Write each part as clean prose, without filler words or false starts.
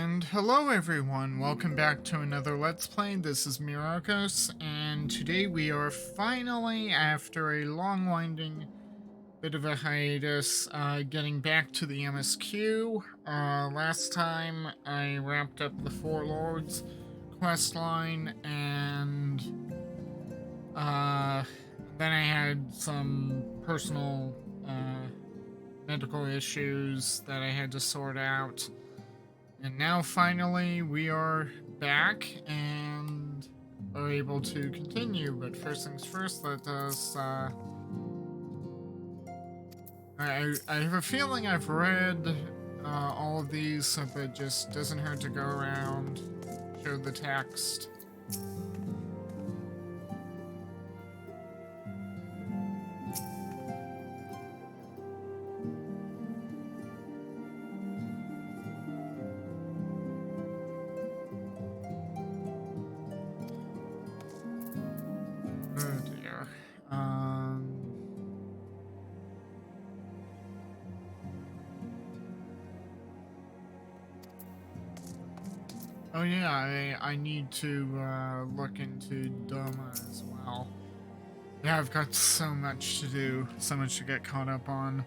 And hello everyone, welcome back to another Let's Play. This is Myrokos, and today we are finally, after a long winding bit of a hiatus, getting back to the MSQ. Last time I wrapped up the Four Lords quest line, and then I had some personal medical issues that I had to sort out. And now finally we are back and are able to continue, but first things first, let us, I have a feeling I've read all of these, so it just doesn't hurt to go around, show the text. Oh dear. Oh yeah, I need to look into Doma as well. Yeah, I've got so much to do, so much to get caught up on.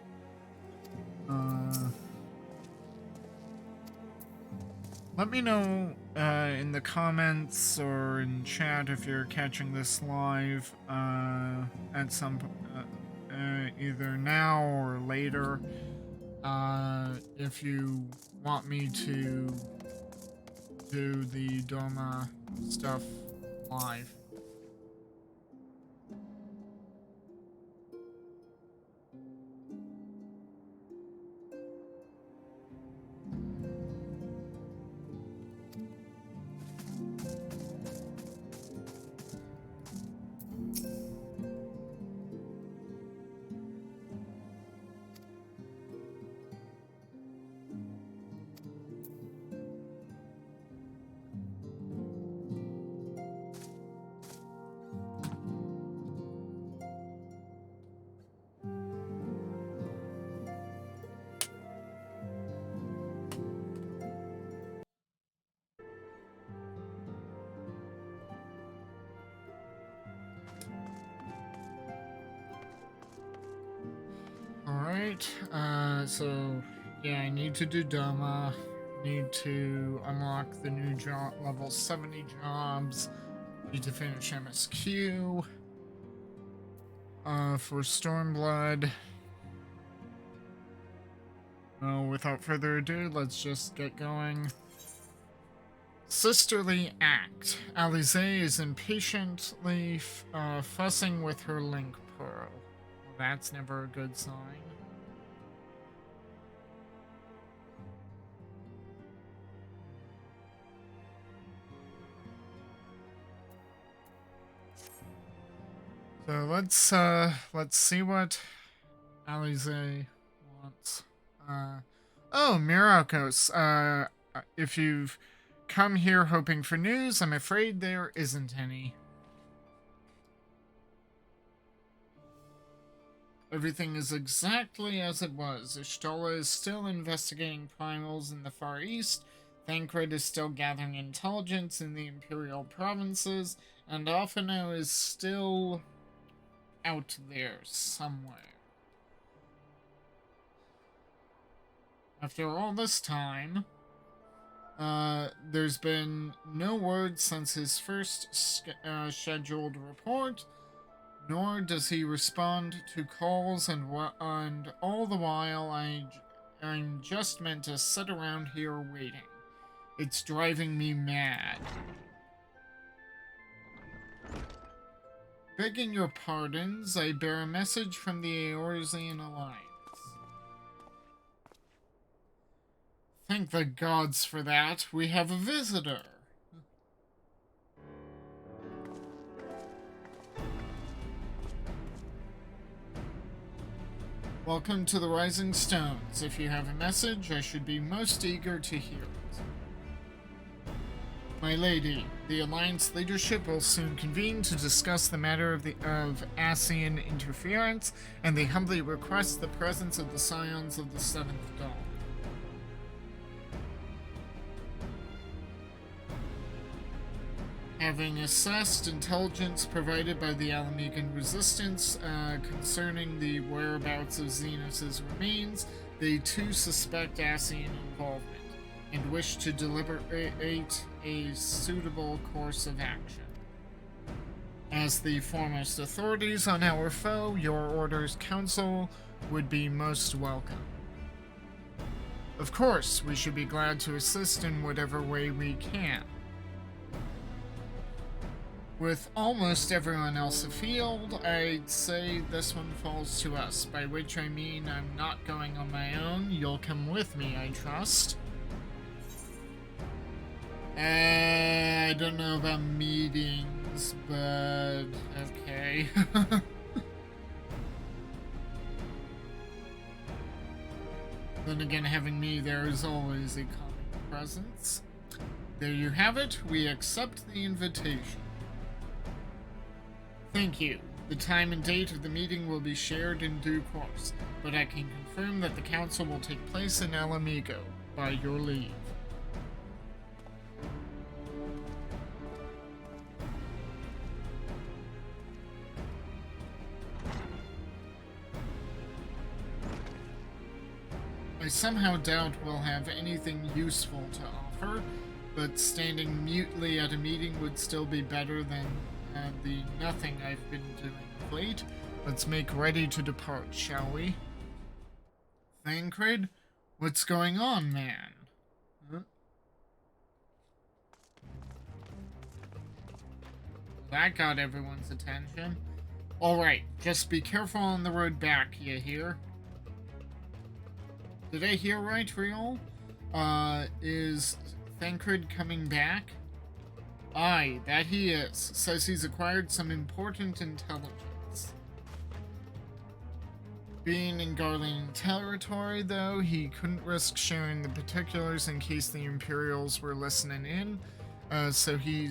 Let me know in the comments or in chat if you're catching this live at some either now or later. If you want me to do the Doma stuff live. Alright, so yeah, I need to do Doma, need to unlock the new level 70 jobs, need to finish MSQ, for Stormblood. Without further ado, let's just get going. Sisterly Act. Alize is impatiently fussing with her link pearl. Well, that's never a good sign. So let's see what Alize wants. Oh, Myrokos. If you've come here hoping for news, I'm afraid there isn't any. Everything is exactly as it was. Ishtola is still investigating primals in the Far East, Thancred is still gathering intelligence in the Imperial provinces, and ALPHINAUD is still out there somewhere. After all this time, there's been no word since his first scheduled report, nor does he respond to calls, and all the while I'm just meant to sit around here waiting. It's driving me mad. Begging your pardons, I bear a message from the Eorzean Alliance. Thank the gods for that. We have a visitor. Welcome to the Rising Stones. If you have a message, I should be most eager to hear it. My lady, the Alliance leadership will soon convene to discuss the matter of Ascian interference, and they humbly request the presence of the Scions of the Seventh Dawn. Having assessed intelligence provided by the Alamegan resistance concerning the whereabouts of Xenus's remains, they too suspect Asian involvement and wish to deliberate a suitable course of action. As the foremost authorities on our foe, your order's counsel would be most welcome. Of course, we should be glad to assist in whatever way we can. With almost everyone else afield, I'd say this one falls to us, by which I mean I'm not going on my own. You'll come with me, I trust. I don't know about meetings, but okay. Then again, having me there is always a common presence. There you have it. We accept the invitation. Thank you. The time and date of the meeting will be shared in due course, but I can confirm that the council will take place in Alamigo, by your leave. I somehow doubt we'll have anything useful to offer, but standing mutely at a meeting would still be better than the nothing I've been doing of late. Let's make ready to depart, shall we? Thancred? What's going on, man? Huh? That got everyone's attention. Alright, just be careful on the road back, you hear? Did I hear right, Riol? Is Thancred coming back? Aye, that he is. Says he's acquired some important intelligence. Being in Garlean territory, though, he couldn't risk sharing the particulars in case the Imperials were listening in. So he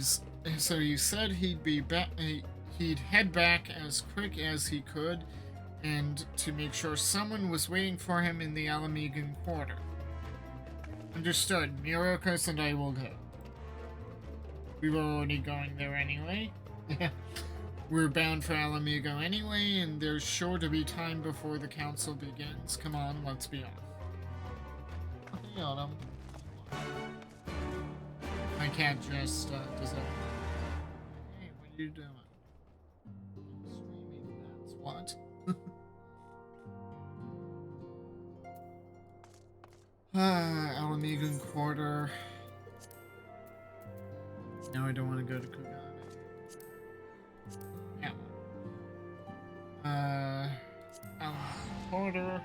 said he'd head back as quick as he could, and to make sure someone was waiting for him in the Alamegan quarter. Understood. Myrokos and I will go. We were already going there anyway. We're bound for Alamigo anyway, and there's sure to be time before the council begins. Come on, let's be off. Hey, Autumn. I can't just dissolve. Hey, what are you doing? Streaming, that's what. Alamegan quarter. No, I don't want to go to Kugane. Yeah. Alamegan quarter.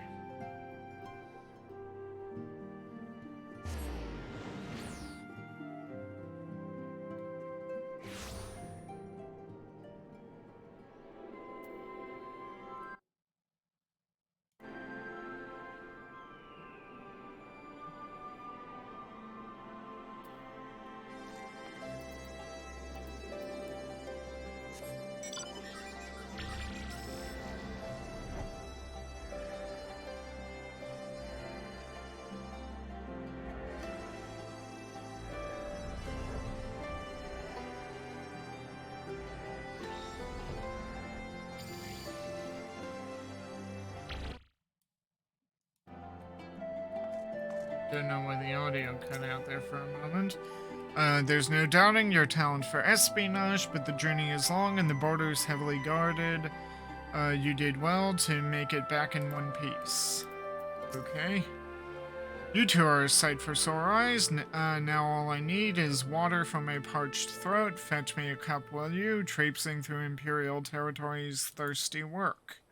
Don't know why the audio cut out there for a moment. There's no doubting your talent for espionage, but the journey is long and the border's heavily guarded. You did well to make it back in one piece. Okay. You two are a sight for sore eyes. Now all I need is water from my parched throat. Fetch me a cup, will you? Traipsing through Imperial territory's thirsty work.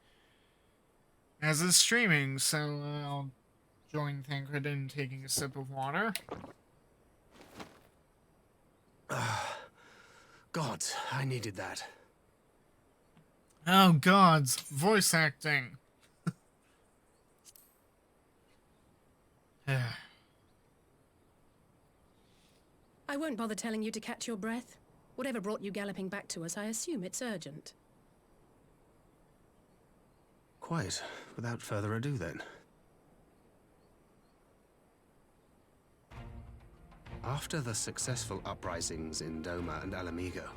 As is streaming, so I'll join Thancred in taking a sip of water. Gods, I needed that. Oh, gods. Voice acting. I won't bother telling you to catch your breath. Whatever brought you galloping back to us, I assume it's urgent. Quite. Without further ado, then. After the successful uprisings in Doma and Alamigo,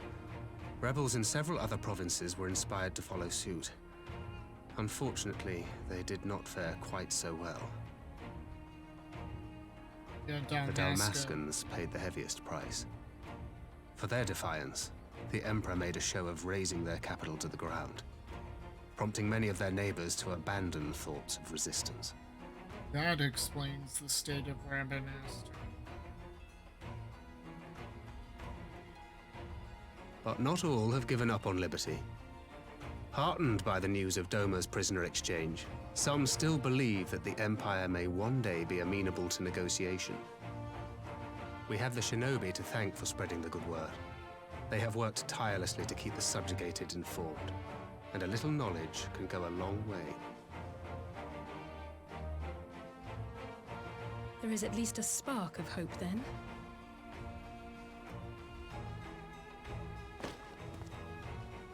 rebels in several other provinces were inspired to follow suit. Unfortunately, they did not fare quite so well. Yeah, The Dalmasca. Dalmascans paid the heaviest price. For their defiance, the Emperor made a show of razing their capital to the ground, prompting many of their neighbors to abandon thoughts of resistance. That explains the state of Rabanastre. But not all have given up on liberty. Heartened by the news of Doma's prisoner exchange, some still believe that the Empire may one day be amenable to negotiation. We have the shinobi to thank for spreading the good word. They have worked tirelessly to keep the subjugated informed, and a little knowledge can go a long way. There is at least a spark of hope, then.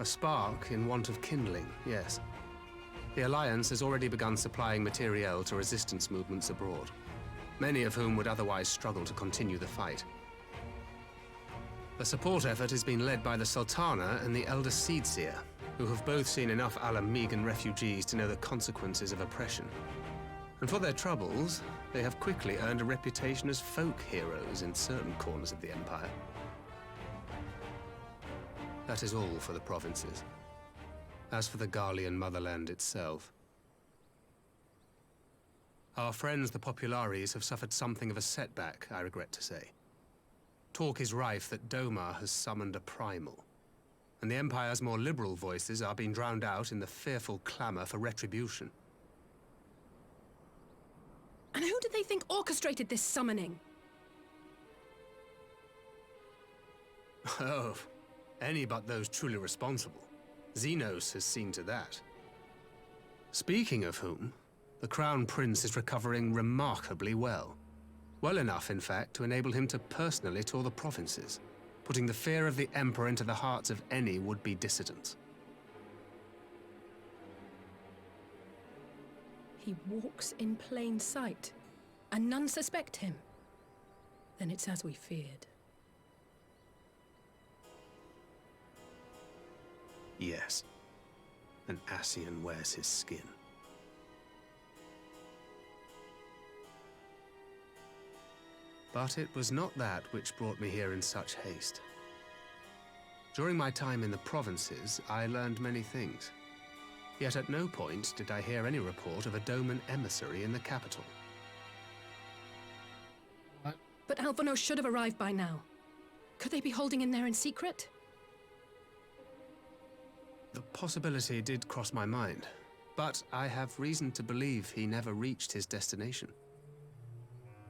A spark in want of kindling, yes. The Alliance has already begun supplying materiel to resistance movements abroad, many of whom would otherwise struggle to continue the fight. The support effort has been led by the Sultana and the Elder Seedseer, who have both seen enough Alamigan refugees to know the consequences of oppression. And for their troubles, they have quickly earned a reputation as folk heroes in certain corners of the Empire. That is all for the provinces. As for the Garlean motherland itself, our friends the Populares have suffered something of a setback, I regret to say. Talk is rife that Doma has summoned a primal, and the Empire's more liberal voices are being drowned out in the fearful clamor for retribution. And who do they think orchestrated this summoning? Oh, any but those truly responsible. Xenos has seen to that. Speaking of whom, the Crown Prince is recovering remarkably well. Well enough, in fact, to enable him to personally tour the provinces, putting the fear of the Emperor into the hearts of any would-be dissidents. He walks in plain sight, and none suspect him. Then it's as we feared. Yes. An Ascian wears his skin. But it was not that which brought me here in such haste. During my time in the provinces, I learned many things. Yet at no point did I hear any report of a Doman emissary in the capital. But ALPHINAUD should have arrived by now. Could they be holding in there in secret? The possibility did cross my mind, but I have reason to believe he never reached his destination.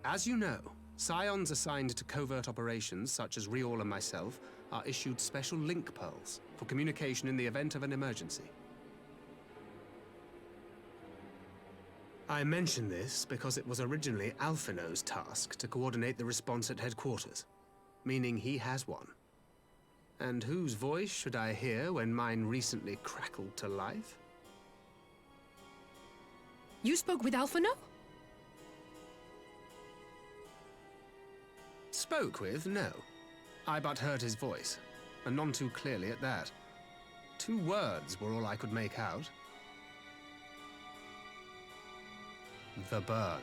As you know, Scions assigned to covert operations, such as Riol and myself, are issued special link pearls for communication in the event of an emergency. I mention this because it was originally ALPHINAUD's task to coordinate the response at headquarters, meaning he has one. And whose voice should I hear when mine recently crackled to life? You spoke with ALPHINAUD? Spoke with? No. I but heard his voice, and none too clearly at that. 2 words were all I could make out. The burn.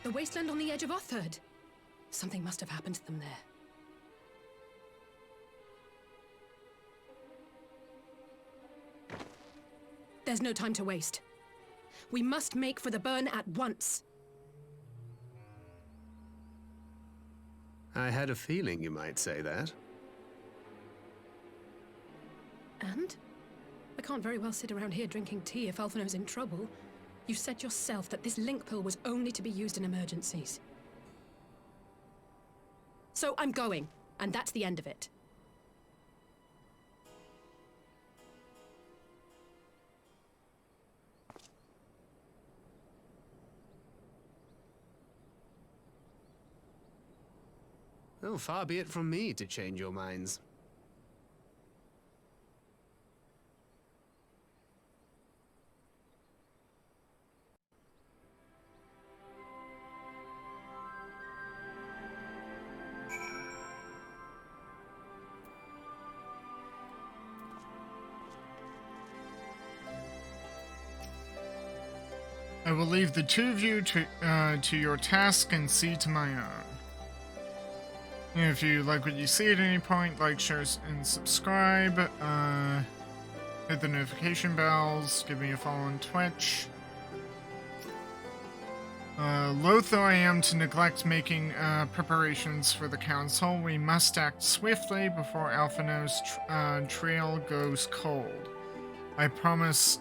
The wasteland on the edge of Otherd. Something must have happened to them there. There's no time to waste. We must make for the burn at once. I had a feeling you might say that. And? I can't very well sit around here drinking tea if ALPHINAUD's in trouble. You said yourself that this link pill was only to be used in emergencies. So I'm going, and that's the end of it. Oh, far be it from me to change your minds. I will leave the two of you to your task and see to my own. If you like what you see at any point, like, share, and subscribe. Hit the notification bells. Give me a follow on Twitch. Loath though I am to neglect making preparations for the council, we must act swiftly before ALPHINAUD's trail goes cold. I promise.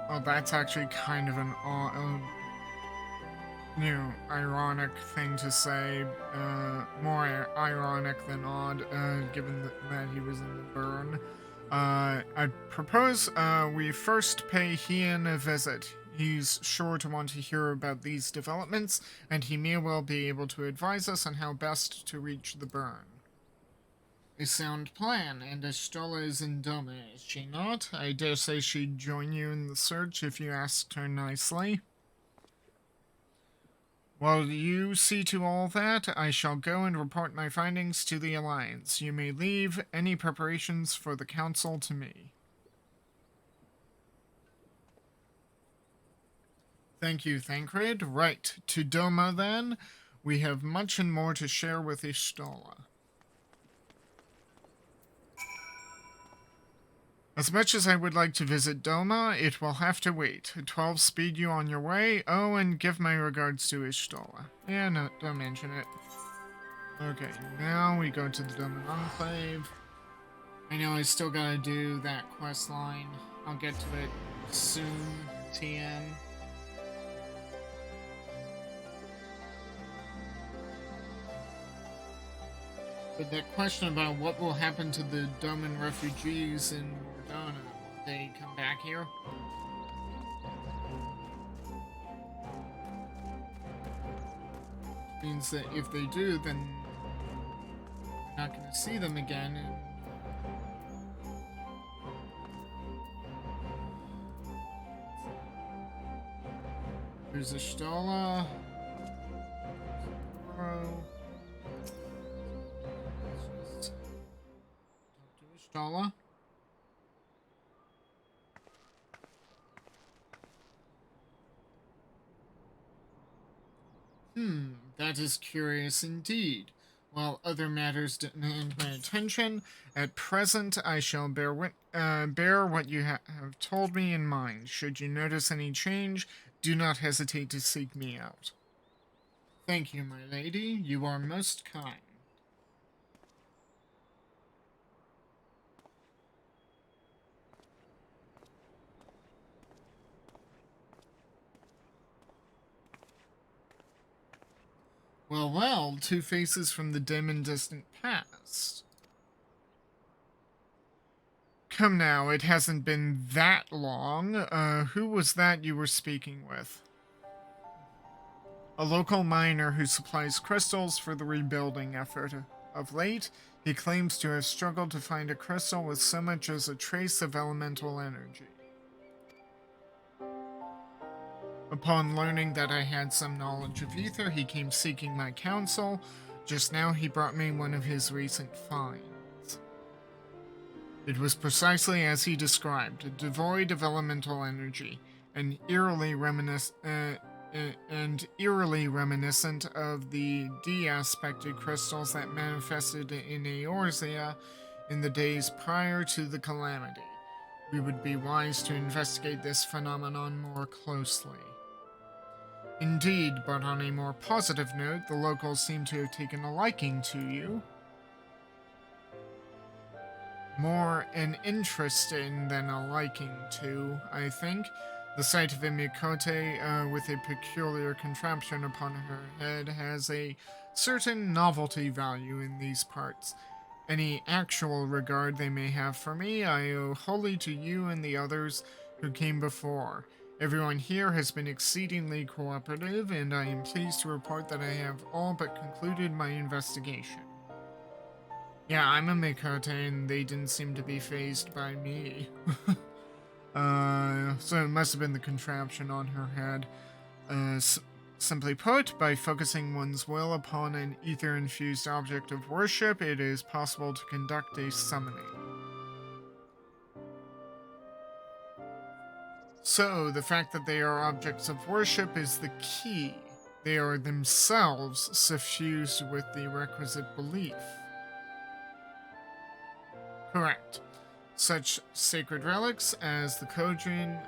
Well, that's actually kind of an ironic thing to say. More ironic than odd, given that he was in the burn. I propose we first pay Hien a visit. He's sure to want to hear about these developments, and he may well be able to advise us on how best to reach the burn. A sound plan, and Ashtola is in Doma, is she not? I dare say she'd join you in the search if you asked her nicely. While you see to all that, I shall go and report my findings to the Alliance. You may leave any preparations for the Council to me. Thank you, Thancred. Right, to Doma then. We have much and more to share with Ishtola. As much as I would like to visit Doma, it will have to wait. 12 speed you on your way. Oh, and give my regards to Ishtola. Yeah, no, don't mention it. Okay, now we go to the Doma Enclave. I know I still gotta do that quest line. I'll get to it soon, TN. But that question about what will happen to the Doman refugees in Mordona, will they come back here? Means that if they do, then we're not going to see them again. And there's Ashtola. Ashtola. That is curious indeed. While other matters demand my attention, at present I shall bear what you have told me in mind. Should you notice any change, do not hesitate to seek me out. Thank you, my lady. You are most kind. Well, well, two faces from the dim and distant past. Come now, it hasn't been that long. Who was that you were speaking with? A local miner who supplies crystals for the rebuilding effort. Of late, he claims to have struggled to find a crystal with so much as a trace of elemental energy. Upon learning that I had some knowledge of ether, he came seeking my counsel. Just now he brought me one of his recent finds. It was precisely as he described, devoid of elemental energy, and eerily reminiscent of the D-aspected crystals that manifested in Eorzea in the days prior to the calamity. We would be wise to investigate this phenomenon more closely. Indeed, but on a more positive note, the locals seem to have taken a liking to you. More an interest in than a liking to, I think. The sight of a Myrokos with a peculiar contraption upon her head has a certain novelty value in these parts. Any actual regard they may have for me, I owe wholly to you and the others who came before. Everyone here has been exceedingly cooperative, and I am pleased to report that I have all but concluded my investigation. Yeah, I'm a Myrokos, and they didn't seem to be fazed by me. So it must have been the contraption on her head. Simply put, by focusing one's will upon an ether-infused object of worship, it is possible to conduct a summoning. So, the fact that they are objects of worship is the key. They are themselves suffused with the requisite belief. Correct. Such sacred relics as the Kodrin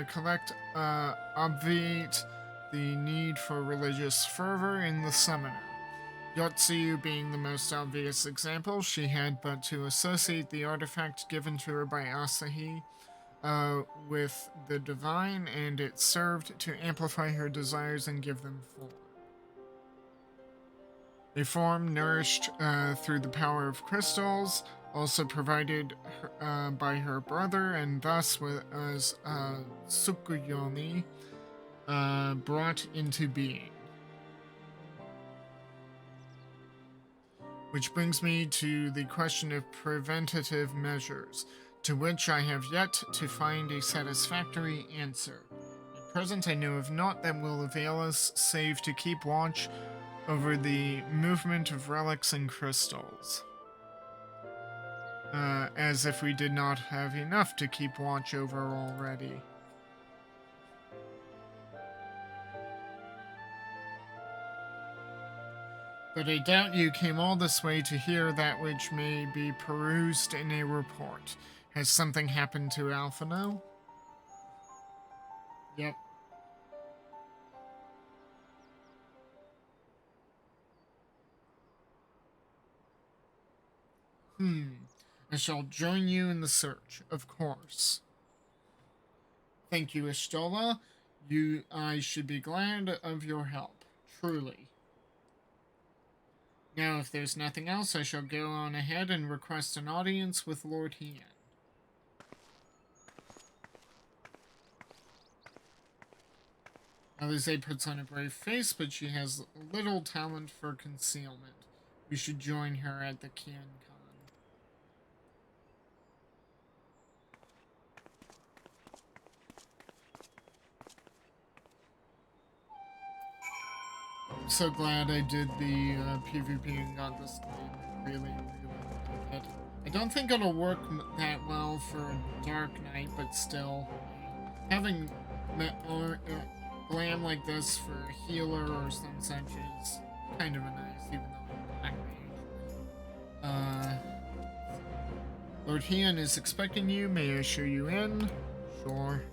collect obviate the need for religious fervor in the summoner. Yotsuyu being the most obvious example, she had but to associate the artifact given to her by Asahi with the divine, and it served to amplify her desires and give them form. A form nourished through the power of crystals, also provided by her brother, and thus was Tsukuyomi brought into being. Which brings me to the question of preventative measures, to which I have yet to find a satisfactory answer. At present, I know of naught that will avail us save to keep watch over the movement of relics and crystals. As if we did not have enough to keep watch over already. But I doubt you came all this way to hear that which may be perused in a report. Has something happened to ALPHINAUD? Yep. I shall join you in the search, of course. Thank you, Ishtola. I should be glad of your help, truly. Now, if there's nothing else, I shall go on ahead and request an audience with Lord Hien. Alize puts on a brave face, but she has little talent for concealment. We should join her at the Kian Con. I'm so glad I did the PvP and got this game. Really like it. I don't think it'll work that well for a Dark Knight, but still, having glam like this for a healer or some such is kind of a nice, even though I'm Black Mage. Lord Hien is expecting you. May I show you in? Sure.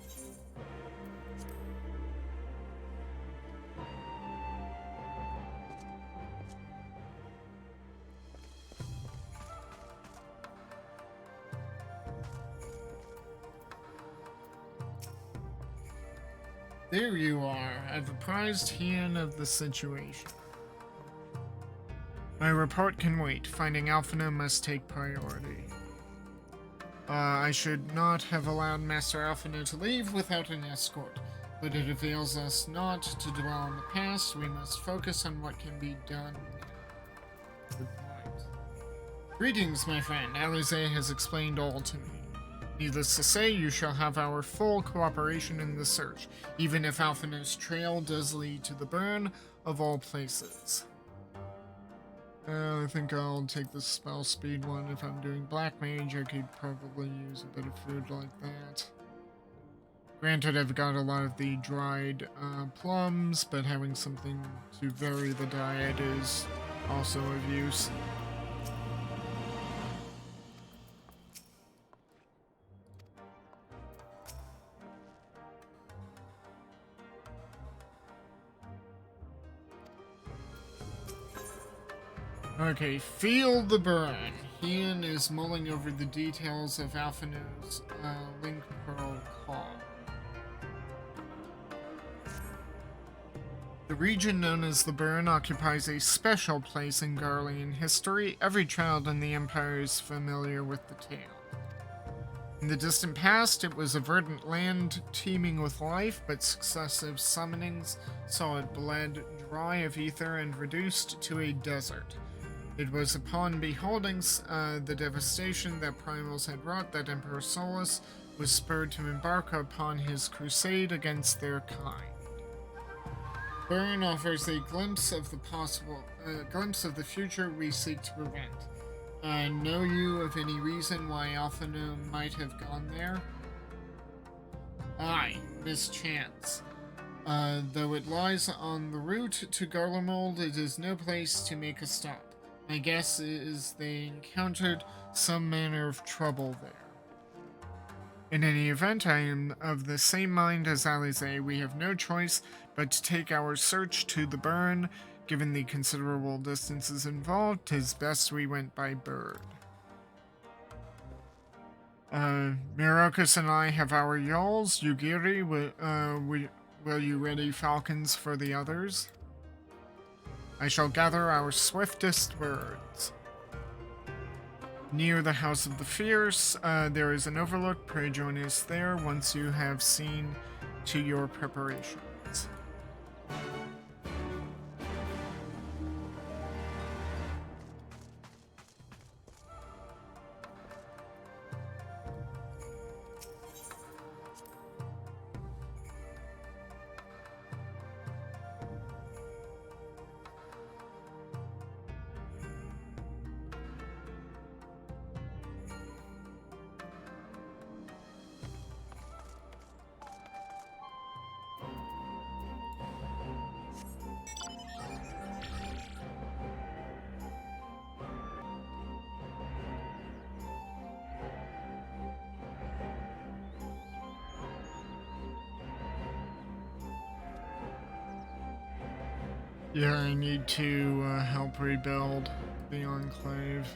There you are. I've apprised Hien of the situation. My report can wait. Finding ALPHINAUD must take priority. I should not have allowed Master ALPHINAUD to leave without an escort, but it avails us not to dwell on the past. We must focus on what can be done now. Good point. Greetings, my friend. Alize has explained all to me. Needless to say, you shall have our full cooperation in the search, even if ALPHINAUD's trail does lead to the burn of all places. I think I'll take the spell speed one. If I'm doing Black Mage, I could probably use a bit of food like that. Granted, I've got a lot of the dried plums, but having something to vary the diet is also of use. Okay, feel the burn. Hien is mulling over the details of ALPHINAUD's Link Pearl call. The region known as the Burn occupies a special place in Garlean history. Every child in the Empire is familiar with the tale. In the distant past, it was a verdant land teeming with life, but successive summonings saw it bled dry of ether and reduced to a desert. It was upon beholding the devastation that Primals had wrought that Emperor Solus was spurred to embark upon his crusade against their kind. Burn offers a glimpse of the future we seek to prevent. Know you of any reason why ALPHINAUD might have gone there? Aye, mischance. Though it lies on the route to Garlemald, it is no place to make a stop. My guess is they encountered some manner of trouble there. In any event, I am of the same mind as Alize. We have no choice but to take our search to the burn. Given the considerable distances involved, 'tis best we went by bird. Myrokos and I have our yawls. Yugiri, will you ready falcons for the others? I shall gather our swiftest birds. Near the House of the Fierce, there is an overlook. Pray join us there once you have seen to your preparations. Yeah, I need to help rebuild the Enclave.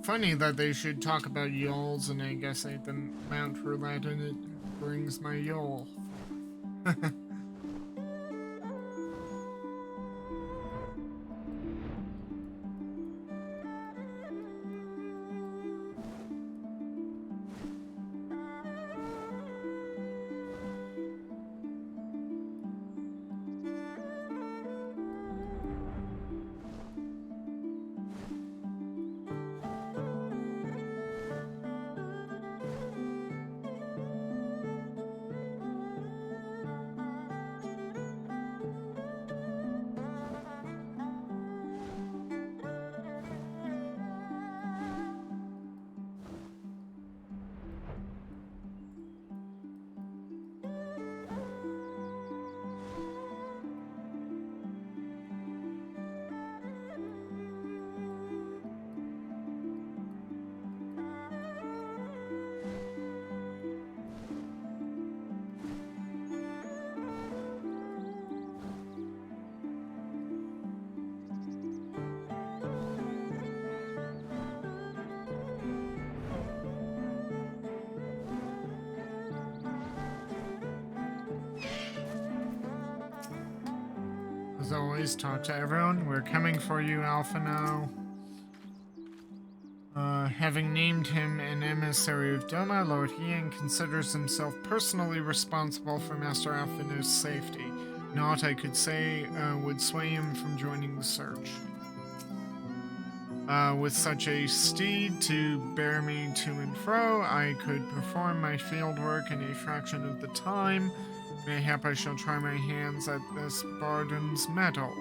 Funny that they should talk about yawls, and I guess I didn't mount roulette, and it brings my yawl. As always, talk to everyone. We're coming for you, ALPHINAUD. Having named him an emissary of Doma, Lord Ian considers himself personally responsible for Master ALPHINAUD's safety. Naught I could say would sway him from joining the search. With such a steed to bear me to and fro, I could perform my field work in a fraction of the time. Mayhap I shall try my hands at this Barden's medal.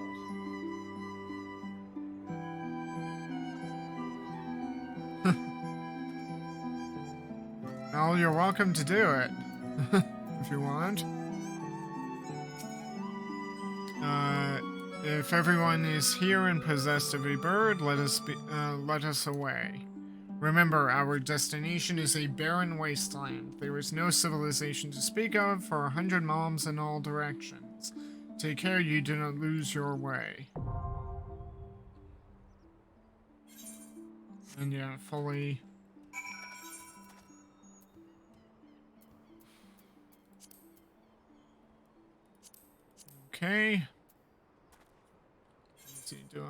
Well, you're welcome to do it, if you want. If everyone is here and possessed of a bird, let us away. Remember, our destination is a barren wasteland. There is no civilization to speak of for 100 miles in all directions. Take care you do not lose your way. And yeah, fully... Okay. Let's see, do I...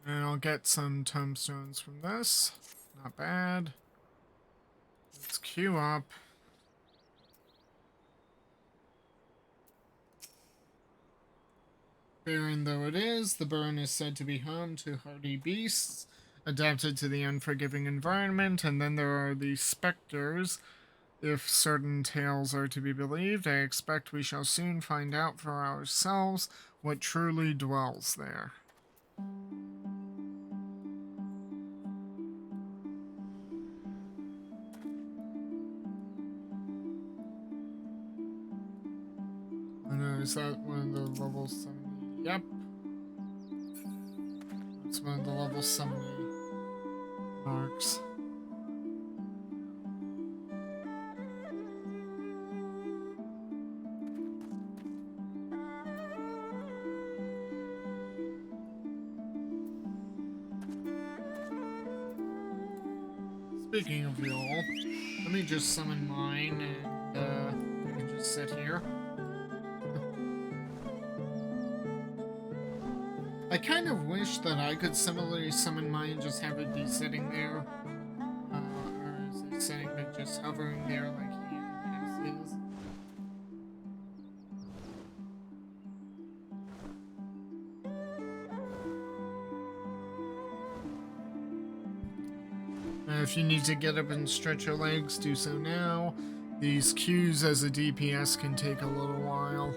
And I'll get some tombstones from this. Not bad. Let's queue up. Barren though it is, the burn is said to be home to hardy beasts, adapted to the unforgiving environment, and then there are the specters. If certain tales are to be believed, I expect we shall soon find out for ourselves what truly dwells there. Oh no, is that one of the level 70? Yep. That's one of the level 70 marks. Speaking of y'all, let me just summon mine and we can just sit here. I kind of wish that I could similarly summon mine and just have it be sitting there. Or is it sitting but just hovering there like he has his? If you need to get up and stretch your legs, do so now. These Qs as a DPS can take a little while.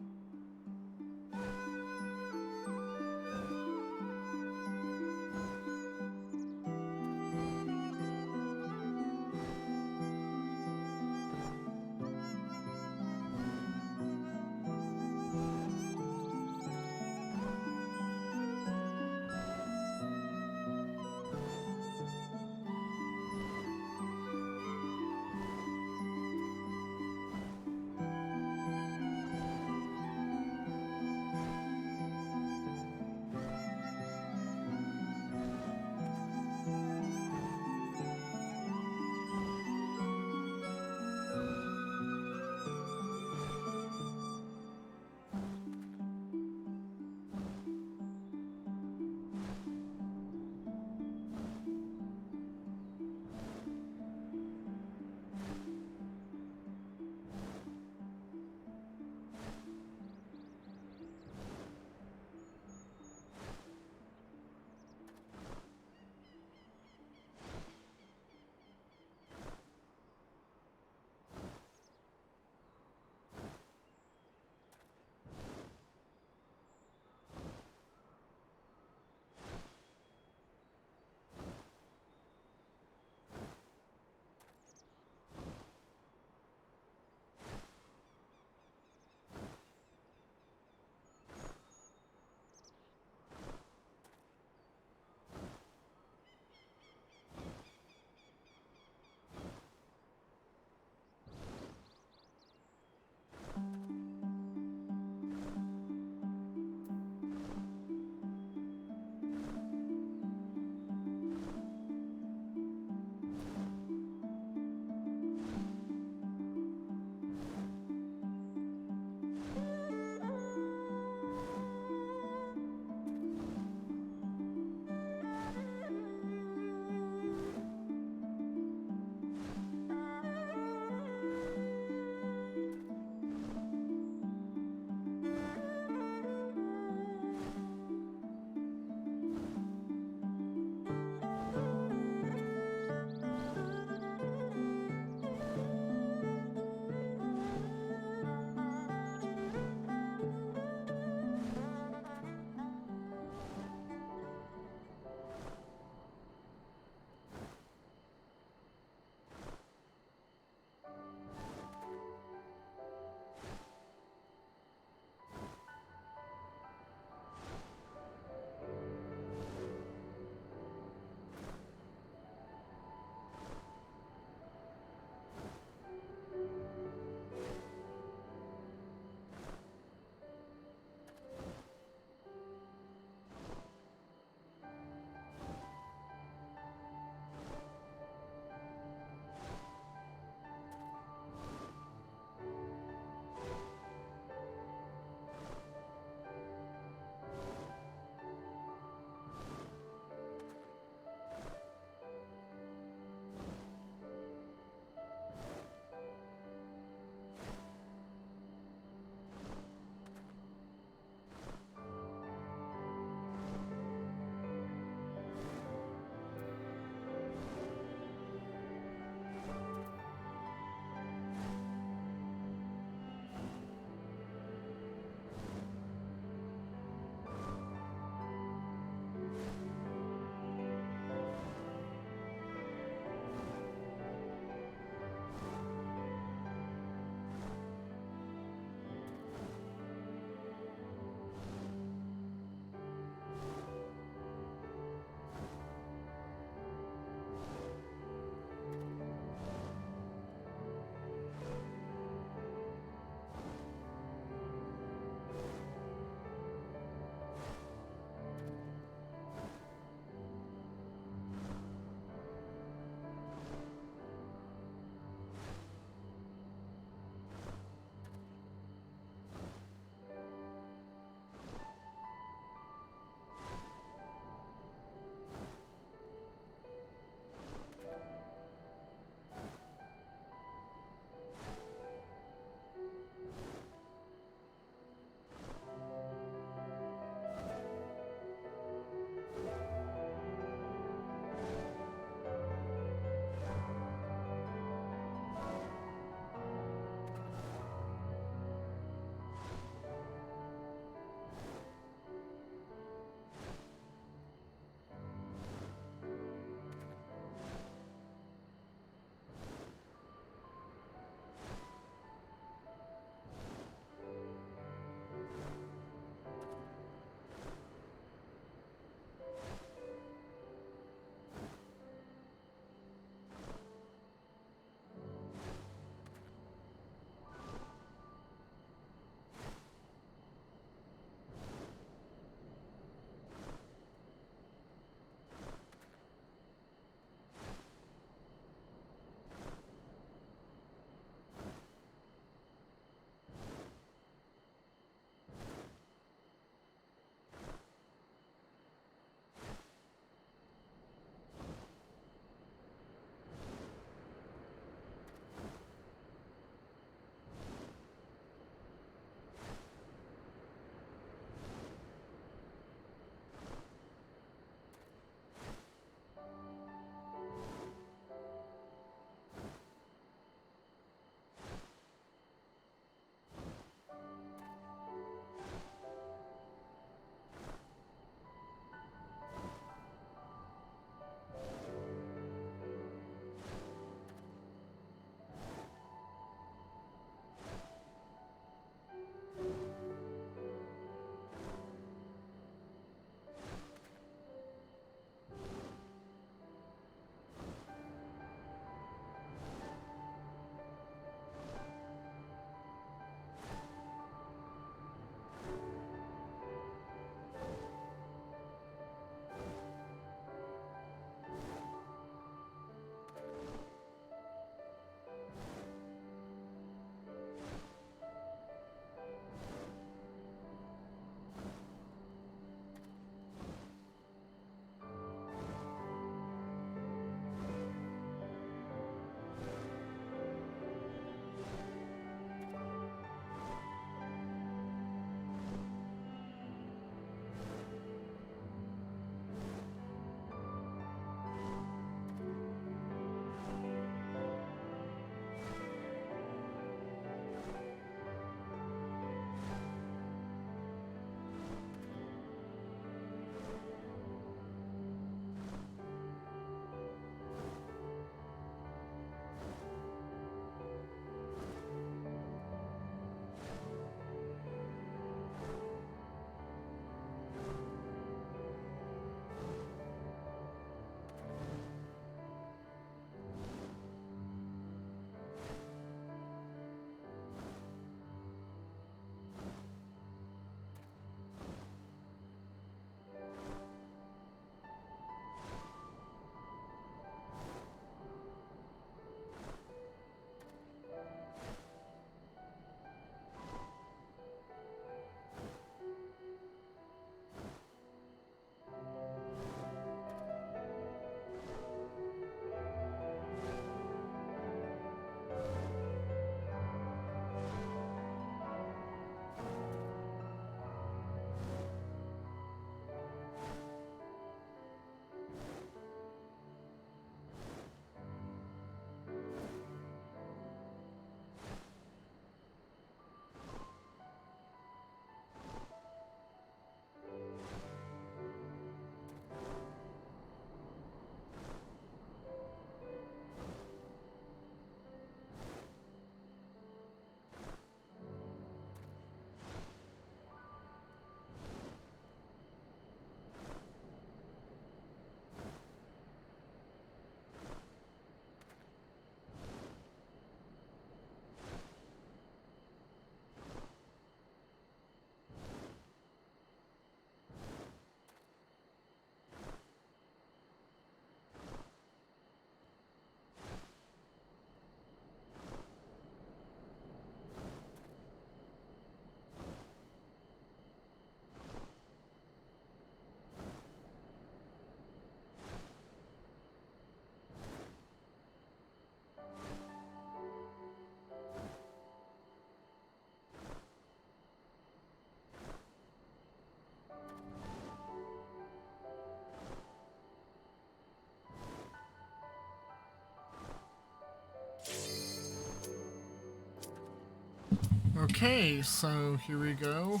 Okay, so here we go.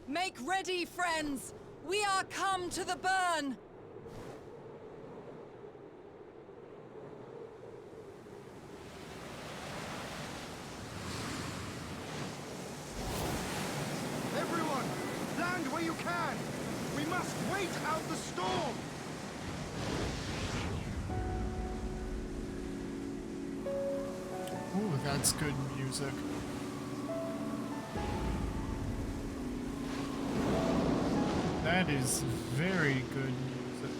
Make ready, friends! We are come to the burn! Everyone, land where you can! We must wait out the storm! Ooh, that's good music. That is very good music.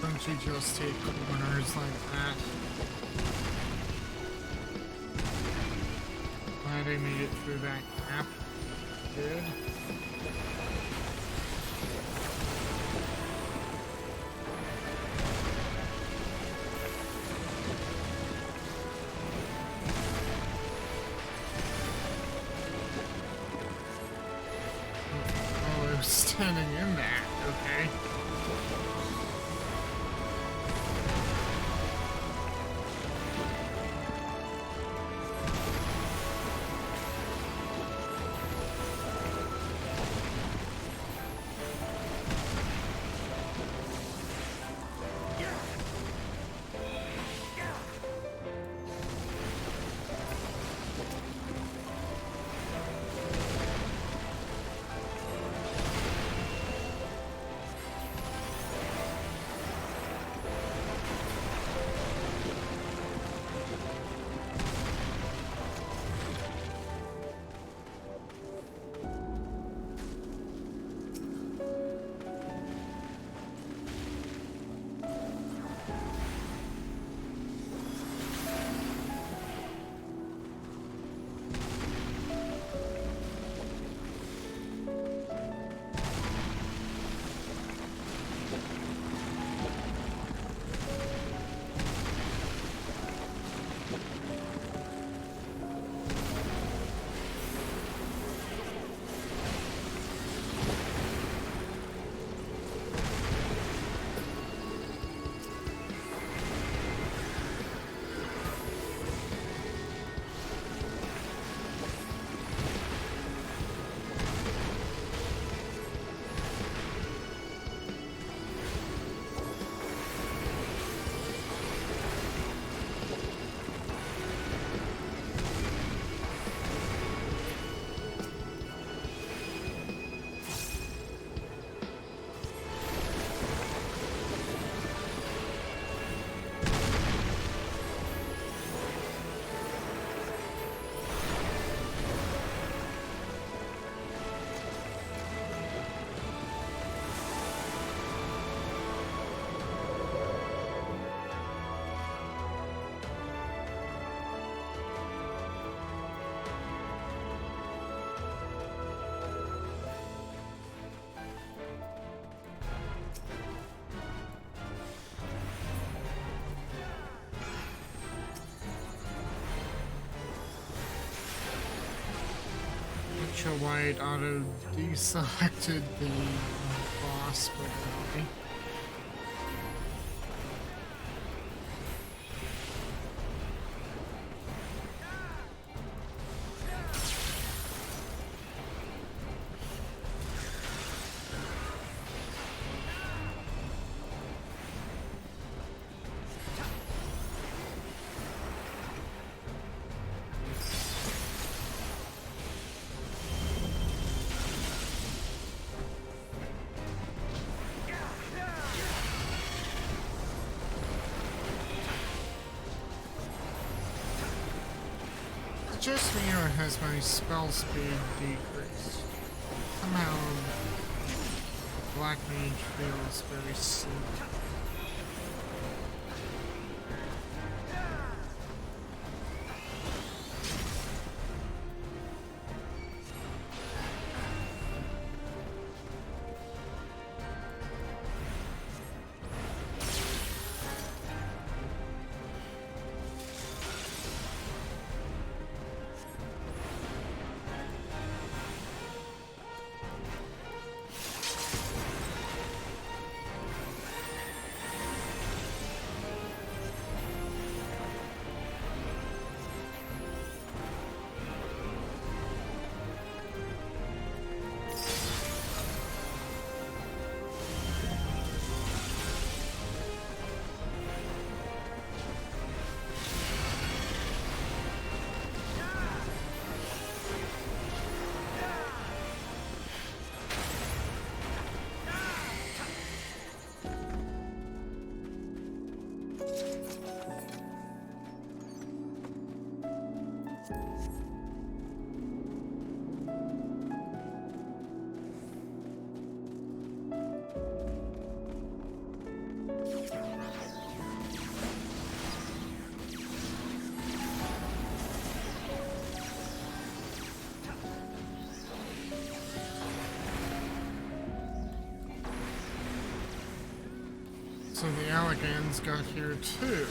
Don't you just take corners like that? Glad I made it through that gap. Good. Oh, I was standing in that. Okay. Sure why it auto deselected the boss, but okay. just me or has my spell speed decreased? Somehow, Black Mage feels very slow. So the Alligans got here too.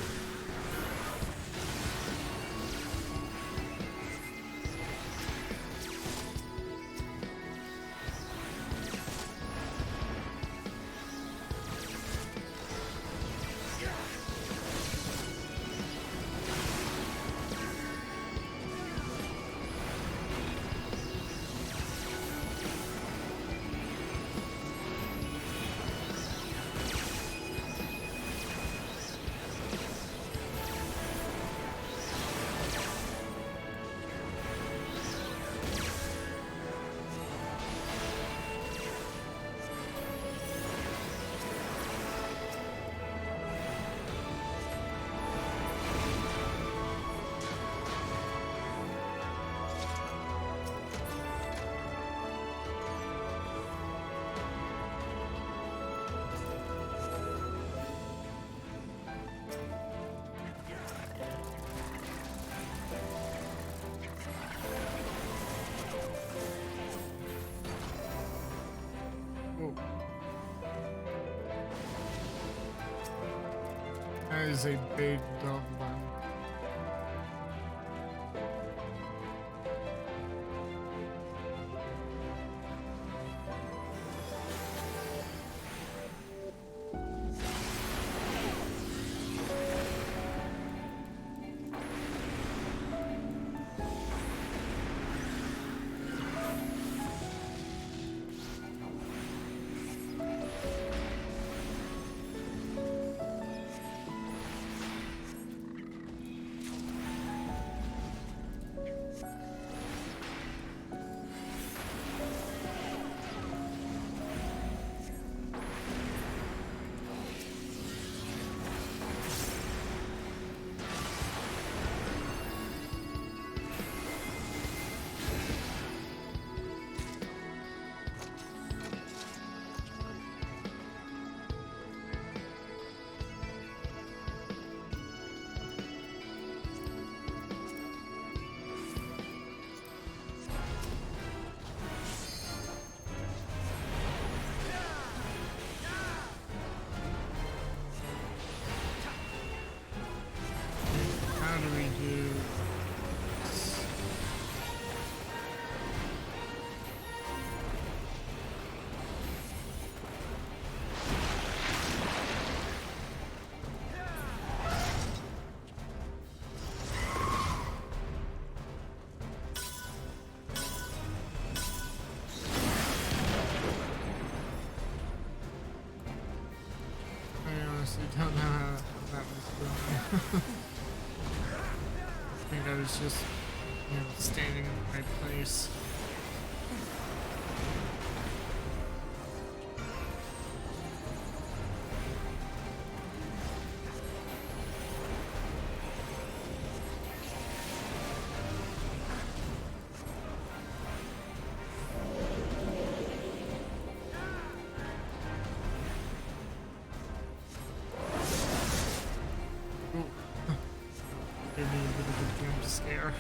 That is a big dog one. I don't know how that was going. I think I was just, standing in the right place. me a bit of a jump scare.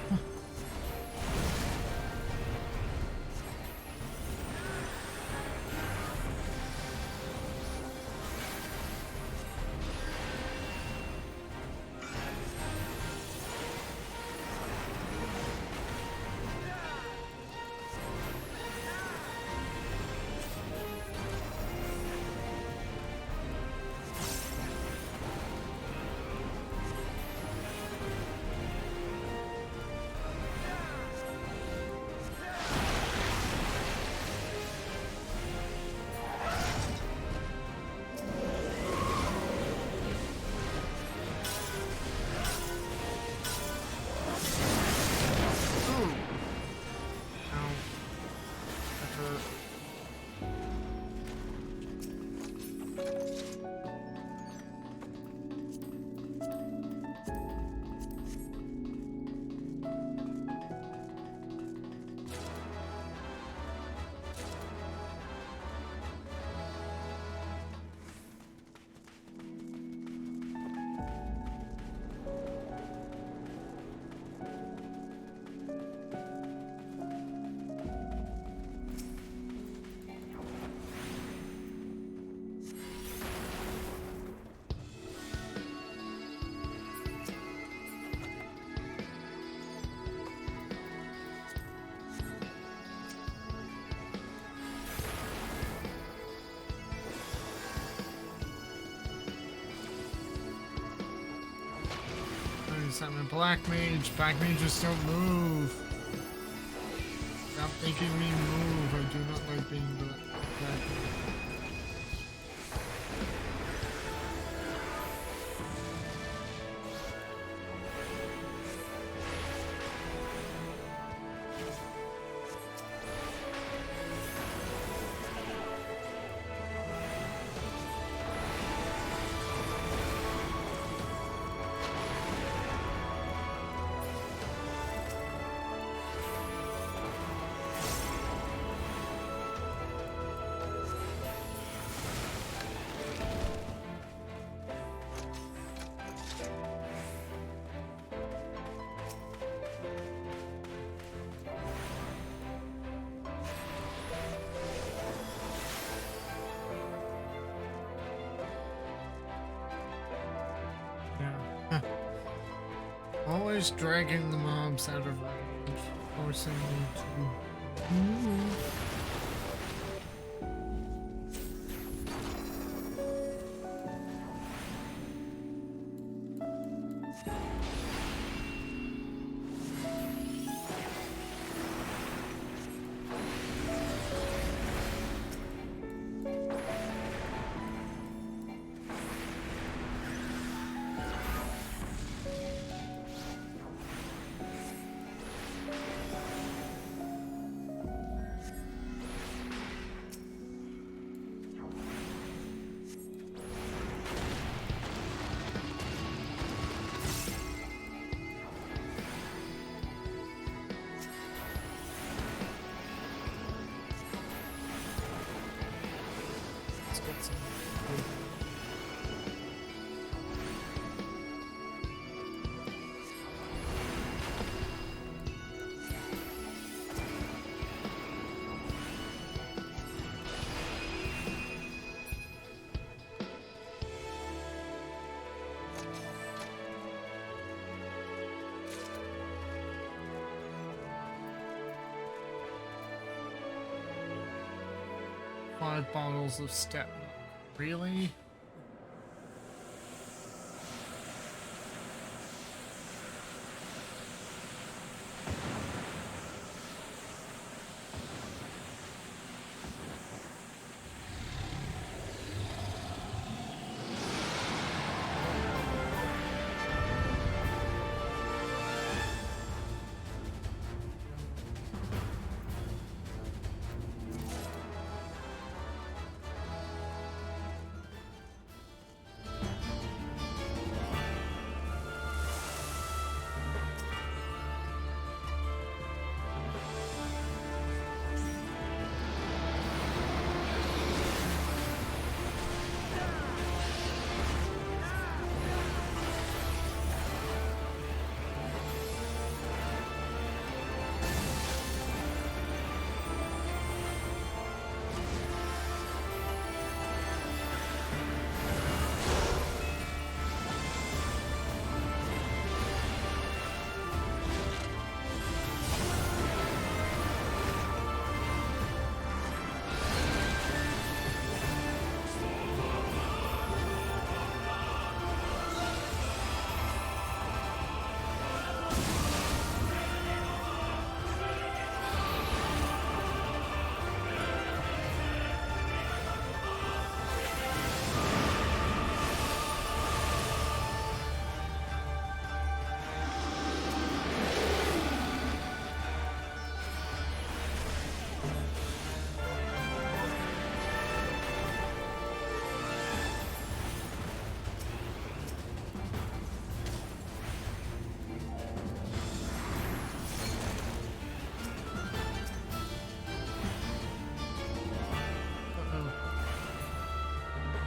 I'm a black mage. Black mages don't move. Stop making me move. I do not like being black mage. Always dragging the mobs out of range, forcing me to move. Five bottles of step milk. Really?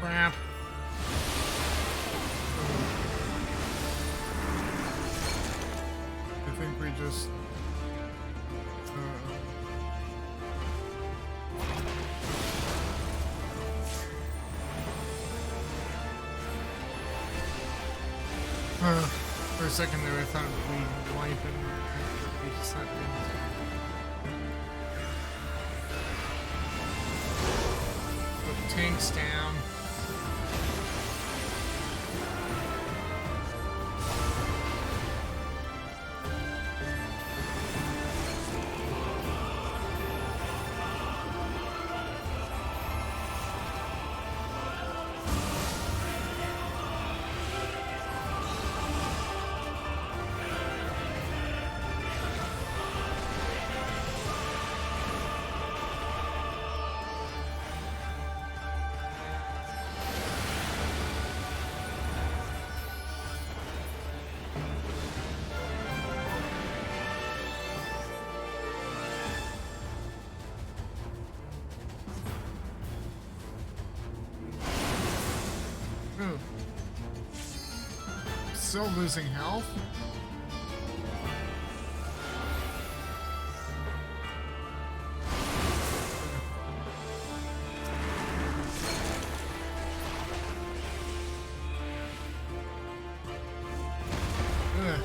Crap. I think we just... for a second there I thought we'd wipe him. We just had to put the tanks down. Ooh. Still losing health? Ugh.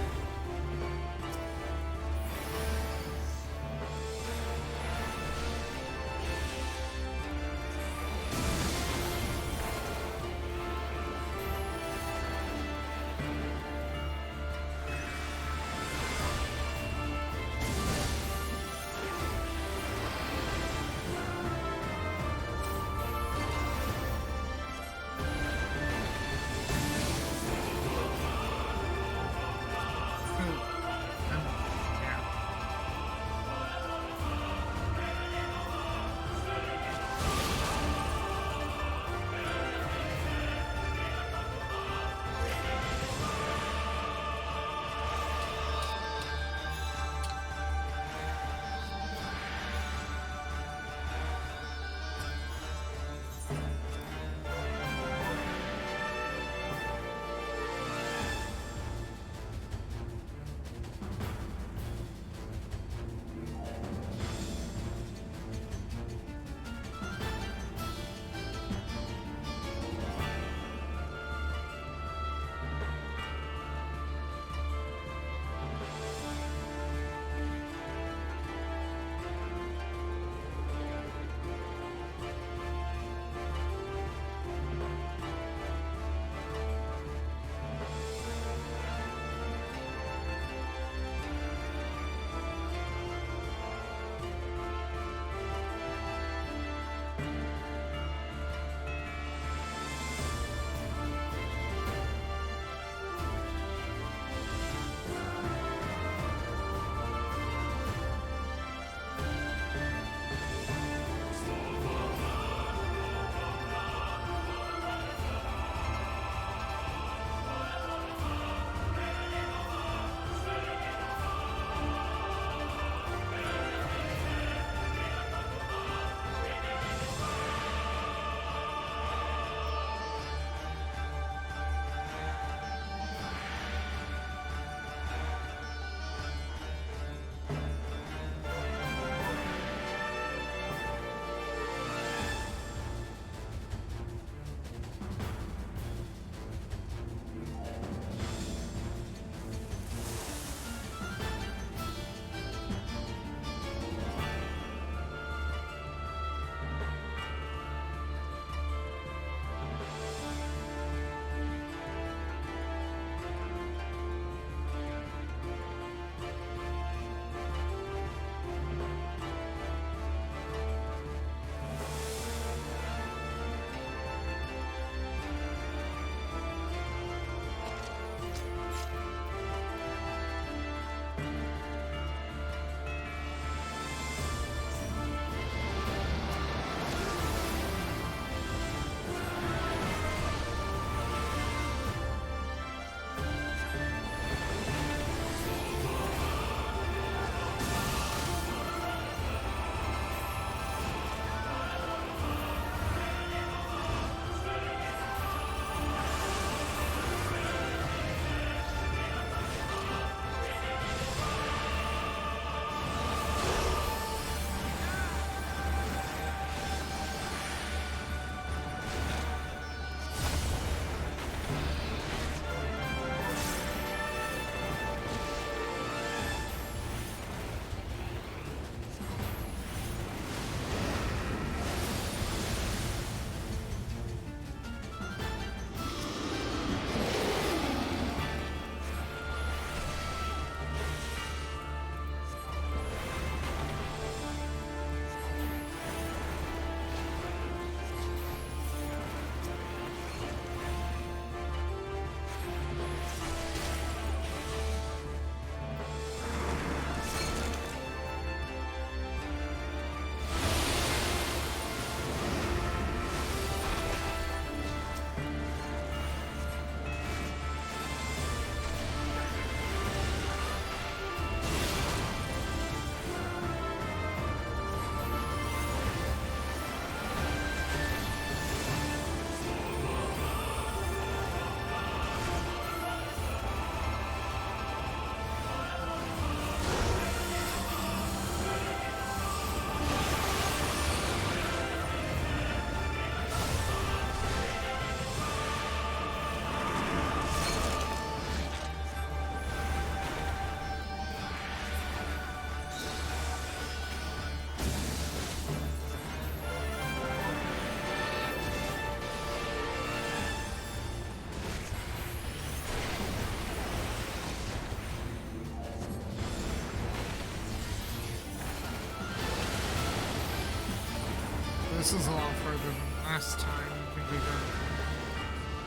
This is a lot further than last time. I think we got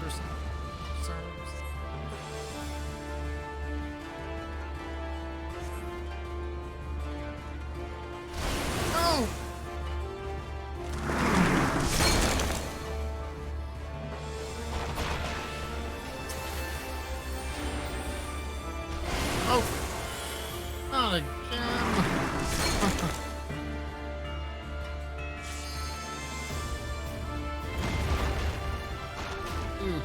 person ourselves. Oh! Oh! Not again! Ooh.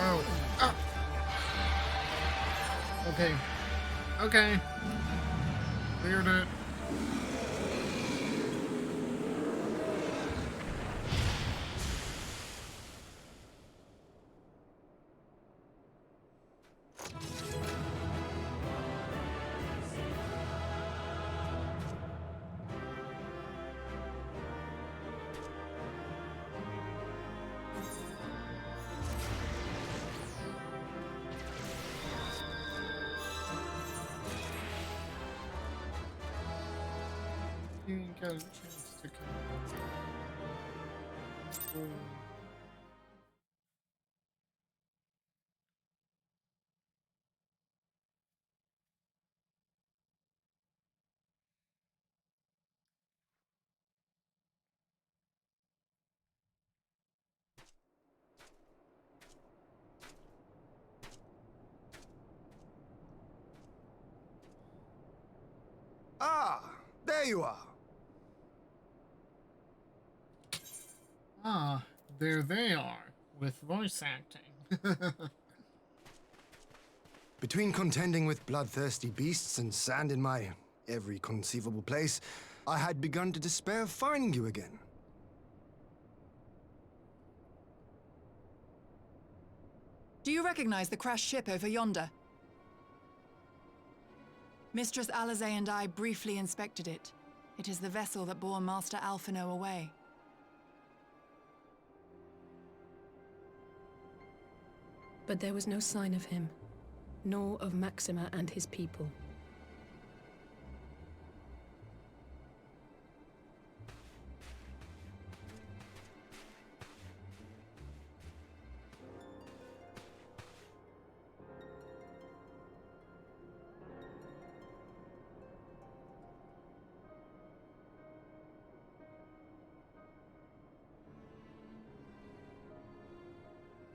Oh. Ah. Okay. Okay. Cleared it. You ain't got a chance to come. Ah, there you are. Ah, there they are, with voice acting. Between contending with bloodthirsty beasts and sand in my every conceivable place, I had begun to despair of finding you again. Do you recognize the crashed ship over yonder? Mistress Alizé and I briefly inspected it. It is the vessel that bore Master ALPHINAUD away. But there was no sign of him, nor of Maxima and his people.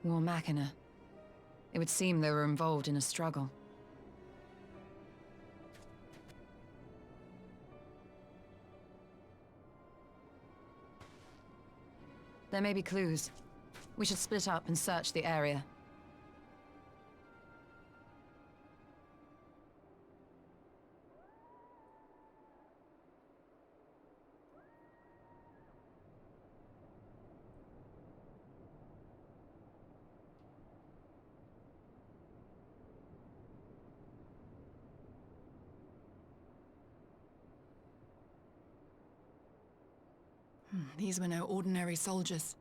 War Machina. It would seem they were involved in a struggle. There may be clues. We should split up and search the area. These were no ordinary soldiers.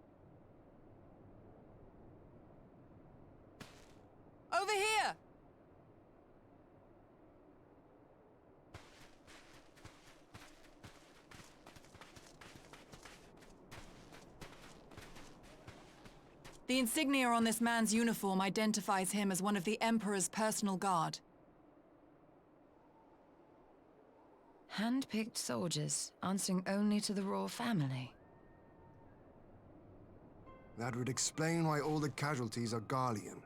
Over here! The insignia on this man's uniform identifies him as one of the Emperor's personal guard. Hand-picked soldiers, answering only to the royal family. That would explain why all the casualties are Garlean.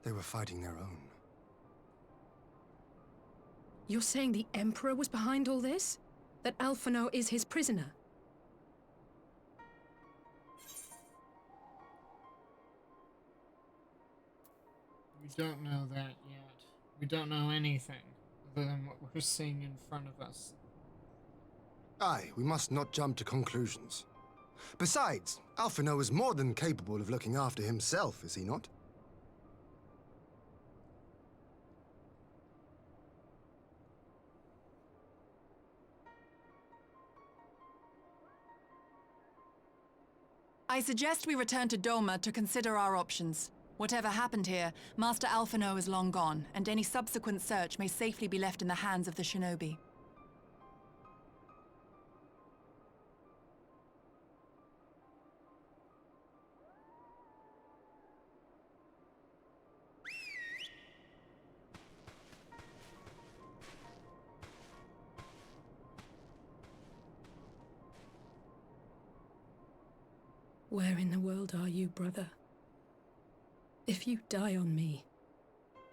They were fighting their own. You're saying the Emperor was behind all this? That ALPHINAUD is his prisoner? We don't know that yet. We don't know anything other than what we're seeing in front of us. Aye, we must not jump to conclusions. Besides, ALPHINAUD is more than capable of looking after himself, is he not? I suggest we return to Doma to consider our options. Whatever happened here, Master ALPHINAUD is long gone, and any subsequent search may safely be left in the hands of the shinobi. Where in the world are you, brother? If you die on me,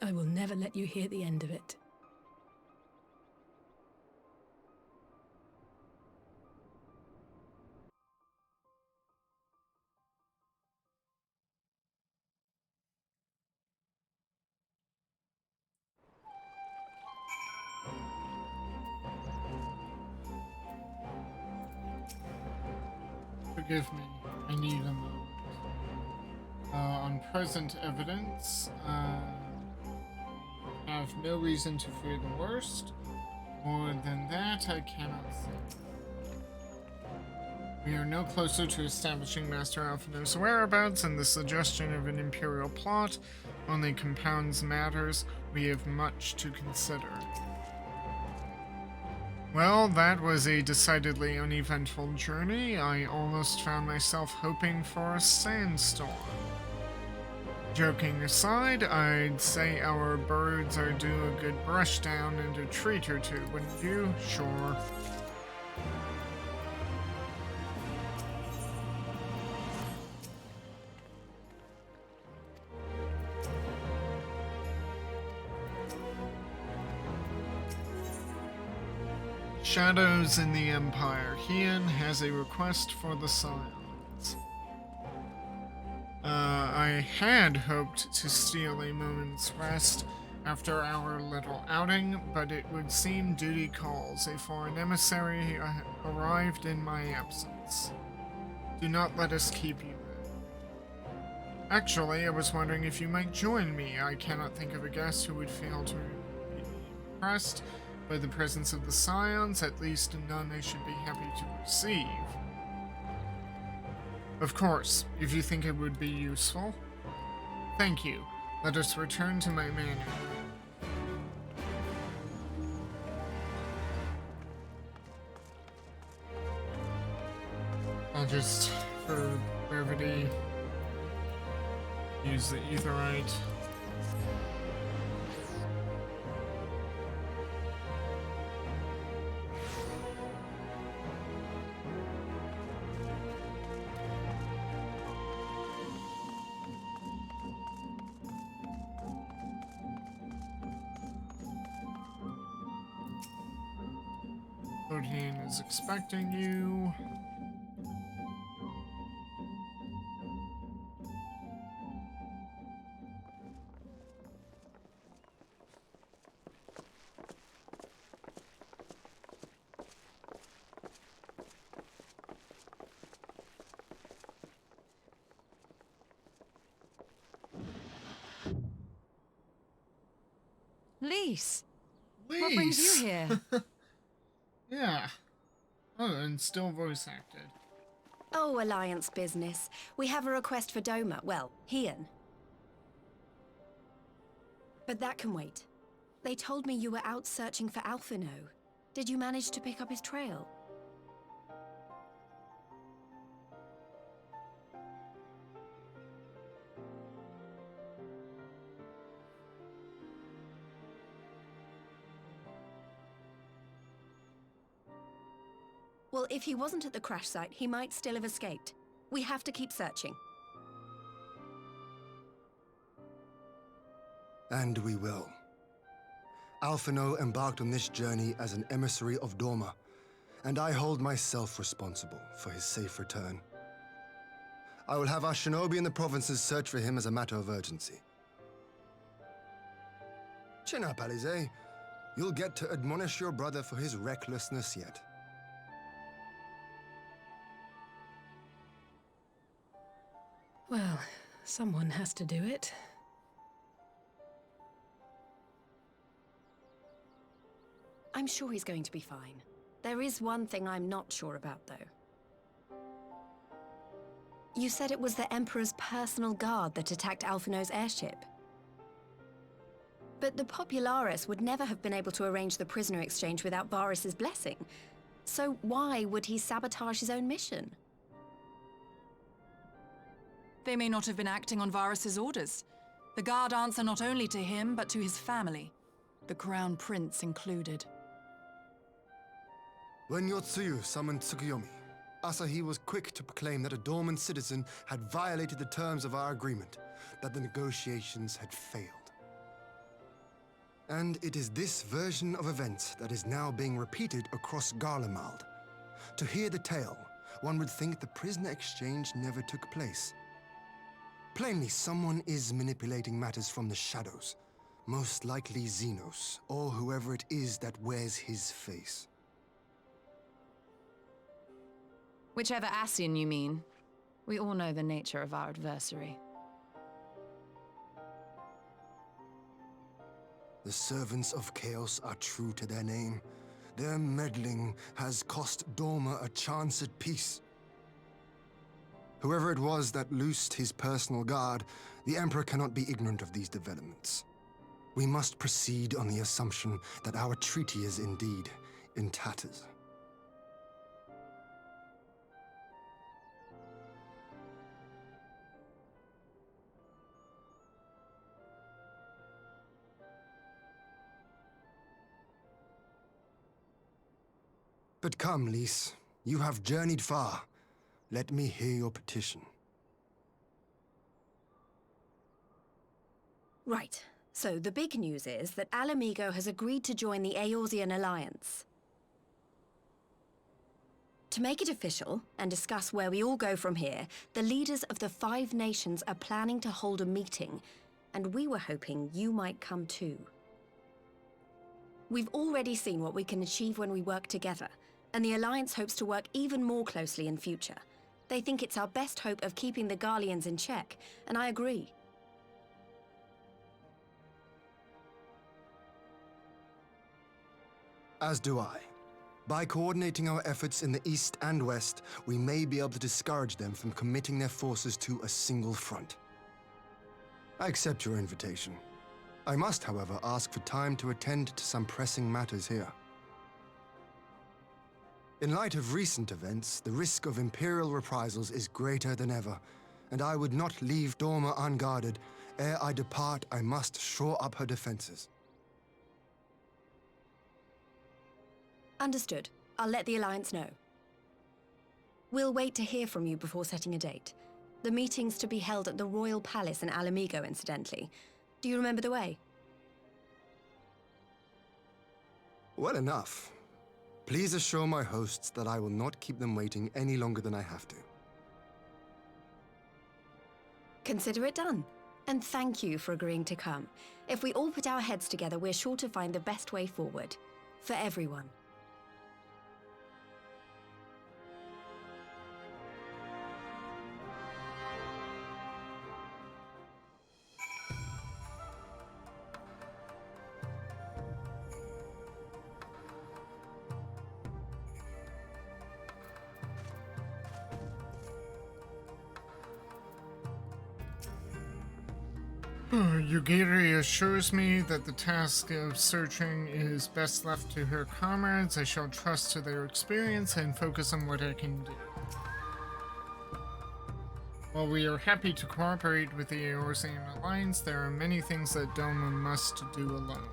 I will never let you hear the end of it. Forgive me, I need a moment. On present evidence, have no reason to fear the worst. More than that, I cannot say. We are no closer to establishing Master ALPHINAUD's whereabouts, and the suggestion of an Imperial plot only compounds matters. We have much to consider. Well, that was a decidedly uneventful journey. I almost found myself hoping for a sandstorm. Joking aside, I'd say our birds are due a good brush down and a treat or two, wouldn't you? Sure. Shadows in the Empire. Heian has a request for the Scions. I had hoped to steal a moment's rest after our little outing, but it would seem duty calls. A foreign emissary arrived in my absence. Do not let us keep you then. Actually, I was wondering if you might join me. I cannot think of a guest who would fail to be impressed by the presence of the Scions, at least none I should be happy to receive. Of course, if you think it would be useful. Thank you. Let us return to my manor. I'll just, for brevity, use the etherite. Odin is expecting you. Lise, what brings you here? Yeah. Oh, and still voice acted. Oh, Alliance business. We have a request for Doma. Well, Heian. But that can wait. They told me you were out searching for ALPHINAUD. Did you manage to pick up his trail? Well, if he wasn't at the crash site, he might still have escaped. We have to keep searching. And we will. ALPHINAUD embarked on this journey as an emissary of Doma, and I hold myself responsible for his safe return. I will have our shinobi in the provinces search for him as a matter of urgency. Chin up, Alize. You'll get to admonish your brother for his recklessness yet. Well, someone has to do it. I'm sure he's going to be fine. There is one thing I'm not sure about, though. You said it was the Emperor's personal guard that attacked ALPHINAUD's airship. But the Popularis would never have been able to arrange the prisoner exchange without Varus's blessing. So why would he sabotage his own mission? They may not have been acting on Varus's orders. The guard answer not only to him, but to his family, the Crown Prince included. When Yotsuyu summoned Tsukuyomi, Asahi was quick to proclaim that a dormant citizen had violated the terms of our agreement, that the negotiations had failed. And it is this version of events that is now being repeated across Garlemald. To hear the tale, one would think the prisoner exchange never took place. Plainly, someone is manipulating matters from the shadows. Most likely Xenos, or whoever it is that wears his face. Whichever Ascian you mean. We all know the nature of our adversary. The servants of Chaos are true to their name. Their meddling has cost Dorma a chance at peace. Whoever it was that loosed his personal guard, the Emperor cannot be ignorant of these developments. We must proceed on the assumption that our treaty is indeed in tatters. But come, Lys. You have journeyed far. Let me hear your petition. Right. So the big news is that Alamigo has agreed to join the Eorzean Alliance. To make it official, and discuss where we all go from here, the leaders of the 5 nations are planning to hold a meeting, and we were hoping you might come too. We've already seen what we can achieve when we work together, and the Alliance hopes to work even more closely in future. They think it's our best hope of keeping the Garleans in check, and I agree. As do I. By coordinating our efforts in the east and west, we may be able to discourage them from committing their forces to a single front. I accept your invitation. I must, however, ask for time to attend to some pressing matters here. In light of recent events, the risk of Imperial reprisals is greater than ever, and I would not leave Dorma unguarded. Ere I depart, I must shore up her defenses. Understood. I'll let the Alliance know. We'll wait to hear from you before setting a date. The meeting's to be held at the Royal Palace in Alamigo, incidentally. Do you remember the way? Well enough. Please assure my hosts that I will not keep them waiting any longer than I have to. Consider it done. And thank you for agreeing to come. If we all put our heads together, we're sure to find the best way forward. For everyone. Yugiri assures me that the task of searching is best left to her comrades. I shall trust to their experience and focus on what I can do. While we are happy to cooperate with the Eorzean Alliance, there are many things that Doma must do alone.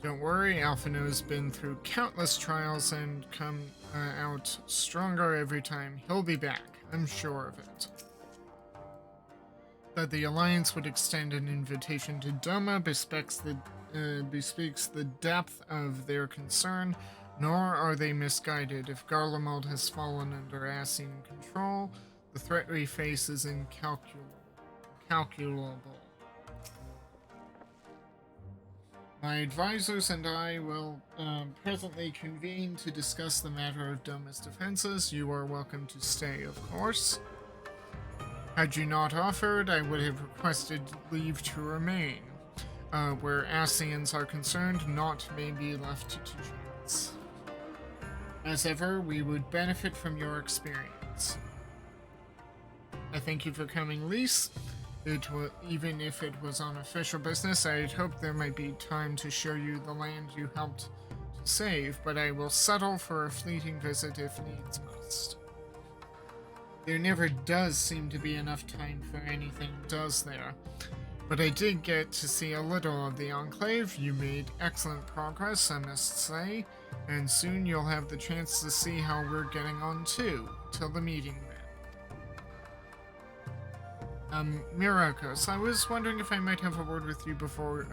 Don't worry, ALPHINAUD's been through countless trials and come out stronger every time. He'll be back, I'm sure of it. That the Alliance would extend an invitation to Doma bespeaks the depth of their concern, nor are they misguided. If Garlemald has fallen under Ascian control, the threat we face is incalculable. My advisors and I will presently convene to discuss the matter of Doma's defenses. You are welcome to stay, of course. Had you not offered, I would have requested leave to remain. Where Ascians are concerned, naught may be left to chance. As ever, we would benefit from your experience. needs. I thank you for coming, Lise. Even if it was on official business, I'd hoped there might be time to show you the land you helped to save, but I will settle for a fleeting visit if needs must. There never does seem to be enough time for anything, does there? But I did get to see a little of the Enclave. You made excellent progress, I must say, and soon you'll have the chance to see how we're getting on too. Till the meeting then. Myrokos, I was wondering if I might have a word with you before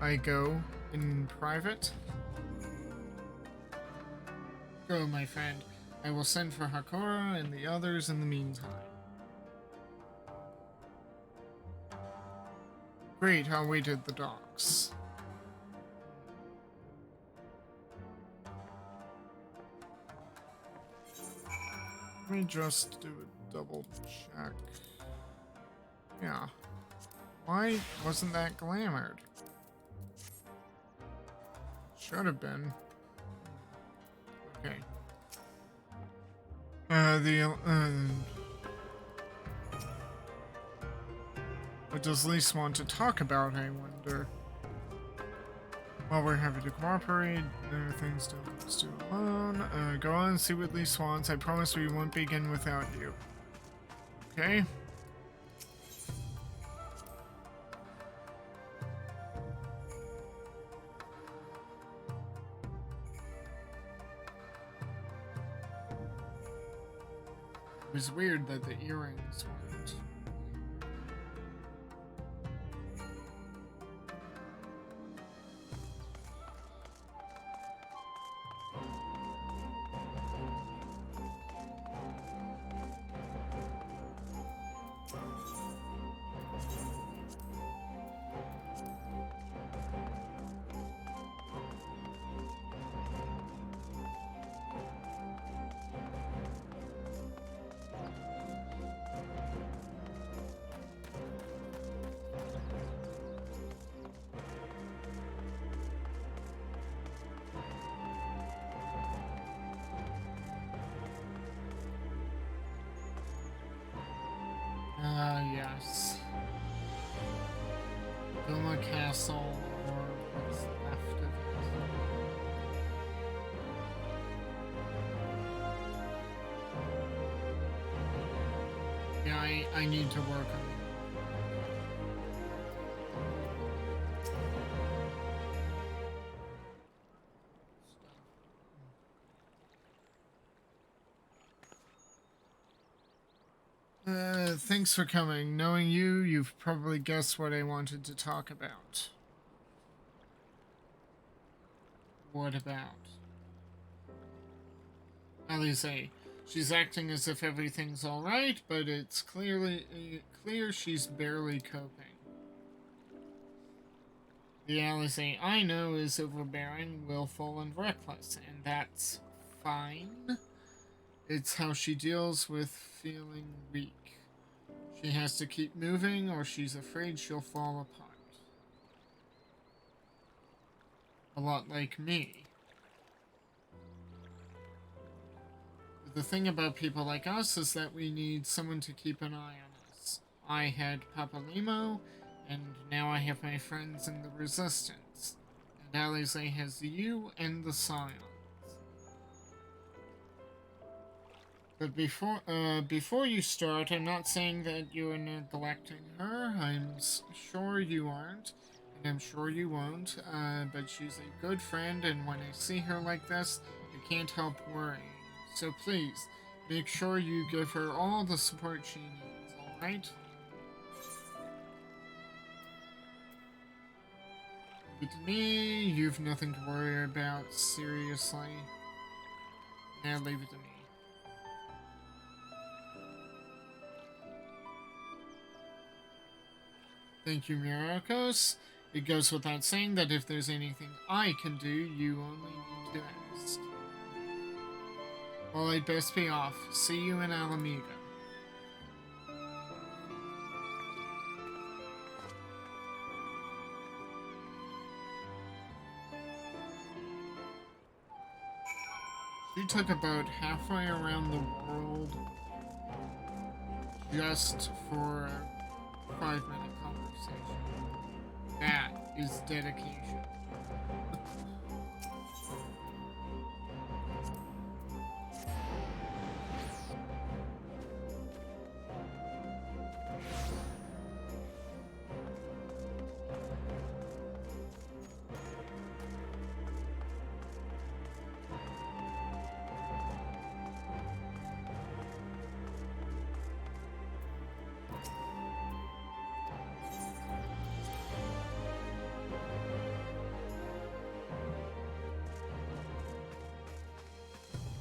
I go in private. Go, my friend. I will send for Hakura and the others in the meantime. Great, I'll wait at the docks. Let me just do a double check. Yeah. Why wasn't that glamored? Should have been. Okay. What does Lise want to talk about, I wonder? Well, we're happy to cooperate. Things don't do alone. Go on and see what Lise wants. I promise we won't begin without you. Okay? It was weird that the earrings weren't. Yes. Duma Castle, or what's left of it. Yeah, I need to work on it. Thanks for coming. Knowing you, you've probably guessed what I wanted to talk about. What about? Alize. She's acting as if everything's alright, but it's clear she's barely coping. The Alize I know is overbearing, willful, and reckless, and that's fine. It's how she deals with feeling weak. She has to keep moving, or she's afraid she'll fall apart. A lot like me. But the thing about people like us is that we need someone to keep an eye on us. I had Papa Limo, and now I have my friends in the Resistance. And Alize has you and the Scions. But before you start, I'm not saying that you're neglecting her. I'm sure you aren't, and I'm sure you won't. But she's a good friend, and when I see her like this, I can't help worrying. So please, make sure you give her all the support she needs, alright? With me, you've nothing to worry about, seriously. Now leave it to me. Thank you, Myrokos. It goes without saying that if there's anything I can do, you only need to ask. Well, I'd best be off. See you in Alameda. She took about halfway around the world just for a 5-minute conversation. That is dedication.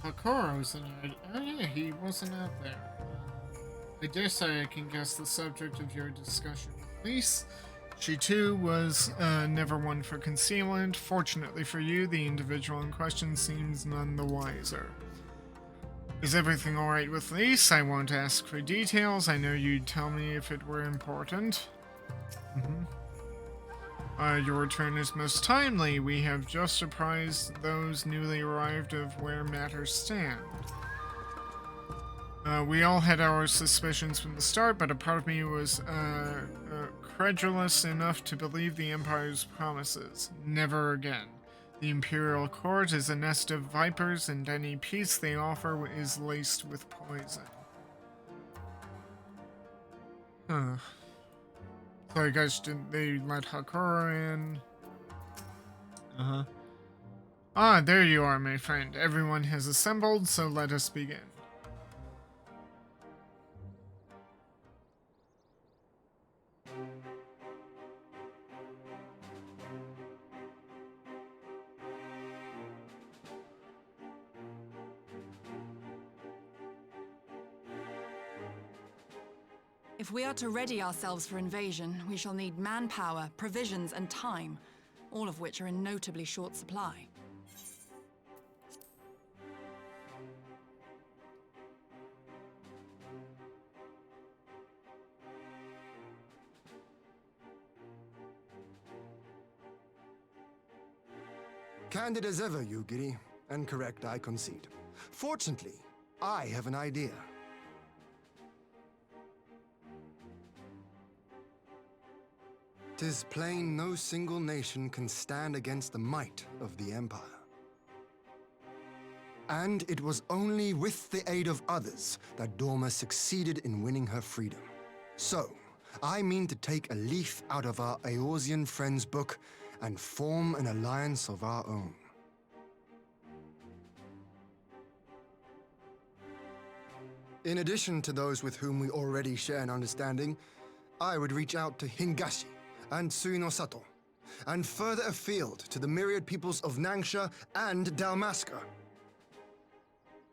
Hakoro's in it. Oh yeah, he wasn't out there. I dare say I can guess the subject of your discussion with Lise. She too was never one for concealment. Fortunately for you, the individual in question seems none the wiser. Is everything alright with Lise? I won't ask for details. I know you'd tell me if it were important. Your return is most timely. We have just apprised those newly arrived of where matters stand. We all had our suspicions from the start, but a part of me was credulous enough to believe the Empire's promises. Never again. The Imperial Court is a nest of vipers, and any peace they offer is laced with poison. Huh. So I guess did they let Hakoro in? Ah, there you are, my friend. Everyone has assembled, so let us begin. If we are to ready ourselves for invasion, we shall need manpower, provisions, and time, all of which are in notably short supply. Candid as ever, Yugiri, and correct, I concede. Fortunately, I have an idea. 'Tis plain no single nation can stand against the might of the Empire. And it was only with the aid of others that Dorma succeeded in winning her freedom. So, I mean to take a leaf out of our Eorzean friends' book and form an alliance of our own. In addition to those with whom we already share an understanding, I would reach out to Hingashi and Suinosato, and further afield to the myriad peoples of Nangsha and Dalmasca.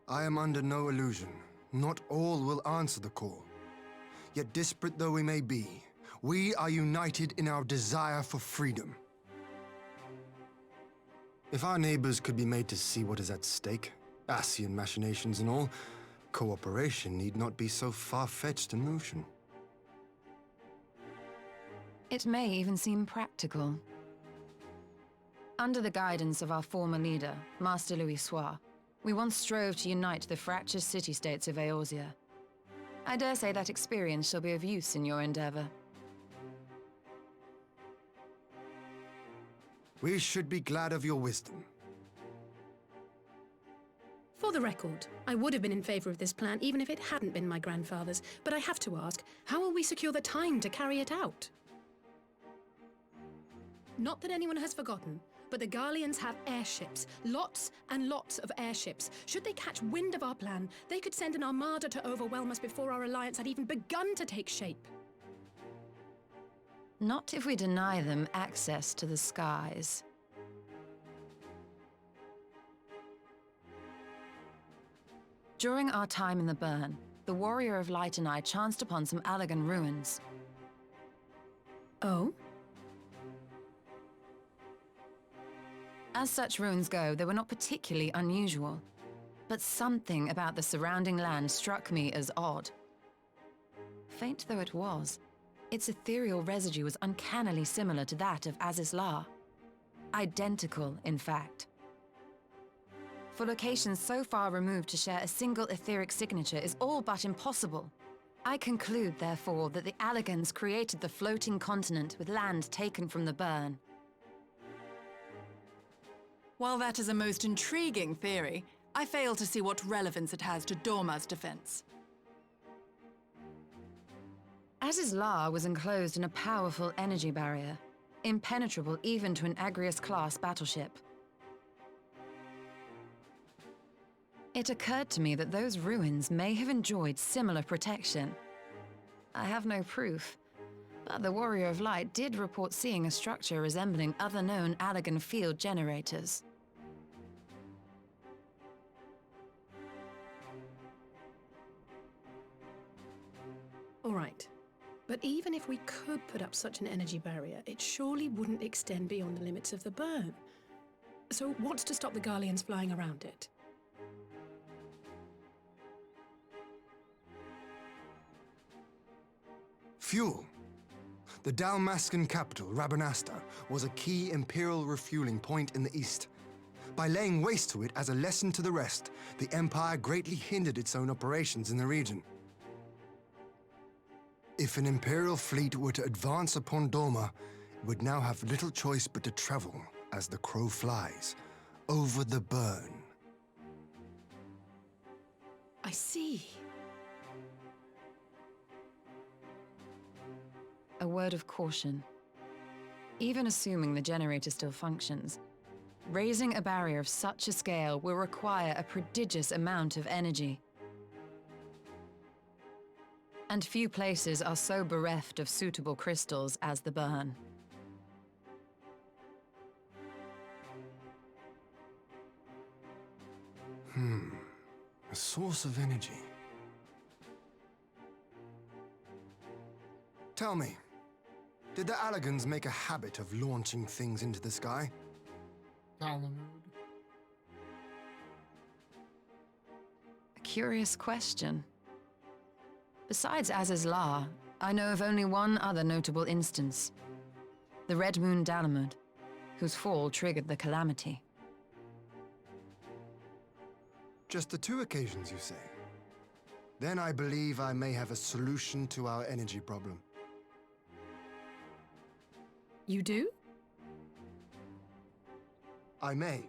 I am under no illusion. Not all will answer the call. Yet disparate though we may be, we are united in our desire for freedom. If our neighbors could be made to see what is at stake, Ascian machinations and all, cooperation need not be so far-fetched a notion. It may even seem practical. Under the guidance of our former leader, Master Louis Soir, we once strove to unite the fractious city-states of Eorzea. I dare say that experience shall be of use in your endeavor. We should be glad of your wisdom. For the record, I would have been in favor of this plan even if it hadn't been my grandfather's, but I have to ask, how will we secure the time to carry it out? Not that anyone has forgotten, but the Garleans have airships. Lots and lots of airships. Should they catch wind of our plan, they could send an armada to overwhelm us before our alliance had even begun to take shape. Not if we deny them access to the skies. During our time in the Burn, the Warrior of Light and I chanced upon some Allagan ruins. Oh? As such ruins go, they were not particularly unusual, but something about the surrounding land struck me as odd. Faint though it was, its ethereal residue was uncannily similar to that of Azizlar. Identical, in fact. For locations so far removed to share a single etheric signature is all but impossible. I conclude, therefore, that the Alligans created the floating continent with land taken from the burn. While that is a most intriguing theory, I fail to see what relevance it has to Dorma's defense. Azizlar was enclosed in a powerful energy barrier, impenetrable even to an Agrias-class battleship. It occurred to me that those ruins may have enjoyed similar protection. I have no proof, but the Warrior of Light did report seeing a structure resembling other known Allagan field generators. All right. But even if we could put up such an energy barrier, it surely wouldn't extend beyond the limits of the burn. So what's to stop the Garleans flying around it? Fuel. The Dalmascan capital, Rabanasta, was a key Imperial refueling point in the east. By laying waste to it as a lesson to the rest, the Empire greatly hindered its own operations in the region. If an Imperial fleet were to advance upon Dorma, it would now have little choice but to travel, as the crow flies, over the burn. I see. A word of caution. Even assuming the generator still functions, raising a barrier of such a scale will require a prodigious amount of energy. And few places are so bereft of suitable crystals as the burn. A source of energy. Tell me, did the Alligans make a habit of launching things into the sky? ALPHINAUD. A curious question. Besides Azizlar, I know of only one other notable instance. The Red Moon Dalamud, whose fall triggered the calamity. Just the 2 occasions, you say? Then I believe I may have a solution to our energy problem. You do? I may.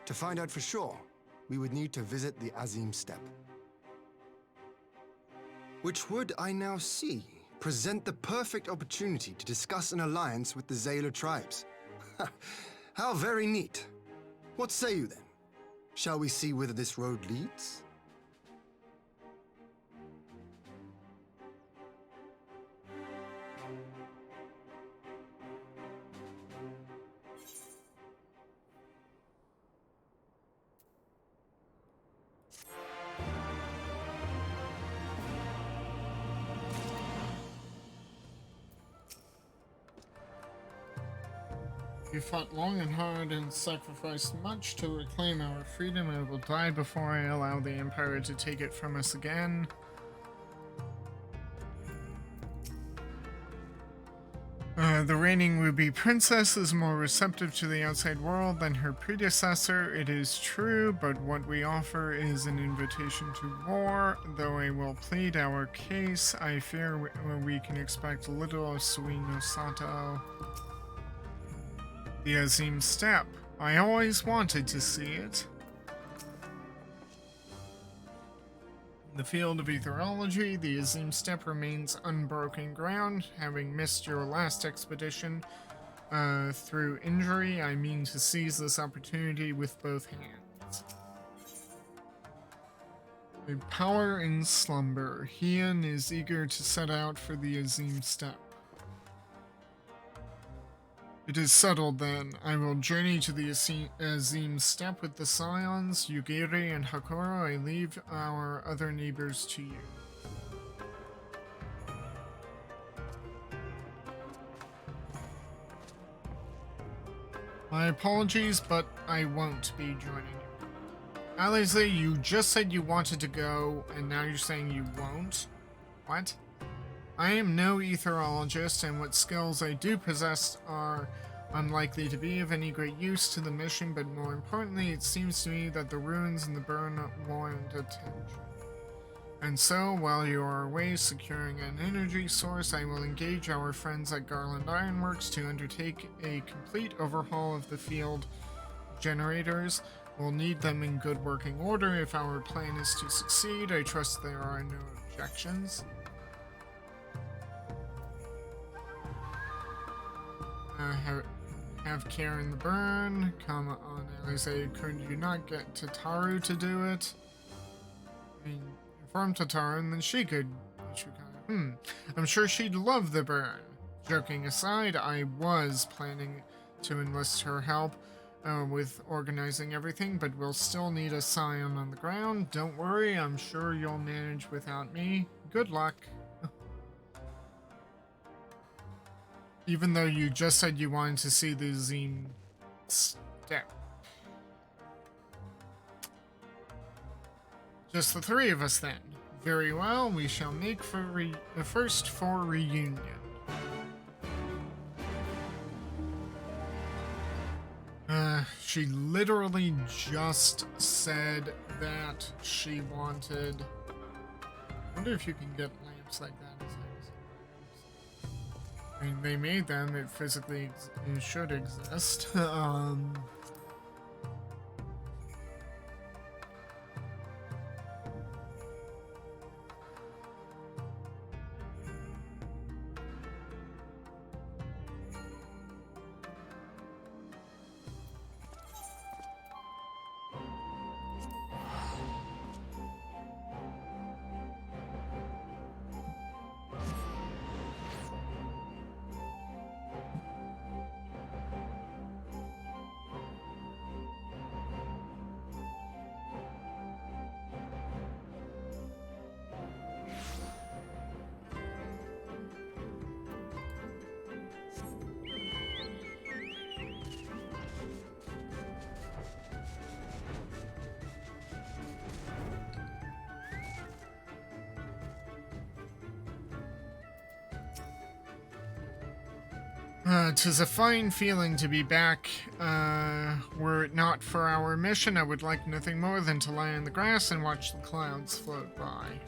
To find out for sure, we would need to visit the Azim Steppe. Which would, I now see, present the perfect opportunity to discuss an alliance with the Zayla tribes. How very neat. What say you then? Shall we see whither this road leads? We fought long and hard and sacrificed much to reclaim our freedom. I will die before I allow the Empire to take it from us again. The reigning Ruby Princess is more receptive to the outside world than her predecessor, it is true, but what we offer is an invitation to war. Though I will plead our case, I fear we can expect little of Suino Sato. The Azim Steppe. I always wanted to see it. In the field of etherology, the Azim Steppe remains unbroken ground. Having missed your last expedition through injury, I mean to seize this opportunity with both hands. A power in slumber. Heian is eager to set out for the Azim Steppe. It is settled then. I will journey to the Azim Steppe with the Scions, Yugiri and Hakuro. I leave our other neighbors to you. My apologies, but I won't be joining you. Alize, you just said you wanted to go, and now you're saying you won't? What? I am no etherologist, and what skills I do possess are unlikely to be of any great use to the mission, but more importantly, it seems to me that the ruins in the burn warrant attention. And so, while you are away securing an energy source, I will engage our friends at Garland Ironworks to undertake a complete overhaul of the field generators. We'll need them in good working order if our plan is to succeed. I trust there are no objections. Have care in the burn. Come on, Alize, could you not get Tataru to do it? I mean, inform Tataru and then she could... I'm sure she'd love the burn. Joking aside, I was planning to enlist her help with organizing everything, but we'll still need a scion on the ground. Don't worry, I'm sure you'll manage without me. Good luck. Even though you just said you wanted to see the Zine step. Just the three of us then. Very well, we shall make first for reunion. She literally just said that she wanted... I wonder if you can get lamps like that. I mean, they made them, it physically it should exist. "'Tis a fine feeling to be back. Were it not for our mission, I would like nothing more than to lie on the grass and watch the clouds float by."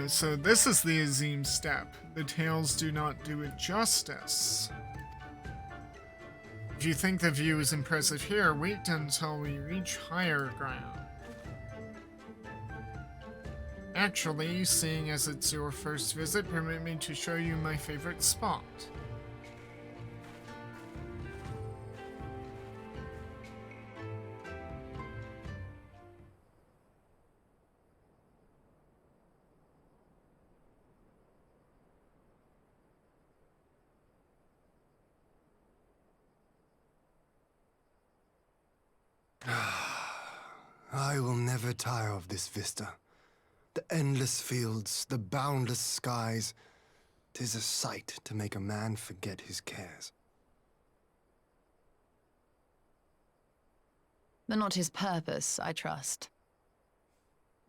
So this is the Azim step. The tales do not do it justice. If you think the view is impressive here, wait until we reach higher ground. Actually, seeing as it's your first visit, permit me to show you my favorite spot. I will never tire of this vista. The endless fields, the boundless skies. 'Tis a sight to make a man forget his cares. But not his purpose, I trust.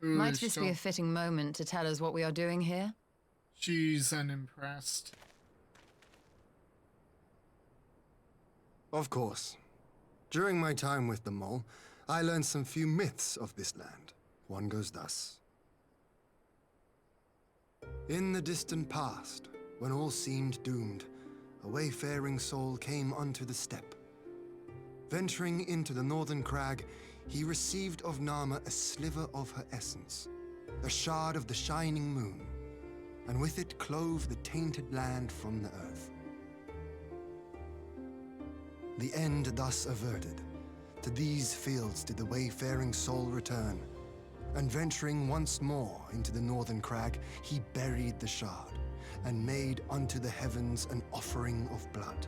Ooh, Might this be a fitting moment to tell us what we are doing here? She's unimpressed. Of course. During my time with the mole, I learned some few myths of this land. One goes thus. In the distant past, when all seemed doomed, a wayfaring soul came unto the steppe. Venturing into the northern crag, he received of Nama a sliver of her essence, a shard of the shining moon, and with it clove the tainted land from the earth. The end thus averted, to these fields did the wayfaring soul return, and venturing once more into the northern crag, he buried the shard, and made unto the heavens an offering of blood.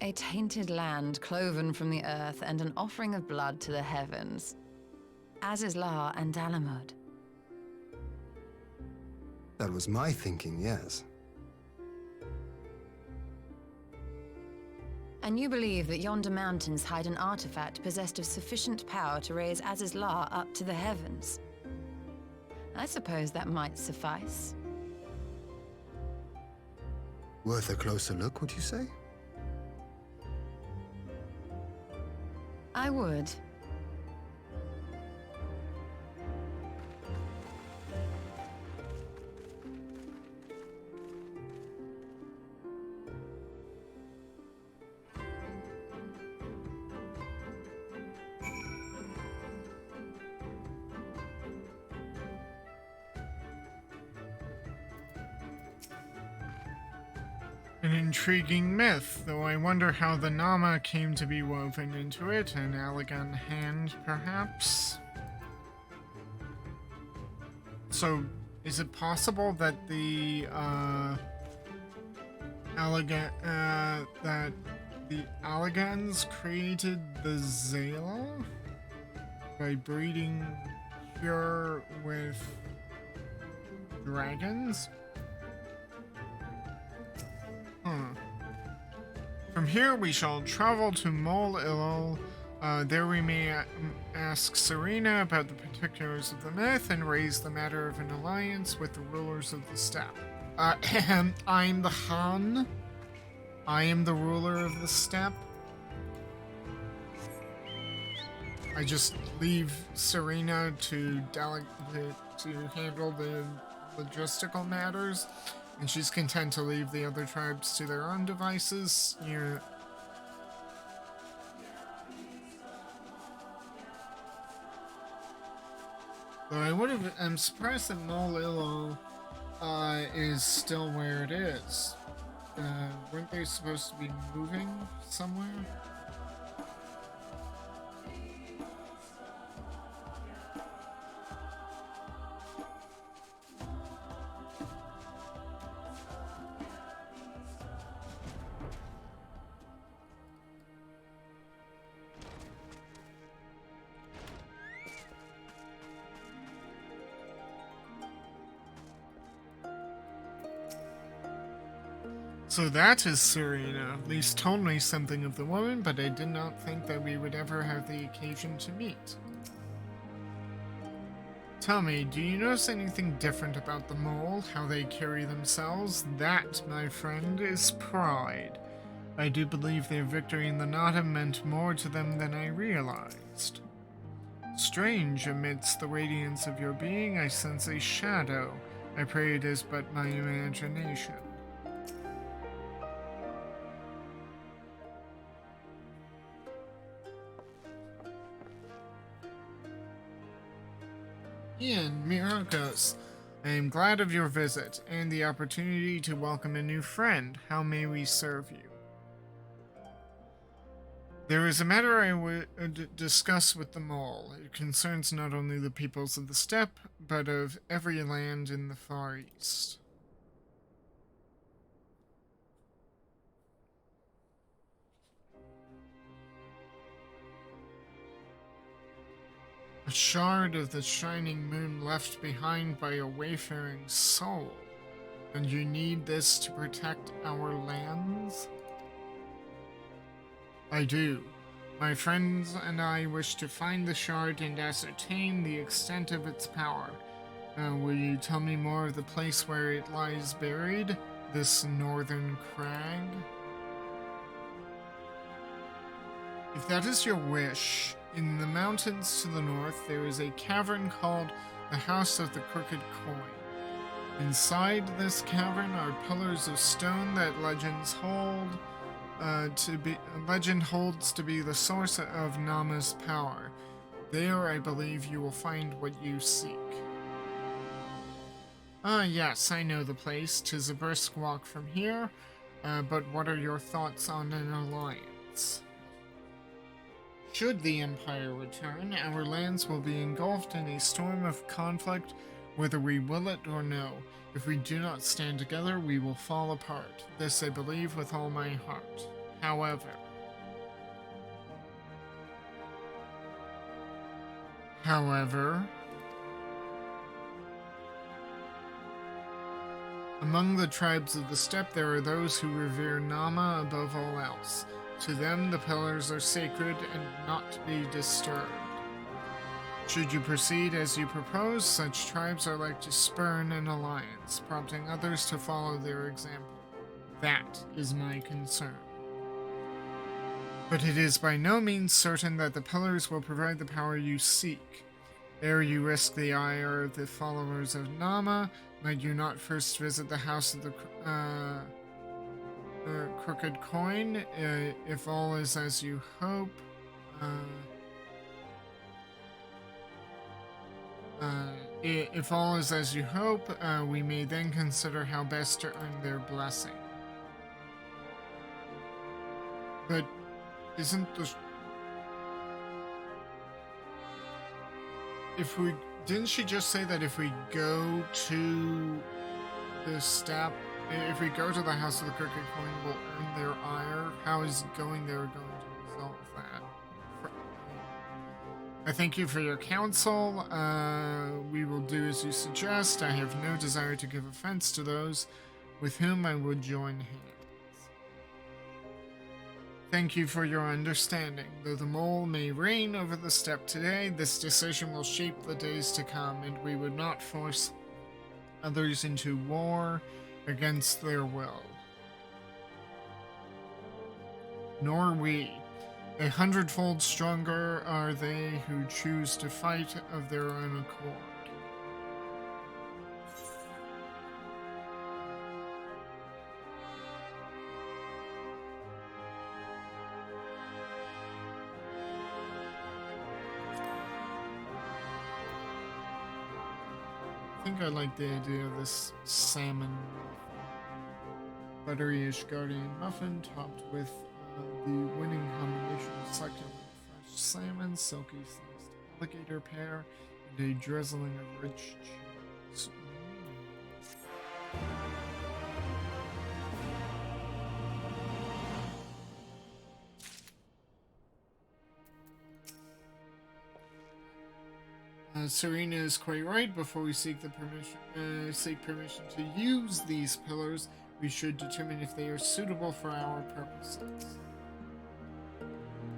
A tainted land cloven from the earth and an offering of blood to the heavens. Azizlar and Dalamud. That was my thinking, yes. And you believe that yonder mountains hide an artifact possessed of sufficient power to raise Azizlar up to the heavens? I suppose that might suffice. Worth a closer look, would you say? I would. An intriguing myth, though I wonder how the Nama came to be woven into it. An elegant hand, perhaps? So, is it possible that the, that the Alligans created the Zayla by breeding pure with dragons? From here we shall travel to Mol Ilol. There we may ask Serena about the particulars of the myth and raise the matter of an alliance with the rulers of the steppe. I'm the Han. I am the ruler of the steppe. I just leave Serena to handle the logistical matters. And she's content to leave the other tribes to their own devices. Yeah. Though I'm surprised that Mol Illo is still where it is. Weren't they supposed to be moving somewhere? So that is Serena. At least told me something of the woman, but I did not think that we would ever have the occasion to meet. Tell me, do you notice anything different about the mole, how they carry themselves? That, my friend, is pride. I do believe their victory in the Nada meant more to them than I realized. Strange, amidst the radiance of your being, I sense a shadow. I pray it is but my imagination. Ian, Myrokos, I am glad of your visit and the opportunity to welcome a new friend. How may we serve you? There is a matter I would discuss with the mole. It concerns not only the peoples of the steppe, but of every land in the Far East. A shard of the shining moon left behind by a wayfaring soul. And you need this to protect our lands? I do. My friends and I wish to find the shard and ascertain the extent of its power. Will you tell me more of the place where it lies buried? This northern crag? If that is your wish, in the mountains to the north there is a cavern called the House of the Crooked Coin. Inside this cavern are pillars of stone that legend holds to be the source of Nama's power. There, I believe, you will find what you seek. Ah, yes, I know the place. 'Tis a brisk walk from here. But what are your thoughts on an alliance? Should the Empire return, our lands will be engulfed in a storm of conflict, whether we will it or no. If we do not stand together, we will fall apart. This I believe with all my heart. However, among the tribes of the steppe there are those who revere Nama above all else. To them, the pillars are sacred and not to be disturbed. Should you proceed as you propose, such tribes are like to spurn an alliance, prompting others to follow their example. That is my concern. But it is by no means certain that the pillars will provide the power you seek. Ere you risk the ire of the followers of Nama, might you not first visit the house of the crooked coin, if all is as you hope? If all is as you hope, we may then consider how best to earn their blessing. But isn't the... Didn't she just say that if we go to the step, if we go to the House of the Crooked Coin, we'll earn their ire? How is going there going to resolve that? I thank you for your counsel. We will do as you suggest. I have no desire to give offense to those with whom I would join hands. Thank you for your understanding. Though the mole may reign over the steppe today, this decision will shape the days to come, and we would not force others into war against their will. Nor we. 100-fold stronger are they who choose to fight of their own accord. I think I like the idea of this salmon buttery-ish guardian muffin topped with the winning combination of selected fresh salmon, silky sliced alligator pear, and a drizzling of rich cheese. Serena is quite right. Before we seek permission to use these pillars, we should determine if they are suitable for our purposes.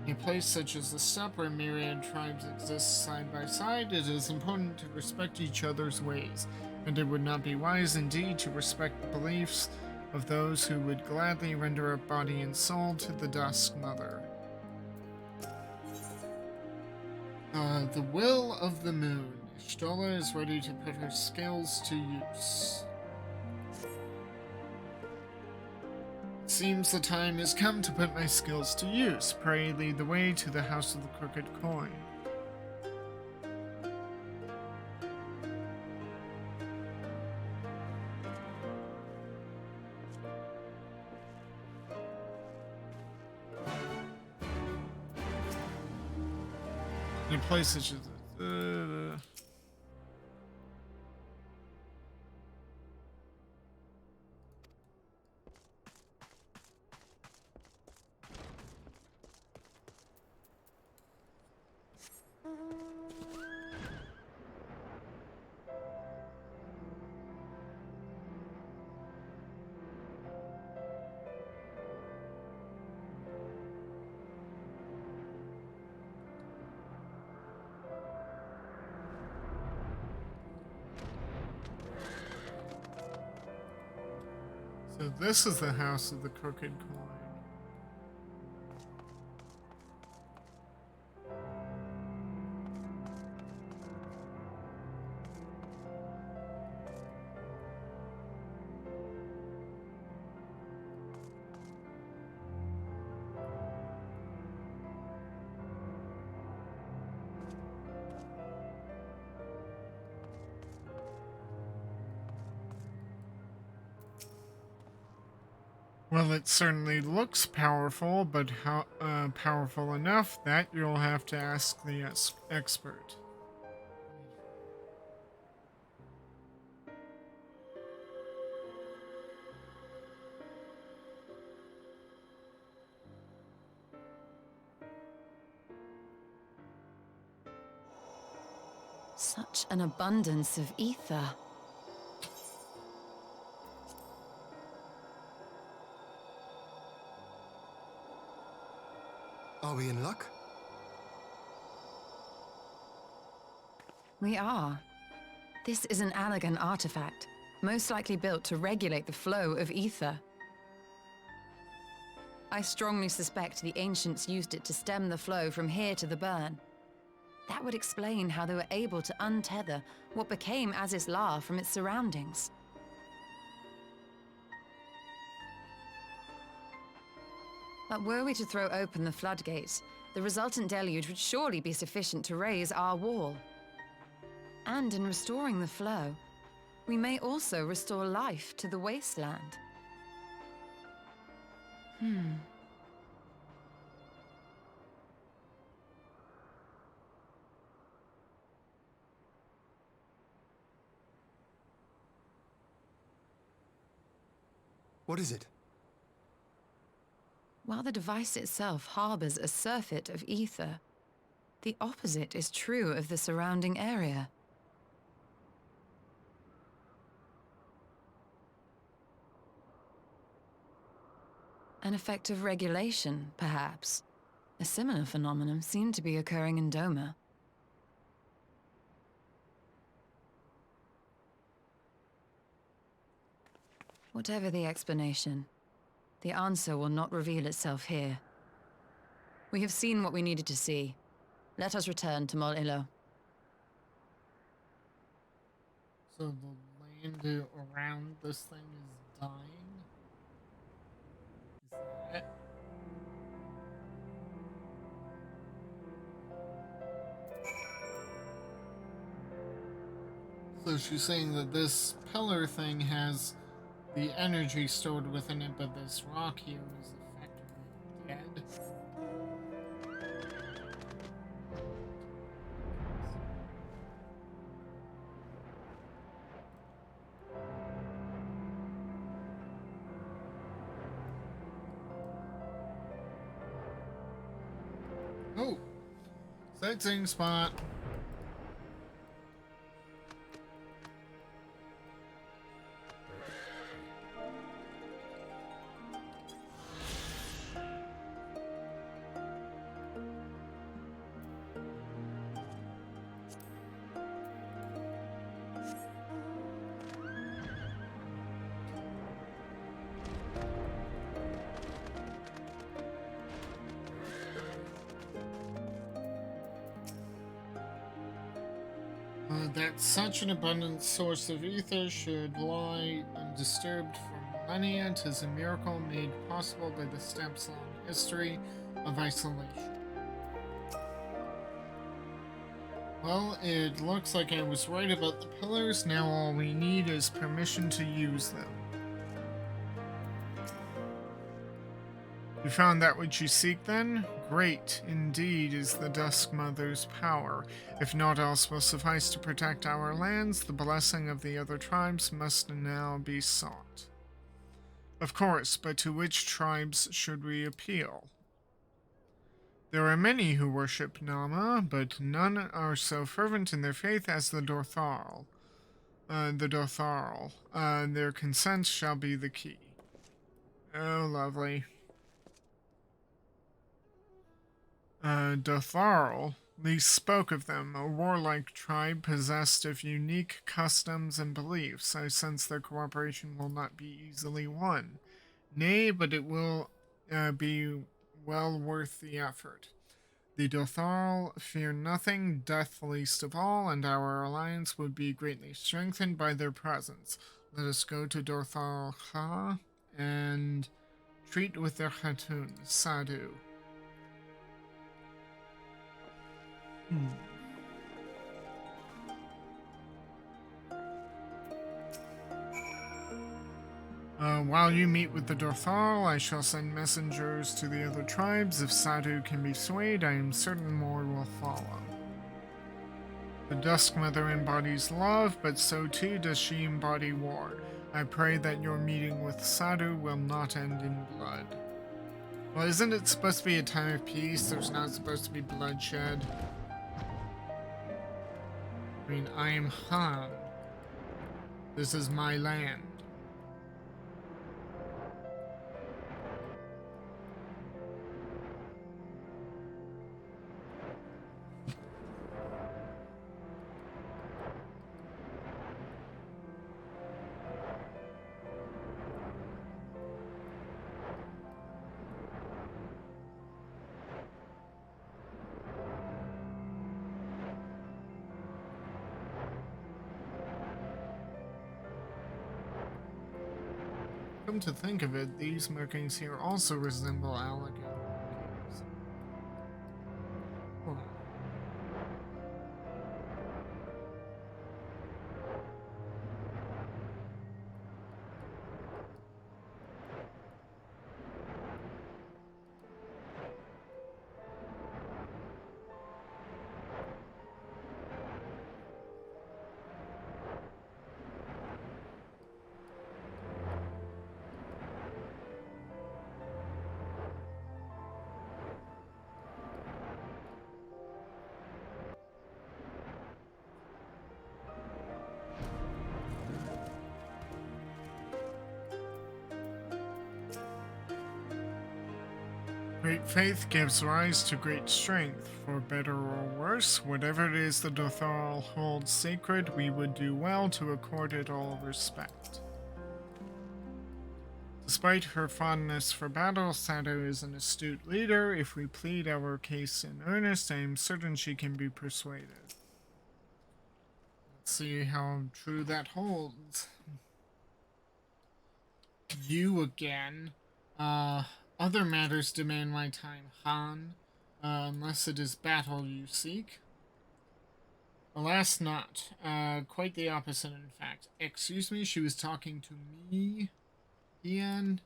In a place such as the steppe, where myriad tribes exist side by side, it is important to respect each other's ways, and it would not be wise indeed to respect the beliefs of those who would gladly render up body and soul to the Dusk Mother. The will of the moon. Stola is ready to put her skills to use. It seems the time has come to put my skills to use. Pray lead the way to the House of the Crooked Coin. In a place such as So this is the House of the Crooked Coin. Well, it certainly looks powerful, but how powerful enough, that you'll have to ask the expert. Such an abundance of ether. Are we in luck? We are. This is an Allegan artifact, most likely built to regulate the flow of ether. I strongly suspect the ancients used it to stem the flow from here to the burn. That would explain how they were able to untether what became Azys La from its surroundings. But were we to throw open the floodgates, the resultant deluge would surely be sufficient to raise our wall. And in restoring the flow, we may also restore life to the wasteland. What is it? While the device itself harbors a surfeit of ether, the opposite is true of the surrounding area. An effect of regulation, perhaps. A similar phenomenon seemed to be occurring in Doma. Whatever the explanation, the answer will not reveal itself here. We have seen what we needed to see. Let us return to Mol Ilo. So the land around this thing is dying? Is that it? So she's saying that this pillar thing has the energy stored within it, but this rock here is effectively dead. Oh! Sightseeing spot! That such an abundant source of ether should lie undisturbed for millennia is a miracle made possible by the steppes' long history of isolation. Well, it looks like I was right about the pillars. Now all we need is permission to use them. You found that which you seek, then? Great, indeed, is the Dusk Mother's power. If naught else will suffice to protect our lands, the blessing of the other tribes must now be sought. Of course, but to which tribes should we appeal? There are many who worship Nama, but none are so fervent in their faith as the Dotharl. Their consent shall be the key. Oh, lovely. Dotharl, Lee spoke of them, a warlike tribe possessed of unique customs and beliefs. I sense their cooperation will not be easily won. Nay, but it will be well worth the effort. The Dotharl fear nothing, death least of all, and our alliance would be greatly strengthened by their presence. Let us go to Dotharl Ha and treat with their Khatun, Sadhu. While you meet with the Dotharl, I shall send messengers to the other tribes. If Sadhu can be swayed, I am certain more will follow. The Dusk Mother embodies love, but so too does she embody war. I pray that your meeting with Sadhu will not end in blood. Well, isn't it supposed to be a time of peace? There's not supposed to be bloodshed. I mean, I am Han. This is my land. Come to think of it, these markings here also resemble alligator markings. Oh. Great faith gives rise to great strength. For better or worse, whatever it is the Dothal holds sacred, we would do well to accord it all respect. Despite her fondness for battle, Sato is an astute leader. If we plead our case in earnest, I am certain she can be persuaded. Let's see how true that holds. You again. Other matters demand my time, Han. Unless it is battle you seek. Alas, not. Quite the opposite, in fact. Excuse me, she was talking to me. Ian.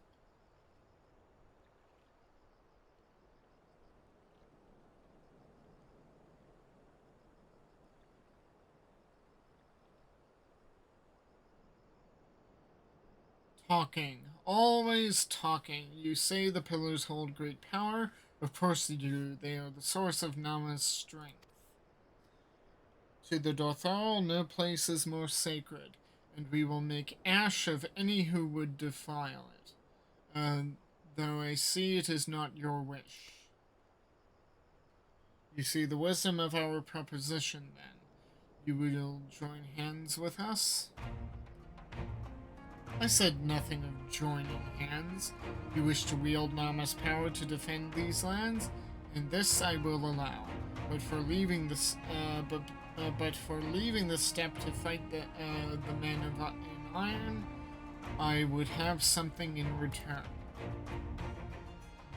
Talking. Always talking. You say the pillars hold great power. Of course they do. They are the source of Nama's strength. To the Dothal, no place is more sacred, and we will make ash of any who would defile it. Though I see it is not your wish. You see the wisdom of our proposition, then. You will join hands with us? I said nothing of joining hands. You wish to wield Nama's power to defend these lands, and this I will allow. But for leaving this, but for leaving the step to fight the men in iron, I would have something in return.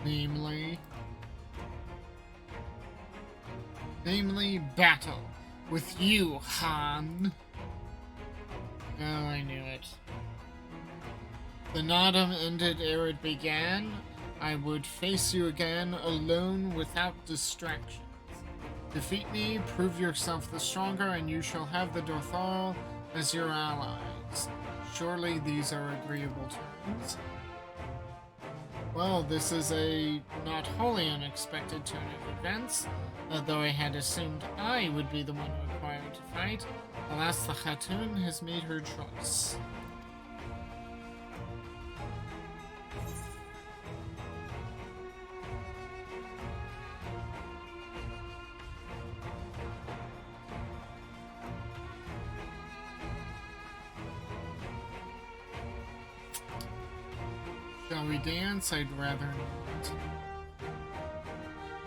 Namely, battle with you, Han. Oh, I knew it. The Nadam ended ere it began. I would face you again, alone, without distractions. Defeat me, prove yourself the stronger, and you shall have the Dothal as your allies. Surely these are agreeable terms. Well, this is a not wholly unexpected turn of events, though I had assumed I would be the one required to fight. Alas, the Khatun has made her choice. Shall we dance? I'd rather not.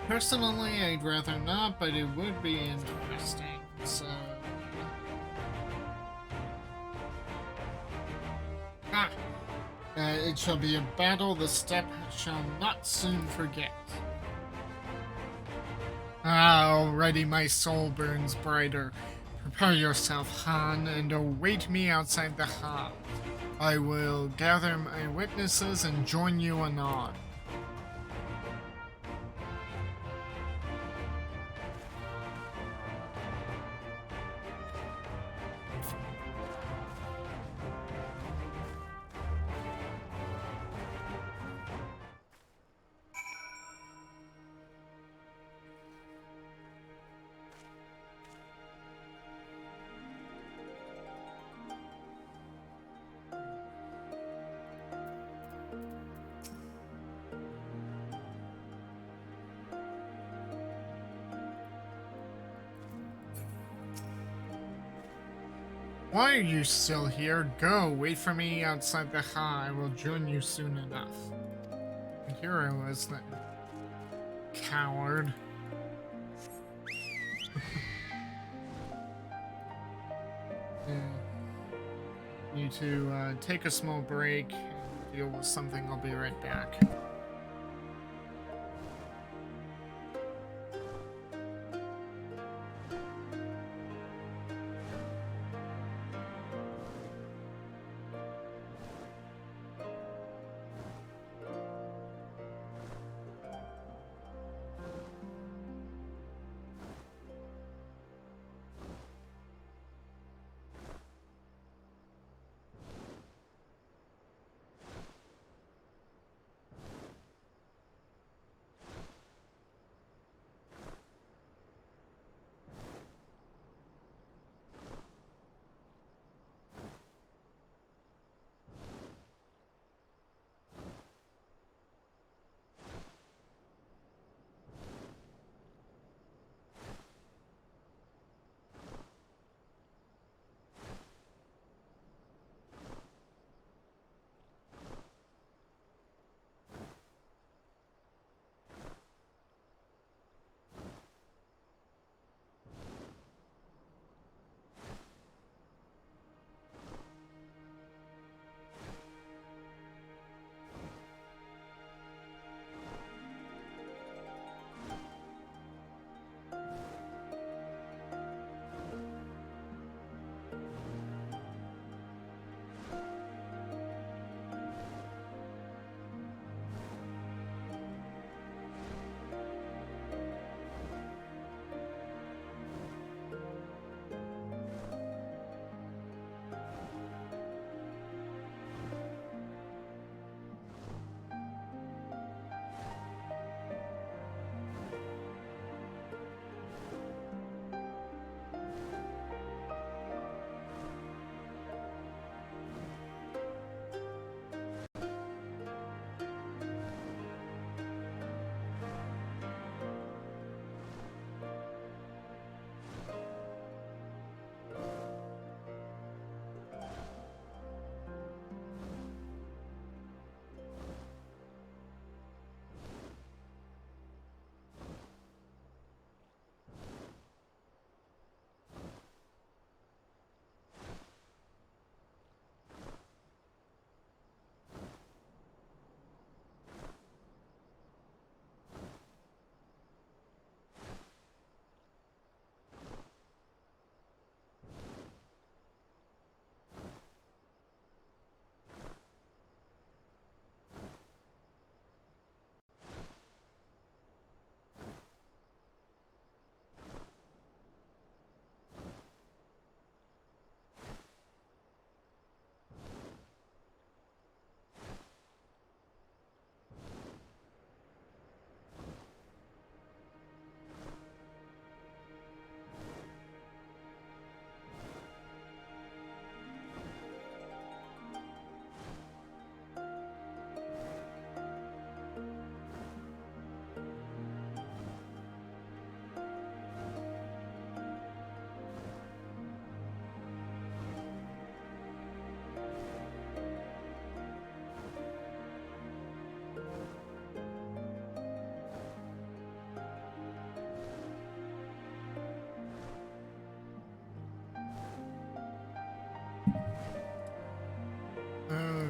Personally, I'd rather not, but it would be interesting, so... it shall be a battle the steppe shall not soon forget. Already my soul burns brighter. Prepare yourself, Han, and await me outside the hall. I will gather my witnesses and join you anon. Why are you still here? Go, wait for me outside the hall. I will join you soon enough. And here I was then. Coward. Need to take a small break and deal with something. I'll be right back.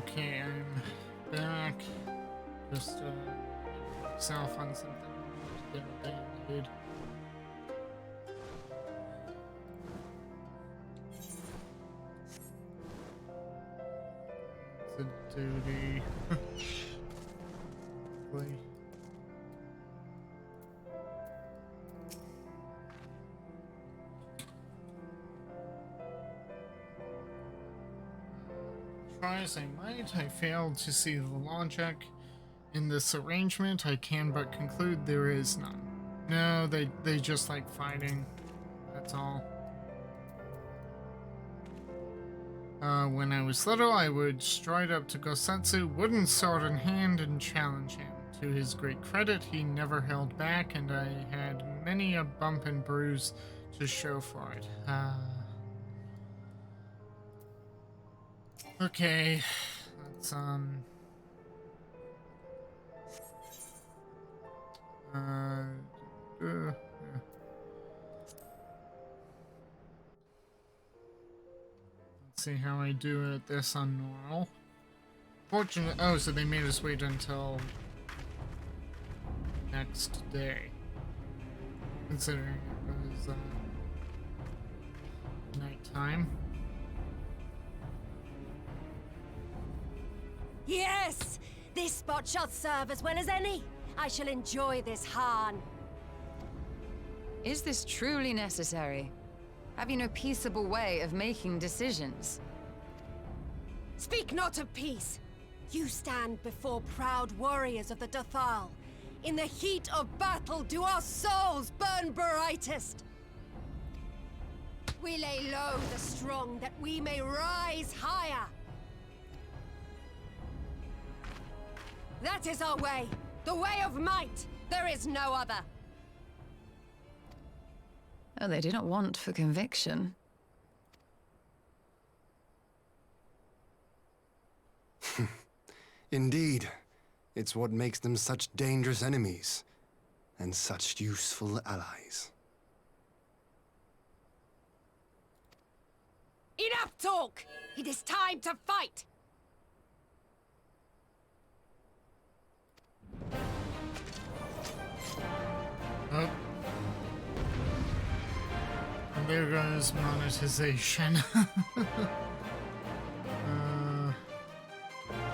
Okay, I'm back. Just myself on something to get a band-aid. It's a duty. Hopefully. Try as I might, I failed to see the logic in this arrangement. I can but conclude there is none. No, they just like fighting. That's all. When I was little, I would stride up to Gosetsu, wooden sword in hand, and challenge him. To his great credit, he never held back, and I had many a bump and bruise to show for it. Okay, let's let's see how I do at this on normal. Fortunate. Oh, so they made us wait until next day. Considering it was nighttime. Yes! This spot shall serve as well as any. I shall enjoy this Hahn. Is this truly necessary? Have you no peaceable way of making decisions? Speak not of peace. You stand before proud warriors of the Dathal. In the heat of battle do our souls burn brightest. We lay low the strong that we may rise higher. That is our way. The way of might. There is no other. Oh, they do not want for conviction. Indeed. It's what makes them such dangerous enemies, and such useful allies. Enough talk! It is time to fight! Oh. And there goes monetization.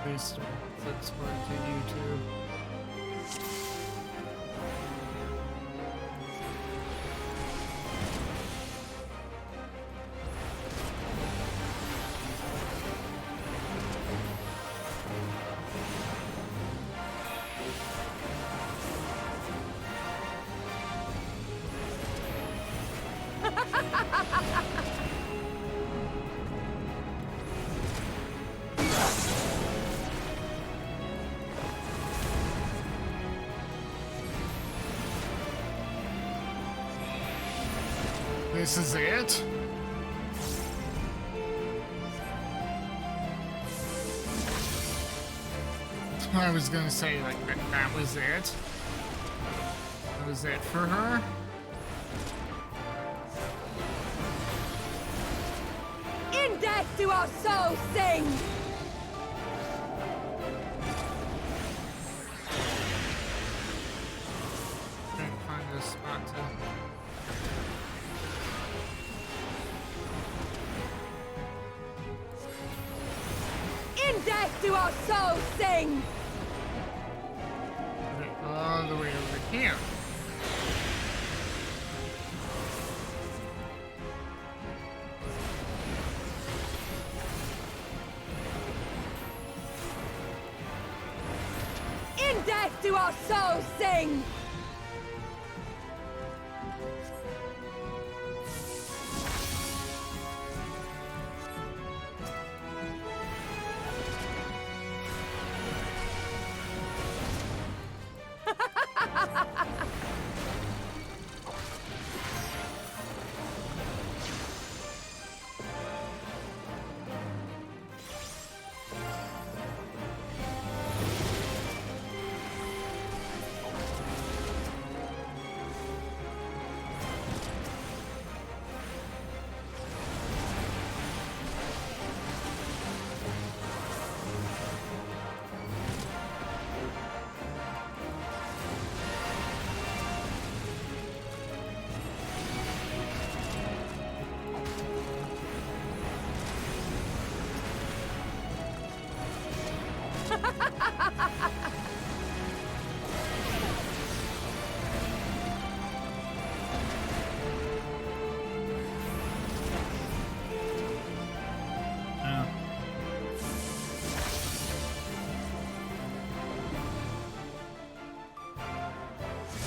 Please don't subscribe to YouTube. This is it? I was gonna say, like, that was it. That was it for her. In death do our souls sing! Can't find a spot to... In death do our souls sing! Okay, all the way over here. In death do our souls sing!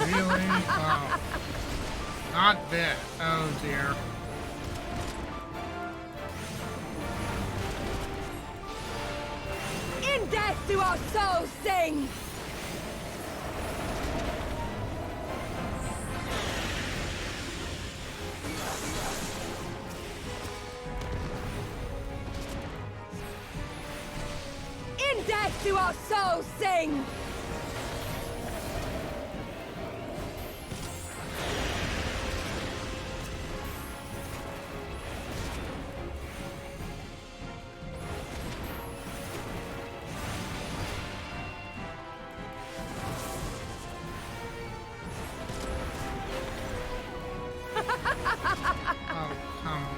Really? Oh. Not that. Oh dear. In death do our souls sing! In death do our souls sing! Oh, come on.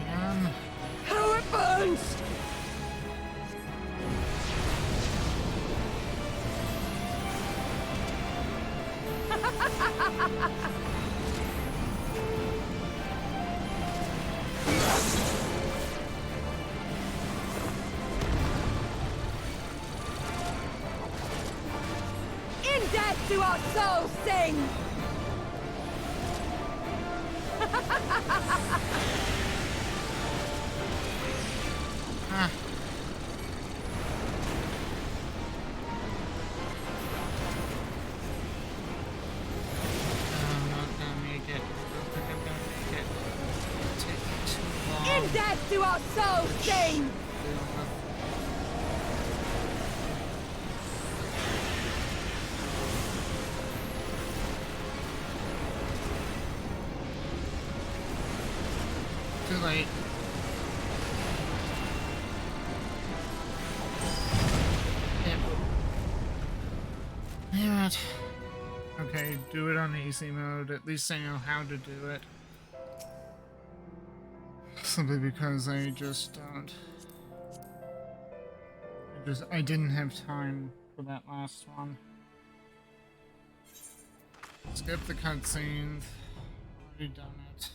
Man. How it burns! In death do our souls sing! Ah. I'm not gonna make it. I don't think I'm gonna make it. It'll take me too long. In death do our souls sing! Too late. Yep. Damn it. Okay, do it on easy mode. At least I know how to do it. Simply because I just don't. I didn't have time for that last one. Skip the cutscenes. Already done it.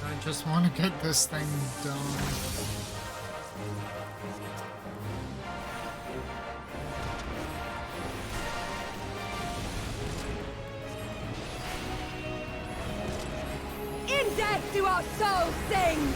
I just want to get this thing done. In death do our souls sing!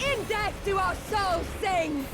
In death do our souls sing!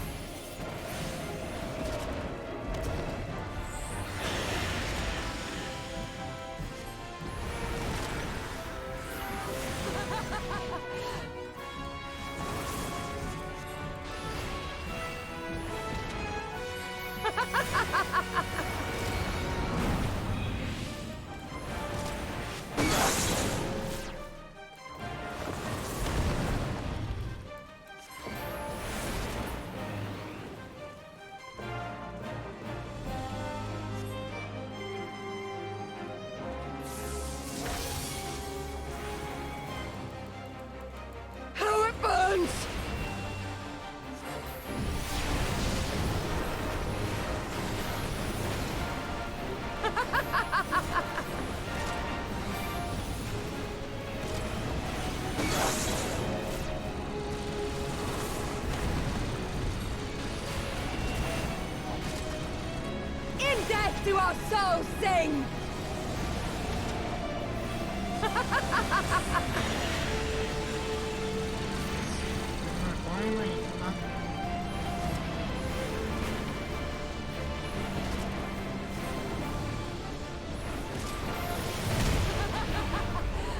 do our souls sing!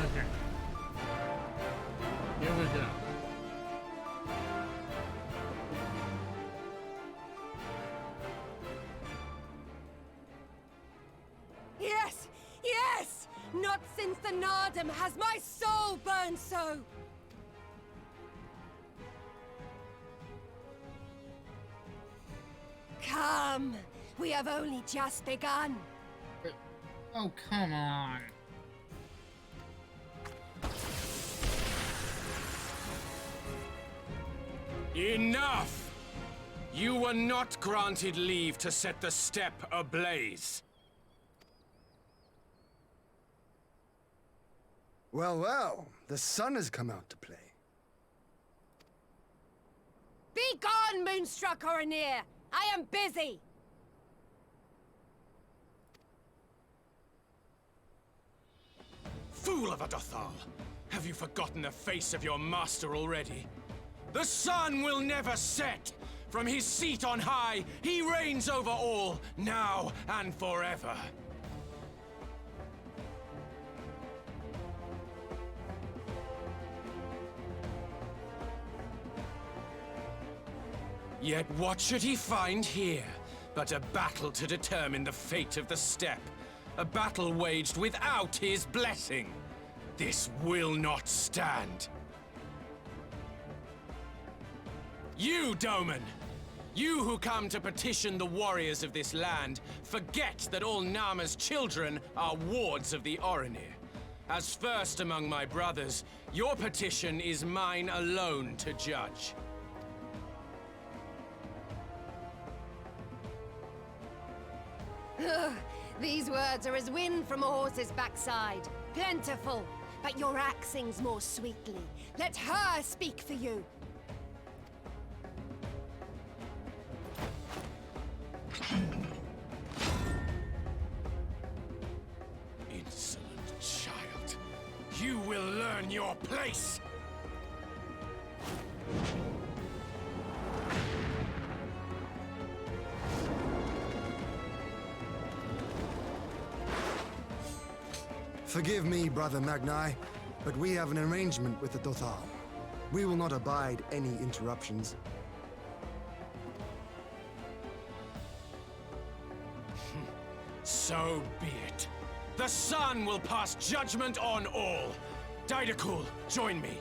Okay. Here we go. Yes! Yes! Not since the Nardum has my soul burned so! Come! We have only just begun. Oh, come on. Enough! You were not granted leave to set the steppe ablaze. Well, well, the sun has come out to play. Be gone, Moonstruck Oranir! I am busy! Fool of a Dothal! Have you forgotten the face of your master already? The sun will never set! From his seat on high, he reigns over all, now and forever. Yet what should he find here but a battle to determine the fate of the steppe? A battle waged without his blessing. This will not stand. You, Doman! You who come to petition the warriors of this land, forget that all Nama's children are wards of the Oranir. As first among my brothers, your petition is mine alone to judge. These words are as wind from a horse's backside. Plentiful, but your axe sings more sweetly. Let her speak for you. Insolent child. You will learn your place! Forgive me, Brother Magni, but we have an arrangement with the Dothal. We will not abide any interruptions. So be it. The sun will pass judgment on all. Didakul, join me.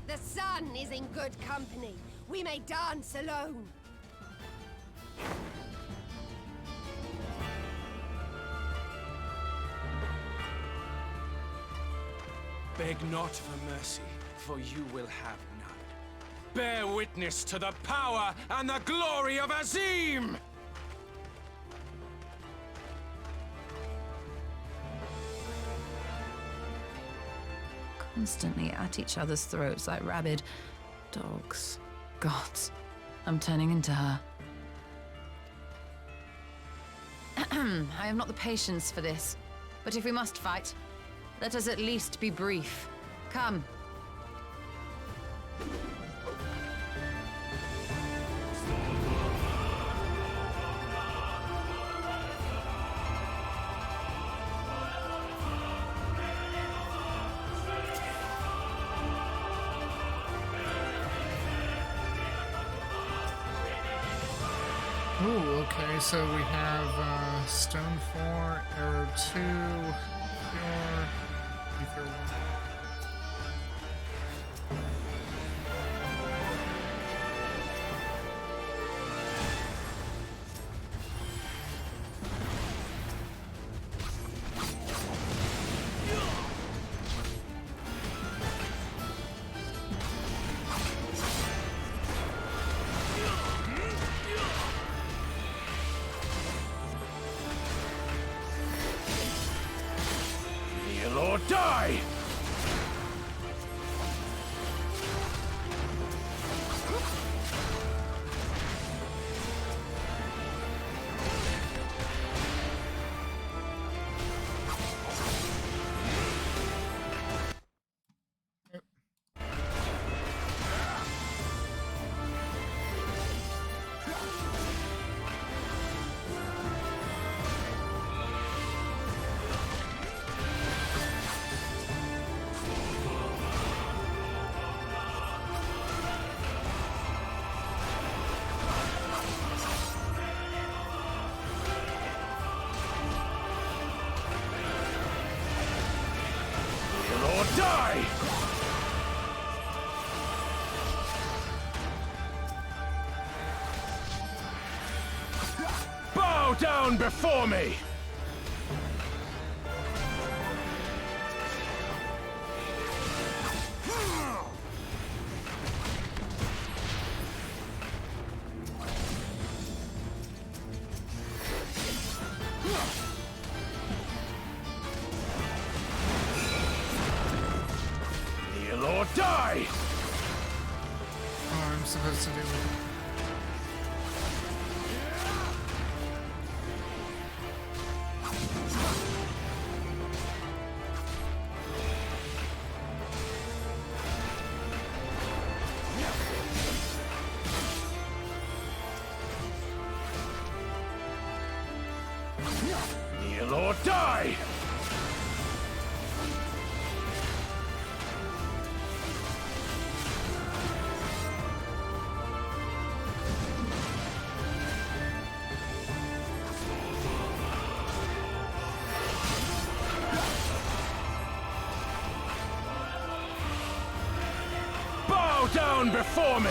The sun is in good company. We may dance alone. Beg not for mercy, for you will have none. Bear witness to the power and the glory of Azim! Constantly at each other's throats like rabid dogs. Gods, I'm turning into her. I have not the patience for this. But if we must fight, let us at least be brief. Come. Ooh, okay, so we have Stone 4, Arrow 2, Pure, Ether 1. die! Or die! Bow down before me! Kneel or die! Oh, I'm supposed to do it. Kneel or die! Bow down before me!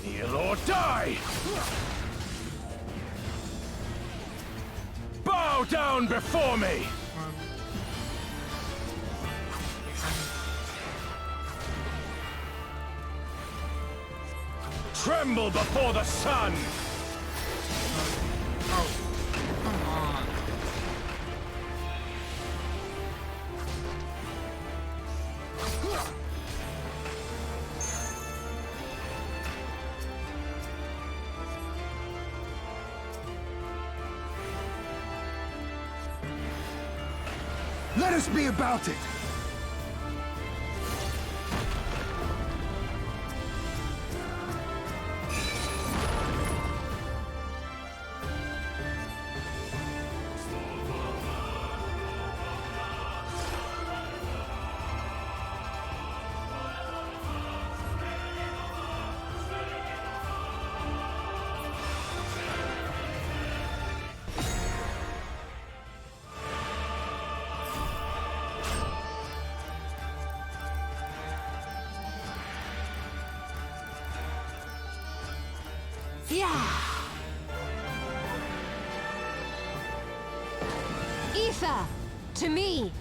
Kneel or die! Bow down before me! Tremble before the sun! Oh, come on. Let us be about it! Yeah! Ether! To me!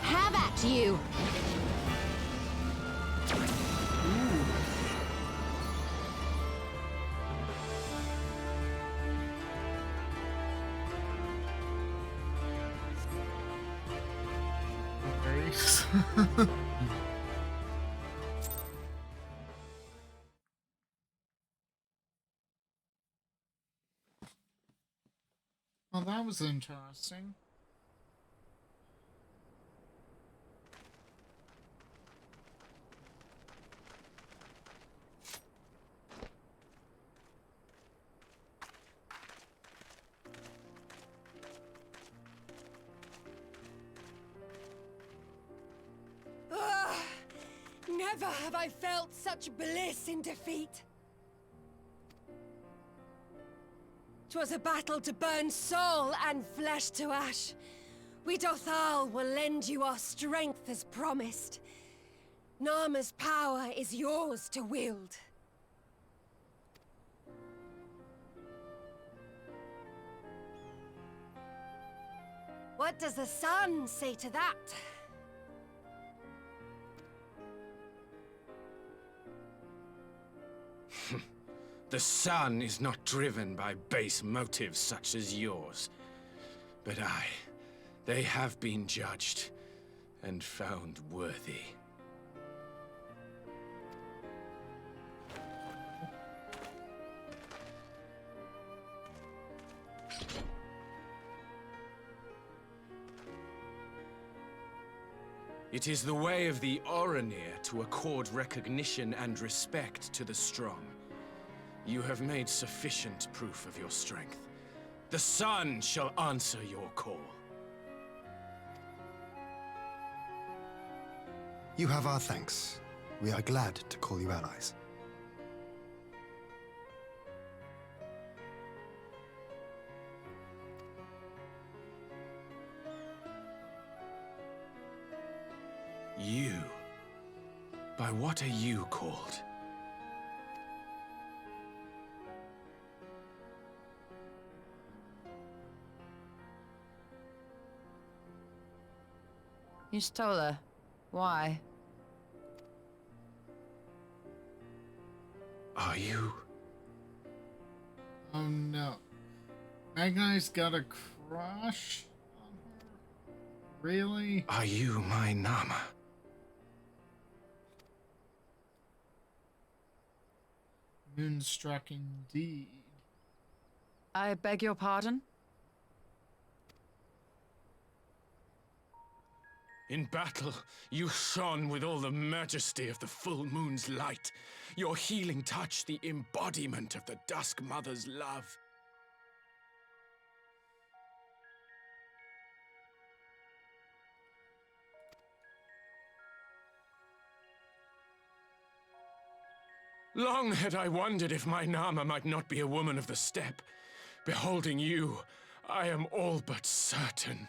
Have at you! Face. Well, that was interesting. Never have I felt such bliss in defeat. 'Twas a battle to burn soul and flesh to ash. We Dothal will lend you our strength as promised. Nama's power is yours to wield. What does the sun say to that? The sun is not driven by base motives such as yours. But they have been judged and found worthy. It is the way of the Orinir to accord recognition and respect to the strong. You have made sufficient proof of your strength. The sun shall answer your call. You have our thanks. We are glad to call you allies. You? By what are you called? Y'shtola. Why? Are you? Oh no. Magnite's got a crush on her? Really? Are you my Nama? Moonstruck indeed. I beg your pardon? In battle, you shone with all the majesty of the full moon's light. Your healing touch, the embodiment of the Dusk Mother's love. Long had I wondered if my Nama might not be a woman of the steppe. Beholding you, I am all but certain.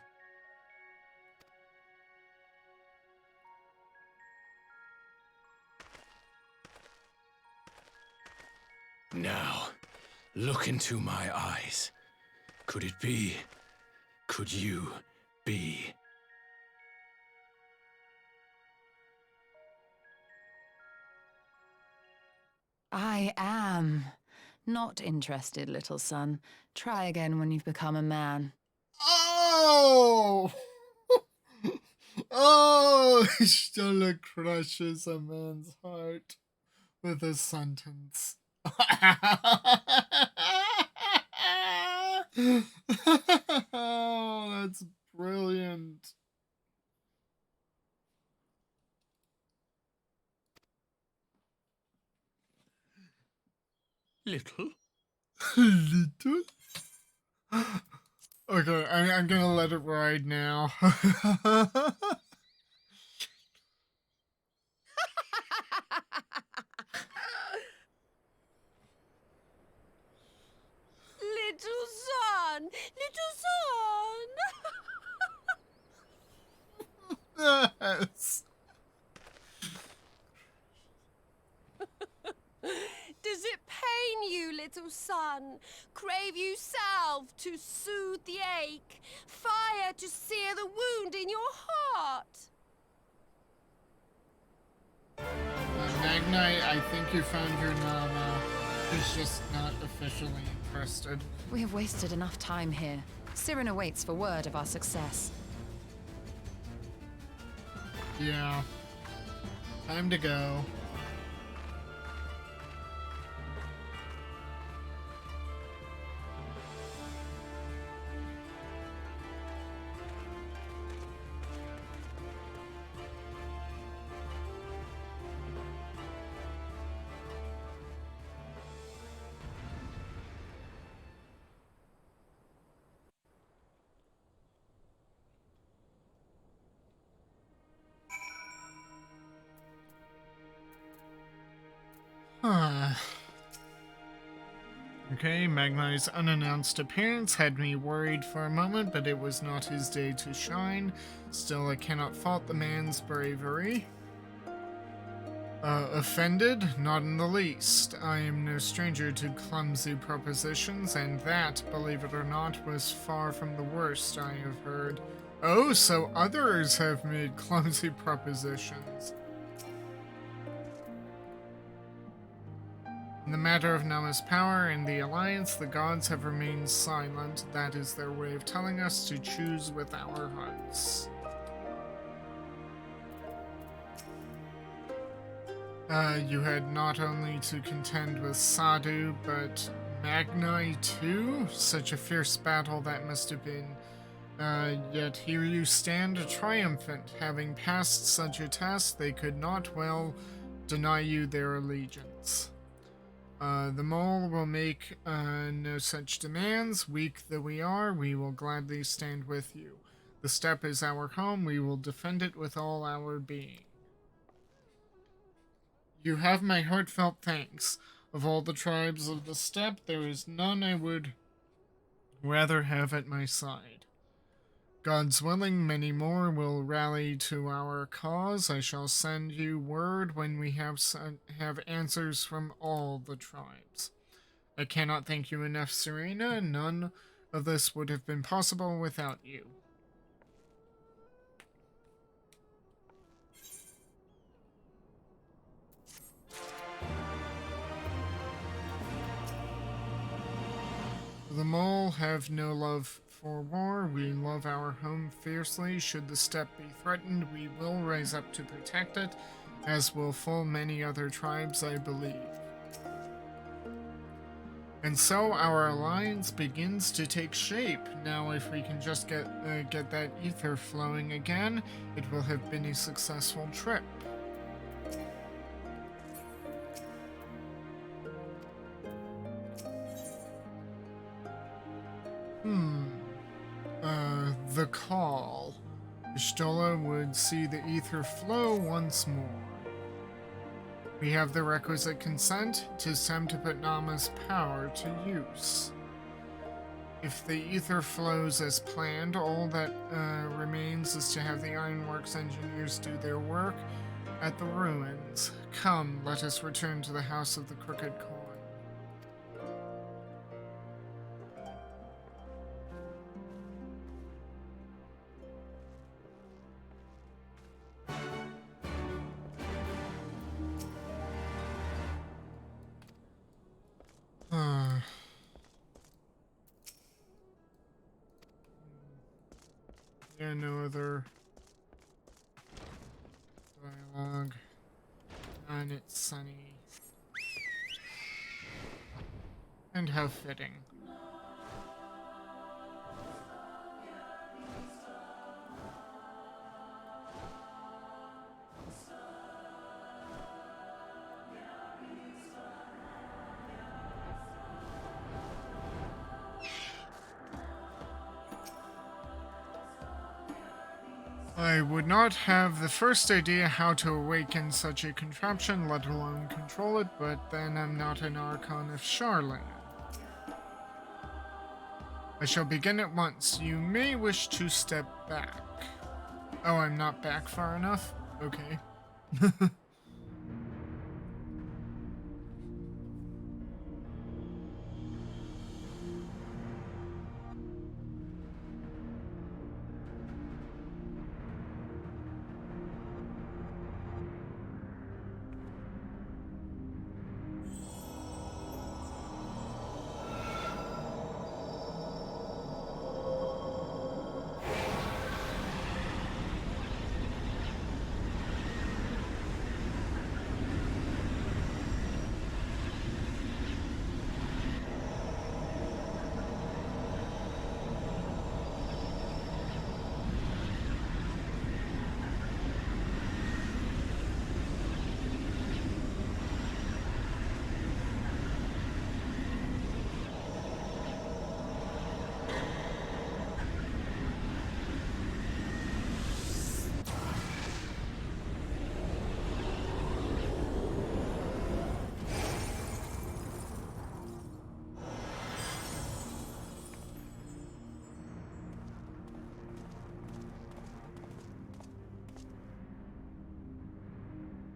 Now, look into my eyes. Could it be? Could you be? I am. Not interested, little son. Try again when you've become a man. Oh! Oh! Stola crushes a man's heart with a sentence. Oh, that's brilliant. Little? Little? Okay, I'm gonna let it ride now. Little son! Little son! Yes. Does it pain you, little son? Crave you salve to soothe the ache? Fire to sear the wound in your heart? Magnite, I think you found your Nama. He's just not officially interested. We have wasted enough time here. Siren awaits for word of our success. Yeah. Time to go. Okay, Magnai's unannounced appearance had me worried for a moment, but it was not his day to shine. Still, I cannot fault the man's bravery. Offended? Not in the least. I am no stranger to clumsy propositions, and that, believe it or not, was far from the worst I have heard. Oh, so others have made clumsy propositions. In the matter of Nama's power and the Alliance, the gods have remained silent. That is their way of telling us to choose with our hearts. You had not only to contend with Sadhu, but Magnai too? Such a fierce battle that must have been. Yet here you stand triumphant. Having passed such a test, they could not well deny you their allegiance. The mole will make no such demands. Weak though we are, we will gladly stand with you. The steppe is our home. We will defend it with all our being. You have my heartfelt thanks. Of all the tribes of the steppe, there is none I would rather have at my side. God's willing, many more will rally to our cause. I shall send you word when we have answers from all the tribes. I cannot thank you enough, Serena. None of this would have been possible without you. The mole have no love for war. We love our home fiercely. Should the steppe be threatened, we will rise up to protect it, as will full many other tribes, I believe. And so our alliance begins to take shape. Now, if we can just get that ether flowing again, it will have been a successful trip. The call. Ishtola would see the ether flow once more. We have the requisite consent. 'Tis time to put Nama's power to use. If the ether flows as planned, all that remains is to have the Ironworks engineers do their work at the ruins. Come, let us return to the House of the Crooked Coin. Yeah, no other dialogue. And it's sunny. And how fitting. I would not have the first idea how to awaken such a contraption, let alone control it, but then I'm not an Archon of Charlene. I shall begin at once. You may wish to step back. Oh, I'm not back far enough? Okay.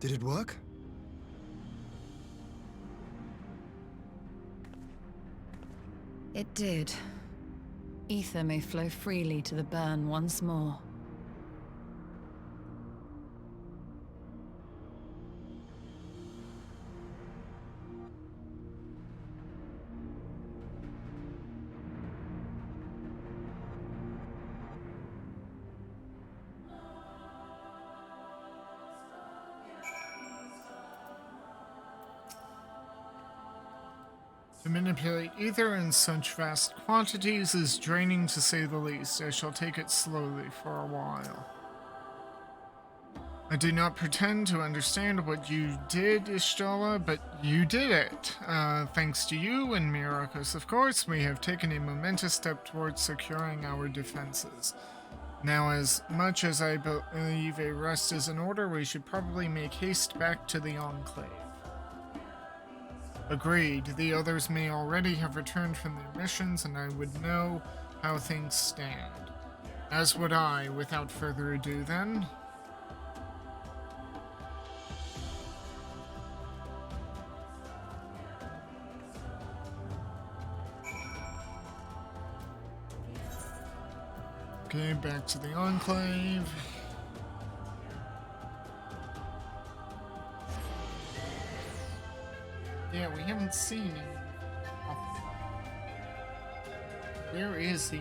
Did it work? It did. Ether may flow freely to the burn once more. To manipulate ether in such vast quantities is draining, to say the least. I shall take it slowly for a while. I do not pretend to understand what you did, Ishtola, but you did it. Thanks to you and Myrokos, of course, we have taken a momentous step towards securing our defenses. Now, as much as I believe a rest is in order, we should probably make haste back to the Enclave. Agreed. The others may already have returned from their missions, and I would know how things stand. As would I. Without further ado, then. Okay, back to the Enclave. Yeah, we haven't seen him. Where is he?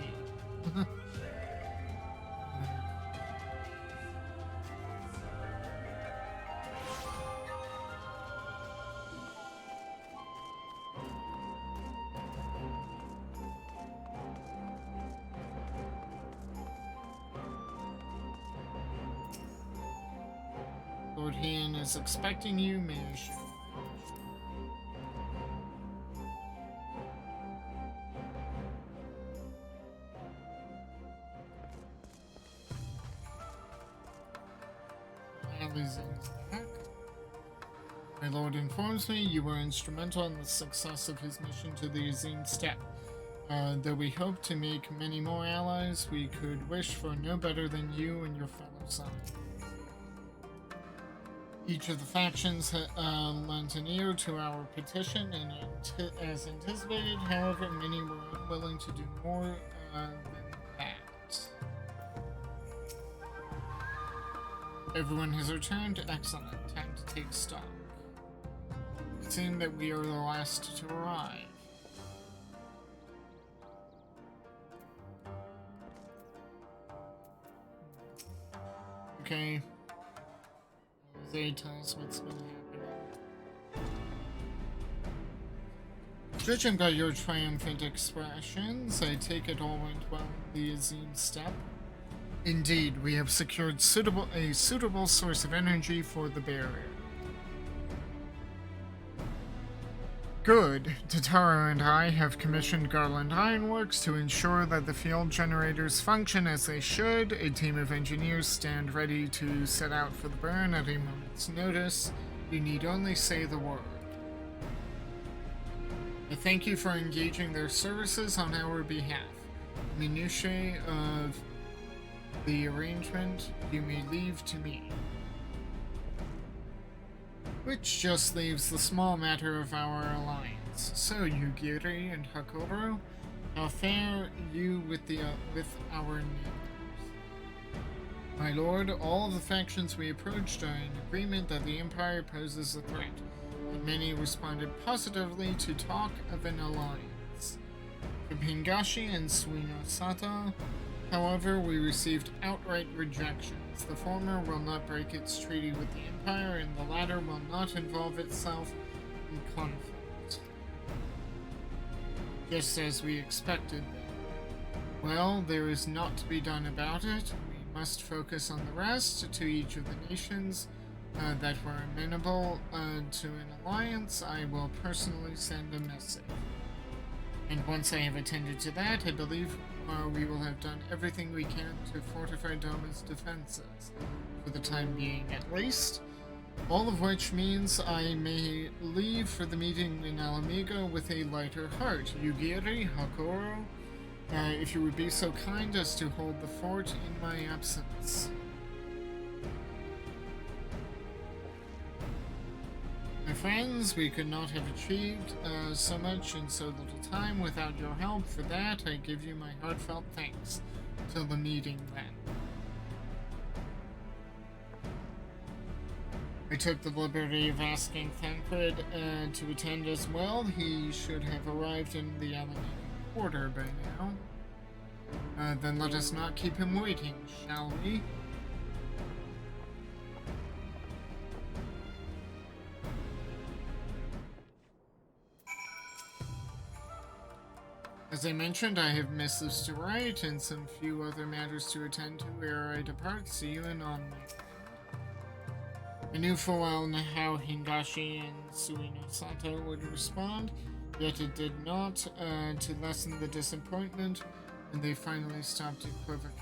Lord Hien is expecting you, may I show? My lord informs me you were instrumental in the success of his mission to the Azine Steppe. Though we hope to make many more allies, we could wish for no better than you and your fellow son. Each of the factions lent an ear to our petition, and as anticipated, however, many were unwilling to do more than that. Everyone has returned. Excellent. Time to take stock. It seemed that we are the last to arrive. Okay. Jose, tell us what's been happening. Judging by your triumphant expressions, I take it all went well in the Azine Steppe. Indeed, we have secured a suitable source of energy for the barrier. Good. Tatara and I have commissioned Garland Ironworks to ensure that the field generators function as they should. A team of engineers stand ready to set out for the burn at a moment's notice. You need only say the word. I thank you for engaging their services on our behalf. Minutiae of the arrangement you may leave to me. Which just leaves the small matter of our alliance. So, Yugiri and Hakoro, how fare you with our neighbors? My lord, all of the factions we approached are in agreement that the Empire poses a threat, and many responded positively to talk of an alliance. From Hingashi and Suino Sato, however, we received outright rejections. The former will not break its treaty with the Empire, and the latter will not involve itself in conflict. Just as we expected. Well, there is naught to be done about it. We must focus on the rest. To each of the nations that were amenable to an alliance, I will personally send a message. And once I have attended to that, I believe we will have done everything we can to fortify Doma's defenses, for the time being at least. All of which means I may leave for the meeting in Alamigo with a lighter heart. Yugiri, Hakoro, if you would be so kind as to hold the fort in my absence. My friends, we could not have achieved so much in so little time without your help. For that, I give you my heartfelt thanks. Till the meeting, then. I took the liberty of asking Thancred to attend as well. He should have arrived in the Alameda Quarter by now. Then let us not keep him waiting, shall we? As I mentioned, I have missives to write and some few other matters to attend to ere I depart. See you anon. I knew full well how Hingashi and Suino Sato would respond, yet it did not to lessen the disappointment when they finally stopped equivocating.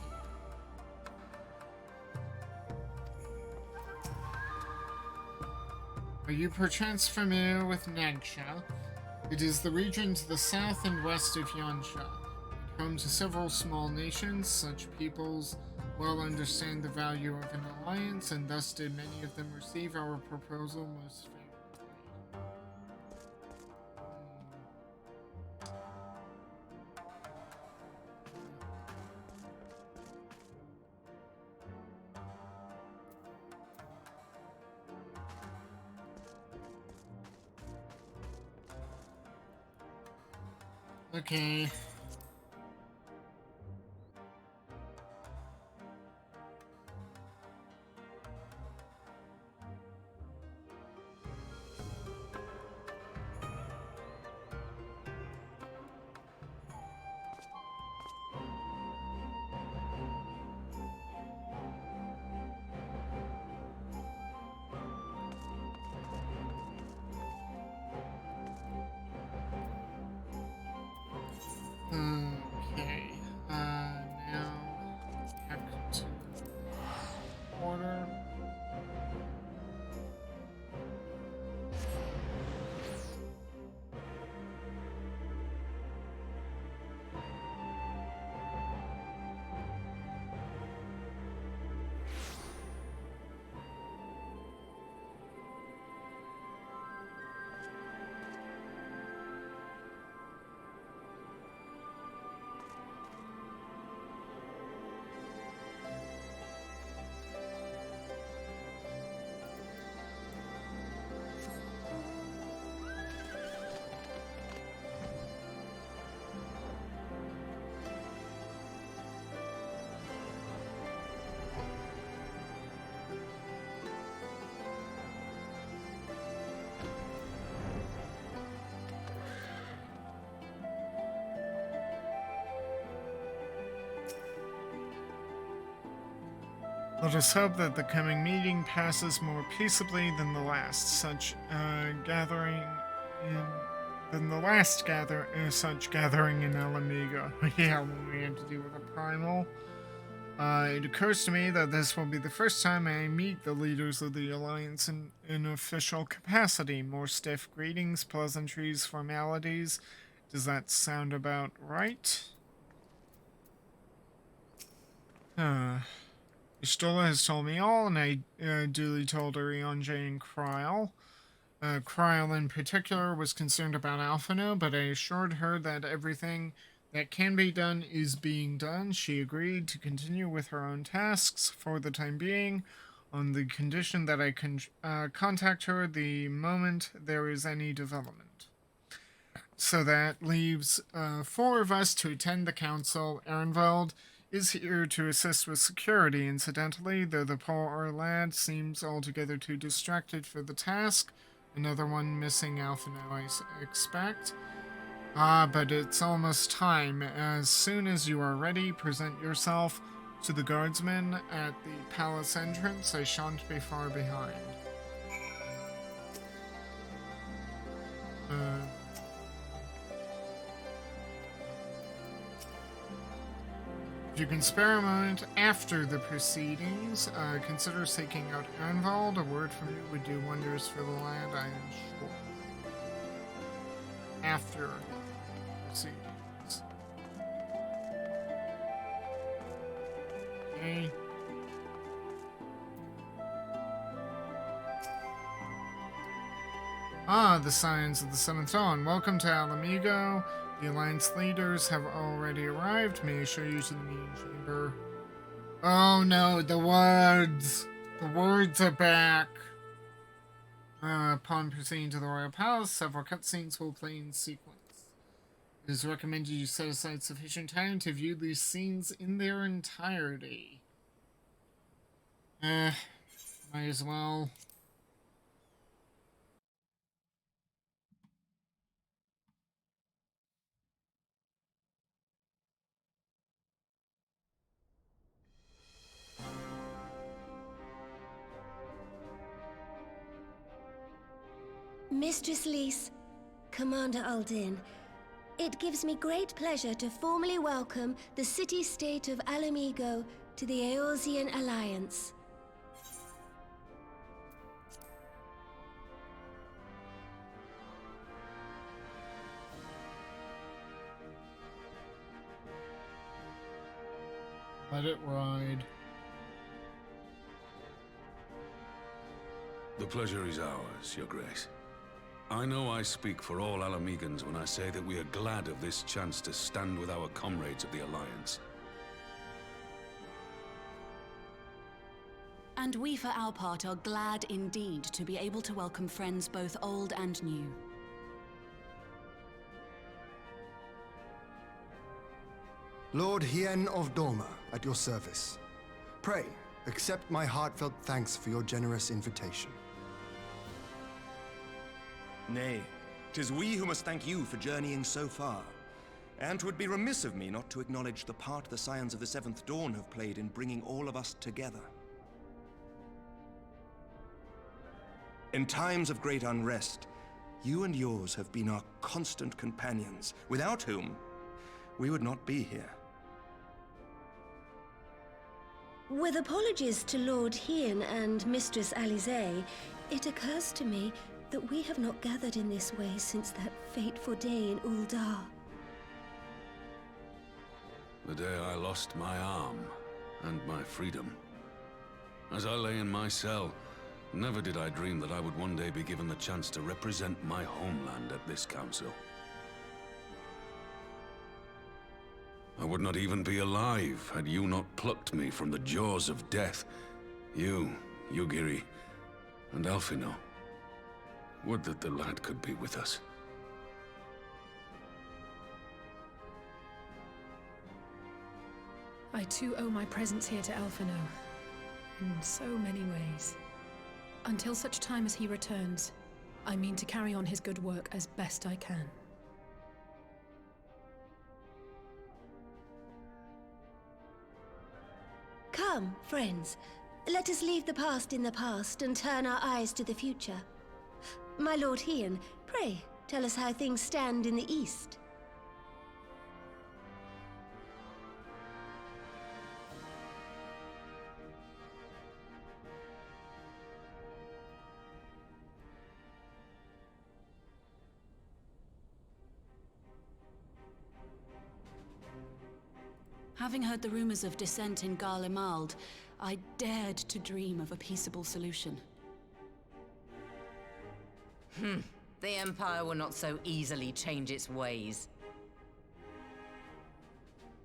Are you perchance familiar with Nagsha? It is the region to the south and west of Yansha, home to several small nations. Such peoples well understand the value of an alliance, and thus did many of them receive our proposal most favorably. Okay. Okay, now back to order. Let us hope that the coming meeting passes more peaceably than the last. Such gathering in Alamigo. Yeah, when we had to deal with a primal. It occurs to me that this will be the first time I meet the leaders of the Alliance in official capacity. More stiff greetings, pleasantries, formalities. Does that sound about right? Ishtola has told me all, and I duly told Orionje and Kryl. Kryl in particular was concerned about ALPHINAUD, but I assured her that everything that can be done is being done. She agreed to continue with her own tasks for the time being, on the condition that I can contact her the moment there is any development. So that leaves 4 of us to attend the council. Ehrenwald is here to assist with security, incidentally, though the poor lad seems altogether too distracted for the task. Another one missing ALPHINAUD, I expect. But it's almost time. As soon as you are ready, present yourself to the guardsmen at the palace entrance. I shan't be far behind. If you can spare a moment after the proceedings, consider seeking out Ehrenwald. A word from you would do wonders for the lad, I am sure. After proceedings. Okay. Ah, the signs of the Seventh Dawn. Welcome to Alamigo. The Alliance leaders have already arrived. May I show you to the meeting chamber? Oh no, the words! The words are back! Upon proceeding to the Royal Palace, several cutscenes will play in sequence. It is recommended you set aside sufficient time to view these scenes in their entirety. Might as well. Mistress Lys, Commander Aldin, it gives me great pleasure to formally welcome the city-state of Alamigo to the Eorzean Alliance. Let it ride. The pleasure is ours, Your Grace. I know I speak for all Alamegans when I say that we are glad of this chance to stand with our comrades of the Alliance. And we for our part are glad indeed to be able to welcome friends both old and new. Lord Hien of Doma, at your service. Pray, accept my heartfelt thanks for your generous invitation. Nay, 'tis we who must thank you for journeying so far. And 'twould be remiss of me not to acknowledge the part the Scions of the Seventh Dawn have played in bringing all of us together. In times of great unrest, you and yours have been our constant companions, without whom we would not be here. With apologies to Lord Hien and Mistress Alize, it occurs to me that we have not gathered in this way since that fateful day in Uldar. The day I lost my arm and my freedom. As I lay in my cell, never did I dream that I would one day be given the chance to represent my homeland at this council. I would not even be alive had you not plucked me from the jaws of death. You, Yugiri, and ALPHINAUD. Would that the lad could be with us. I too owe my presence here to ALPHINAUD, in so many ways. Until such time as he returns, I mean to carry on his good work as best I can. Come, friends. Let us leave the past in the past and turn our eyes to the future. My Lord Hien, pray, tell us how things stand in the East. Having heard the rumors of dissent in Garlemald, I dared to dream of a peaceable solution. The Empire will not so easily change its ways.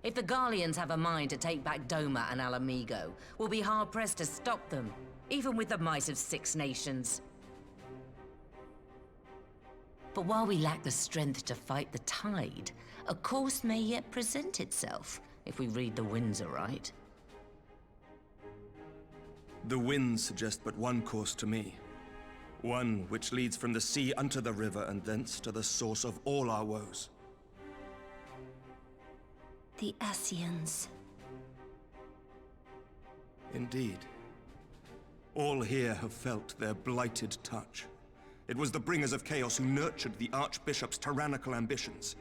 If the Garleans have a mind to take back Doma and Alamigo, we'll be hard-pressed to stop them, even with the might of 6 nations. But while we lack the strength to fight the tide, a course may yet present itself, if we read the winds aright. The winds suggest but one course to me. One which leads from the sea unto the river and thence to the source of all our woes. The Ascians. Indeed. All here have felt their blighted touch. It was the bringers of chaos who nurtured the Archbishop's tyrannical ambitions.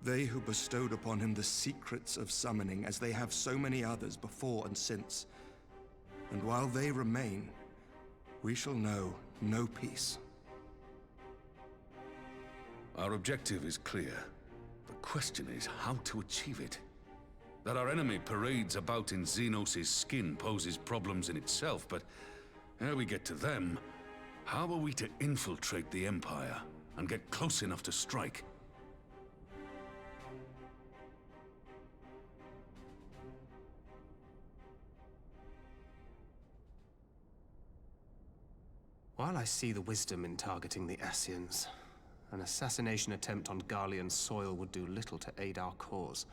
They who bestowed upon him the secrets of summoning, as they have so many others before and since. And while they remain, we shall know no peace. Our objective is clear. The question is how to achieve it. That our enemy parades about in Xenos' skin poses problems in itself, but ere we get to them, How are we to infiltrate the Empire and get close enough to strike? While I see the wisdom in targeting the Ascians, an assassination attempt on Garlean soil would do little to aid our cause,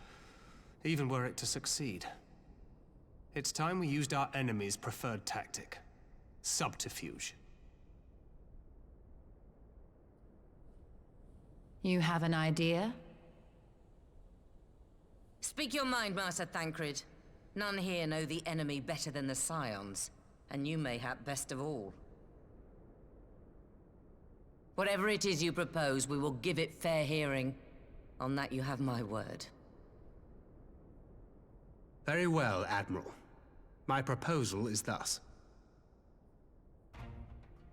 even were it to succeed. It's time we used our enemy's preferred tactic: subterfuge. You have an idea? Speak your mind, Master Thancred. None here know the enemy better than the Scions, and you mayhap best of all. Whatever it is you propose, we will give it fair hearing. On that you have my word. Very well, Admiral. My proposal is thus.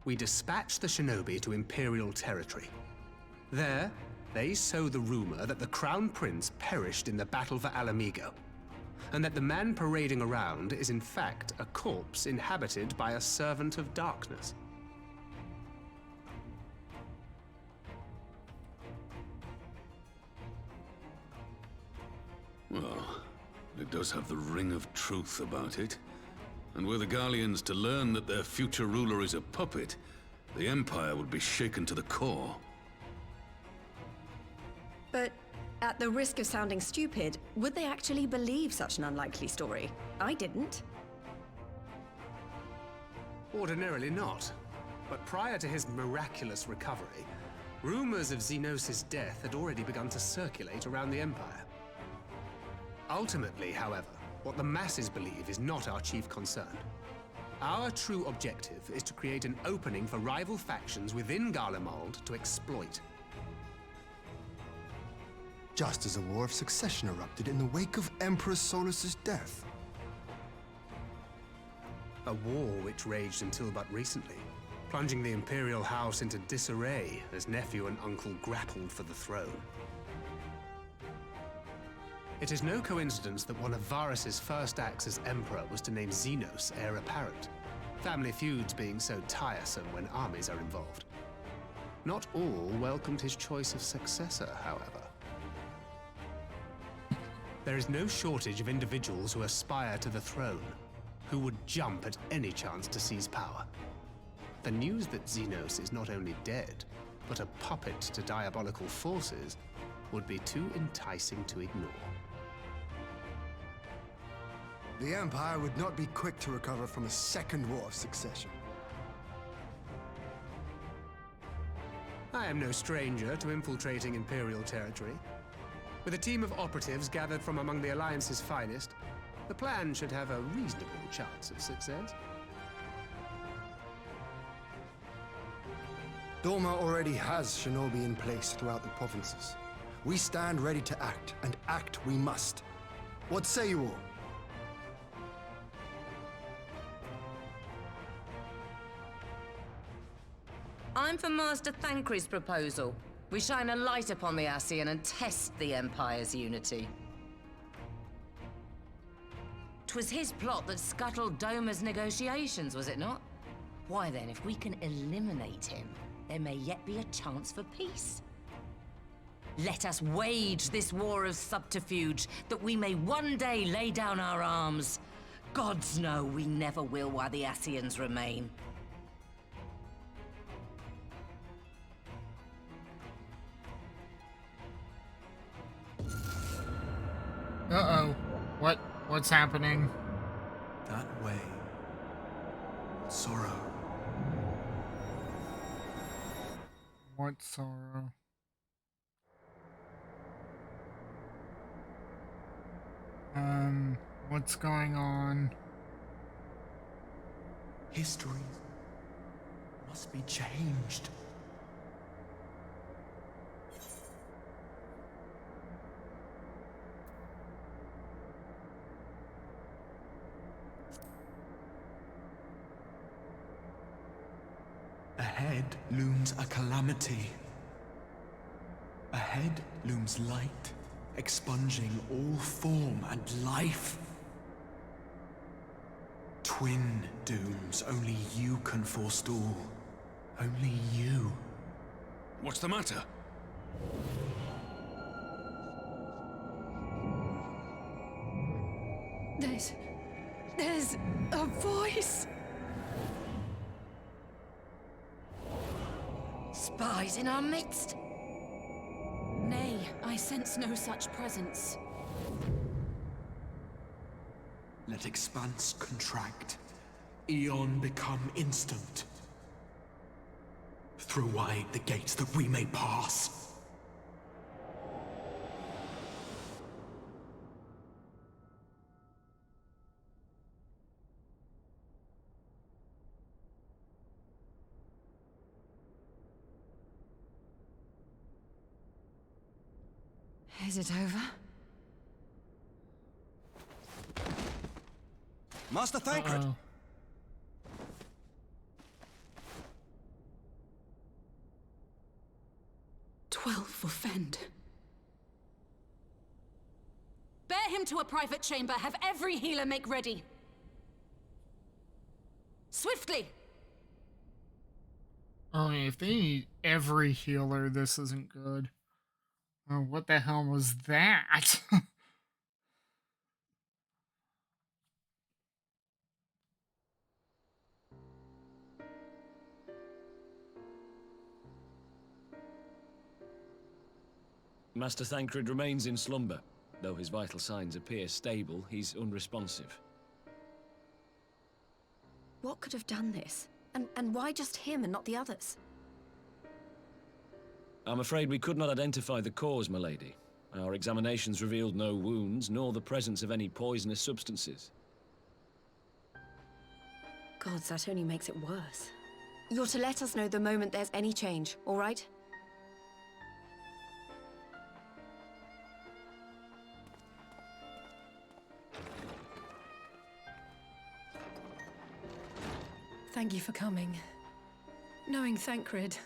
We dispatch the Shinobi to Imperial territory. There, they sow the rumor that the Crown Prince perished in the battle for Alamigo, and that the man parading around is in fact a corpse inhabited by a servant of darkness. Well, it does have the ring of truth about it. And were the Garleans to learn that their future ruler is a puppet, the Empire would be shaken to the core. But at the risk of sounding stupid, would they actually believe such an unlikely story? I didn't. Ordinarily not. But prior to his miraculous recovery, rumors of Xenos' death had already begun to circulate around the Empire. Ultimately, however, what the masses believe is not our chief concern. Our true objective is to create an opening for rival factions within Garlemald to exploit. Just as a war of succession erupted in the wake of Emperor Solus's death. A war which raged until but recently, plunging the Imperial House into disarray as nephew and uncle grappled for the throne. It is no coincidence that one of Varus's first acts as Emperor was to name Xenos heir apparent, family feuds being so tiresome when armies are involved. Not all welcomed his choice of successor, however. There is no shortage of individuals who aspire to the throne, who would jump at any chance to seize power. The news that Xenos is not only dead, but a puppet to diabolical forces would be too enticing to ignore. The Empire would not be quick to recover from a second war of succession. I am no stranger to infiltrating Imperial territory. With a team of operatives gathered from among the Alliance's finest, the plan should have a reasonable chance of success. Doma already has shinobi in place throughout the provinces. We stand ready to act, and act we must. What say you all? I'm for Master Thancred's proposal. We shine a light upon the Ascian and test the Empire's unity. 'Twas his plot that scuttled Doma's negotiations, was it not? Why then, if we can eliminate him, there may yet be a chance for peace. Let us wage this war of subterfuge, that we may one day lay down our arms. Gods know we never will while the Ascians remain. Uh-oh. What's happening? That way. Sorrow. What sorrow? What's going on? History must be changed. Ahead looms a calamity. Ahead looms light, expunging all form and life. Twin dooms only you can forestall. Only you. What's the matter? There's a voice. Spies in our midst? Nay, I sense no such presence. Let expanse contract. Eon become instant. Throw wide the gates that we may pass. Is it over? Master Thancred! 12 for Fend. Bear him to a private chamber. Have every healer make ready. Swiftly! Oh, if they need every healer, this isn't good. Oh, what the hell was that? Master Thancred remains in slumber. Though his vital signs appear stable, he's unresponsive. What could have done this? And why just him and not the others? I'm afraid we could not identify the cause, my lady. Our examinations revealed no wounds, nor the presence of any poisonous substances. Gods, that only makes it worse. You're to let us know the moment there's any change, all right? Thank you for coming. Knowing Thancred,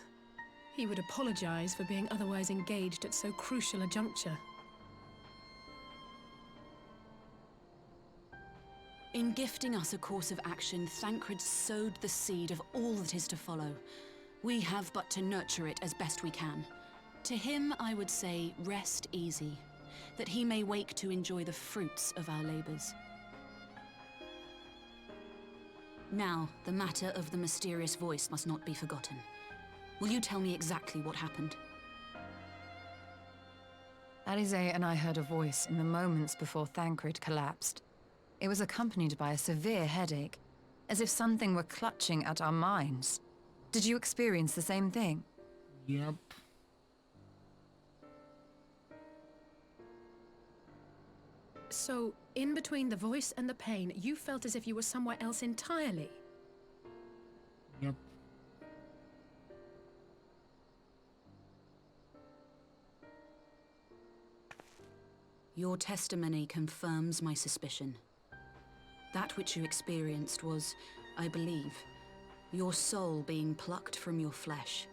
he would apologize for being otherwise engaged at so crucial a juncture. In gifting us a course of action, Thancred sowed the seed of all that is to follow. We have but to nurture it as best we can. To him, I would say, rest easy, that he may wake to enjoy the fruits of our labors. Now, the matter of the mysterious voice must not be forgotten. Will you tell me exactly what happened? Alizé and I heard a voice in the moments before Thancred collapsed. It was accompanied by a severe headache, as if something were clutching at our minds. Did you experience the same thing? Yep. So, in between the voice and the pain, you felt as if you were somewhere else entirely? Yep. Your testimony confirms my suspicion. That which you experienced was, I believe, your soul being plucked from your flesh.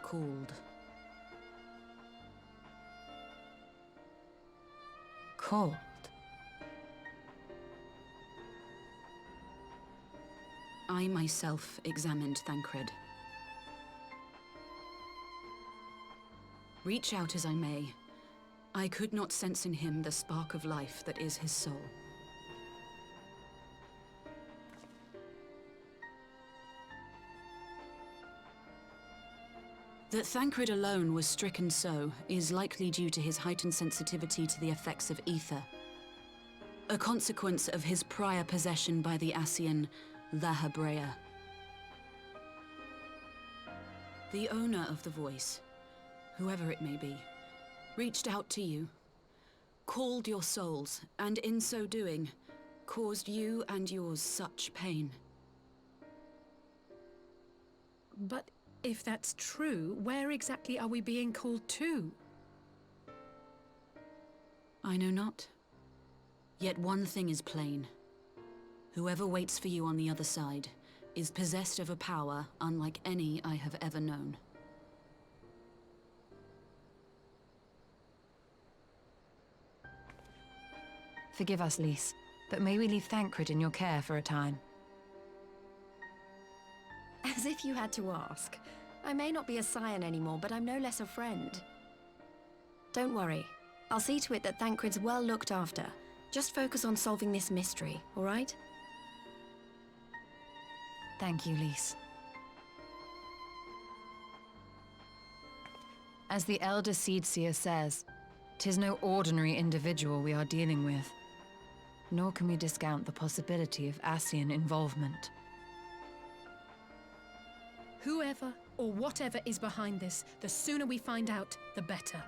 Called. Called? I myself examined Thancred. Reach out as I may, I could not sense in him the spark of life that is his soul. That Thancred alone was stricken so is likely due to his heightened sensitivity to the effects of ether, a consequence of his prior possession by the Ascian Lahabrea. The owner of the voice, whoever it may be, reached out to you, called your souls, and in so doing, caused you and yours such pain. But if that's true, where exactly are we being called to? I know not. Yet one thing is plain. Whoever waits for you on the other side is possessed of a power unlike any I have ever known. Forgive us, Lys, but may we leave Thancred in your care for a time? As if you had to ask. I may not be a scion anymore, but I'm no less a friend. Don't worry. I'll see to it that Thancred's well looked after. Just focus on solving this mystery, all right? Thank you, Lys. As the Elder Seedseer says, 'tis no ordinary individual we are dealing with. Nor can we discount the possibility of Ascian involvement. Whoever or whatever is behind this, the sooner we find out, the better.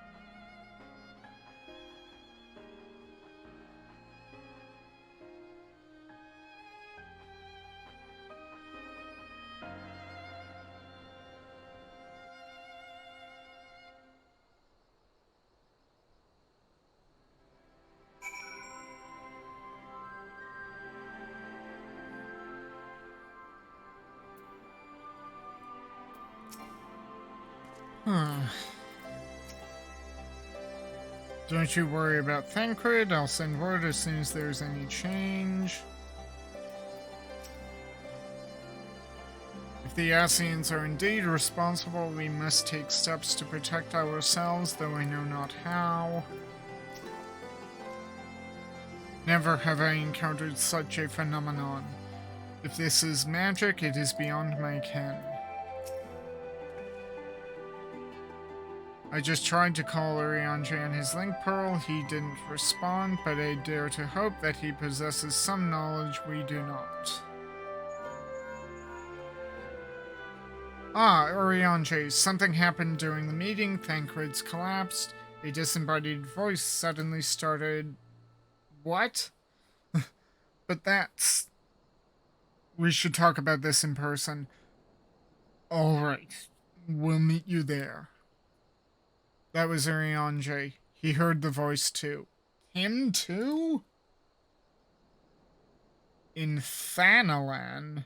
Don't you worry about Thancred. I'll send word as soon as there's any change. If the Ascians are indeed responsible, we must take steps to protect ourselves, though I know not how. Never have I encountered such a phenomenon. If this is magic, it is beyond my ken. I just tried to call Urianger on his link pearl. He didn't respond, but I dare to hope that he possesses some knowledge we do not. Ah, Urianger, something happened during the meeting. Thancred's collapsed. A disembodied voice suddenly started... What? But that's... We should talk about this in person. Alright, we'll meet you there. That was Urianger. He heard the voice too. Him too? In Thanalan?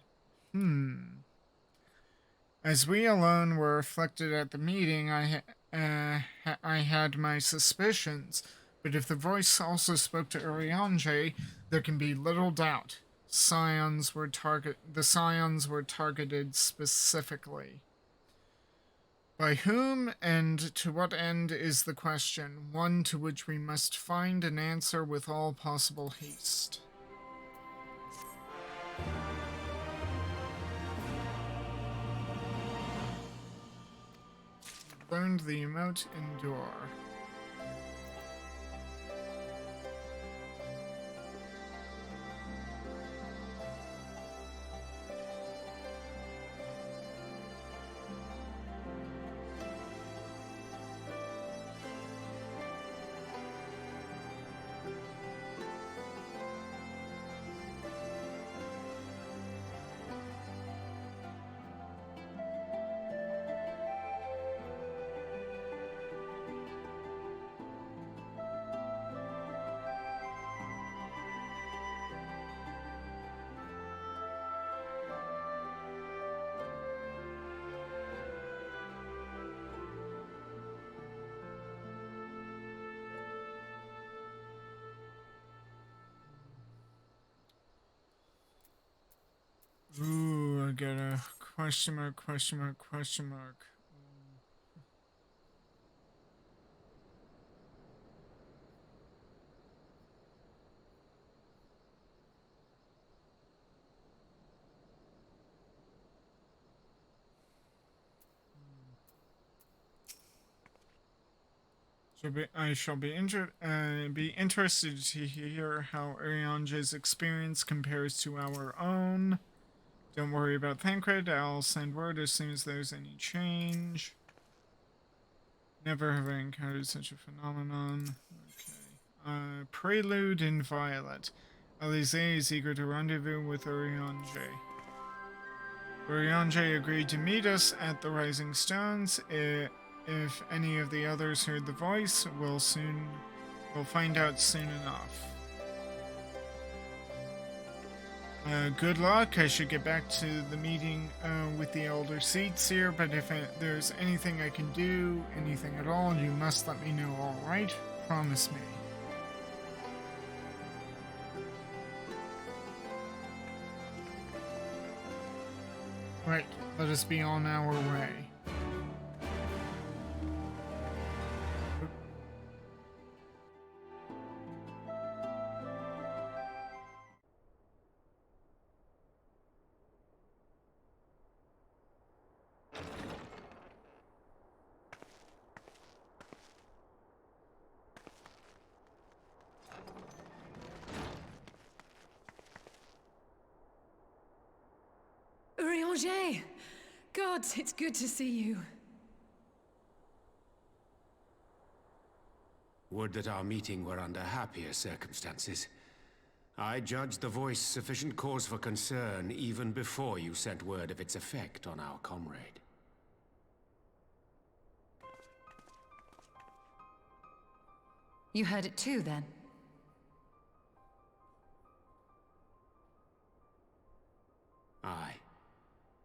As we alone were reflected at the meeting, I had my suspicions. But if the voice also spoke to Urianger, there can be little doubt. The Scions were targeted specifically. By whom and to what end is the question, one to which we must find an answer with all possible haste. Learned the emote Endure. Ooh, I got a question mark. I shall be interested to hear how Urianger's experience compares to our own. Don't worry about Thancred. I'll send word as soon as there's any change. Never have I encountered such a phenomenon. Okay. Prelude in Violet. Alize is eager to rendezvous with Urianger. Urianger agreed to meet us at the Rising Stones. If any of the others heard the voice, we'll find out soon enough. Good luck. I should get back to the meeting with the Elder Seedseer, but if there's anything I can do, anything at all, you must let me know, alright? Promise me. Right. Let us be on our way. Urianger! Gods, it's good to see you. Would that our meeting were under happier circumstances. I judged the voice sufficient cause for concern even before you sent word of its effect on our comrade. You heard it too, then? Aye.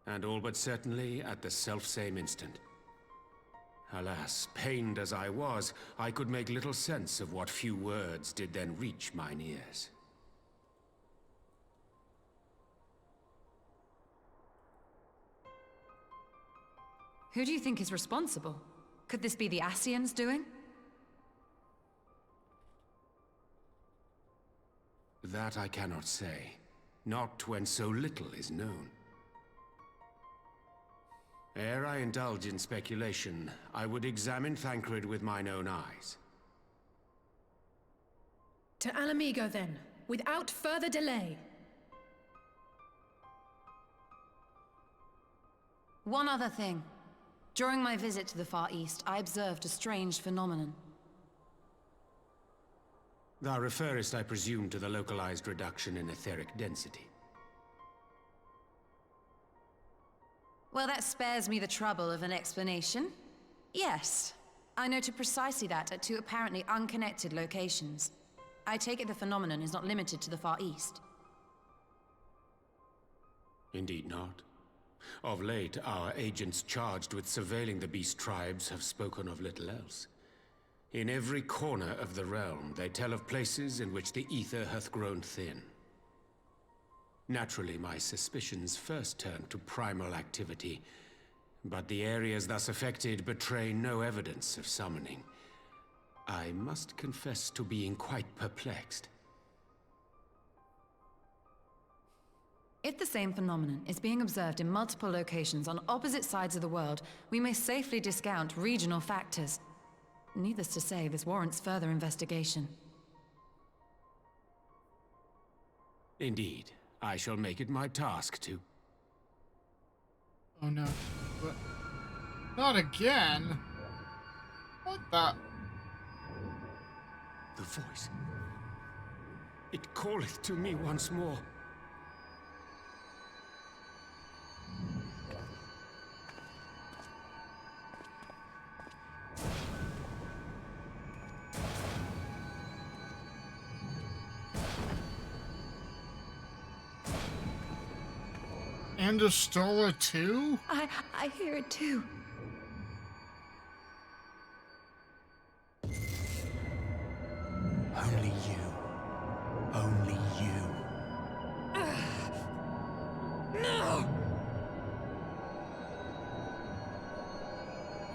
And all but certainly at the selfsame instant. Alas, pained as I was, I could make little sense of what few words did then reach mine ears. Who do you think is responsible? Could this be the Ascians doing? That I cannot say. Not when so little is known. Ere I indulge in speculation, I would examine Thancred with mine own eyes. To Alamigo, then, without further delay. One other thing. During my visit to the Far East, I observed a strange phenomenon. Thou referrest, I presume, to the localized reduction in etheric density. Well, that spares me the trouble of an explanation. Yes, I noted precisely that at two apparently unconnected locations. I take it the phenomenon is not limited to the Far East. Indeed not. Of late, our agents charged with surveilling the beast tribes have spoken of little else. In every corner of the realm, they tell of places in which the ether hath grown thin. Naturally, my suspicions first turned to primal activity, but the areas thus affected betray no evidence of summoning. I must confess to being quite perplexed. If the same phenomenon is being observed in multiple locations on opposite sides of the world, we may safely discount regional factors. Needless to say, this warrants further investigation. Indeed. I shall make it my task to... Oh no. But not again! What the... The voice. It calleth to me once more. And Astola too? I hear it too. Only you. Only you. No!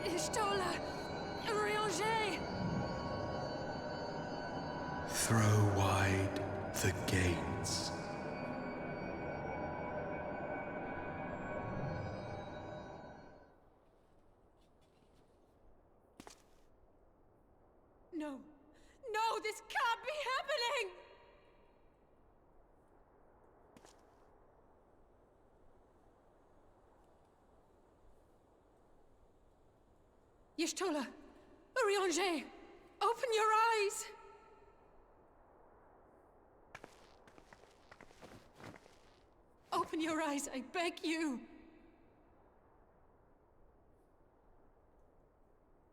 Ishtola! Urianger! Throw wide the gates. No! No, this can't be happening! Y'shtola! Urianger! Open your eyes! Open your eyes, I beg you!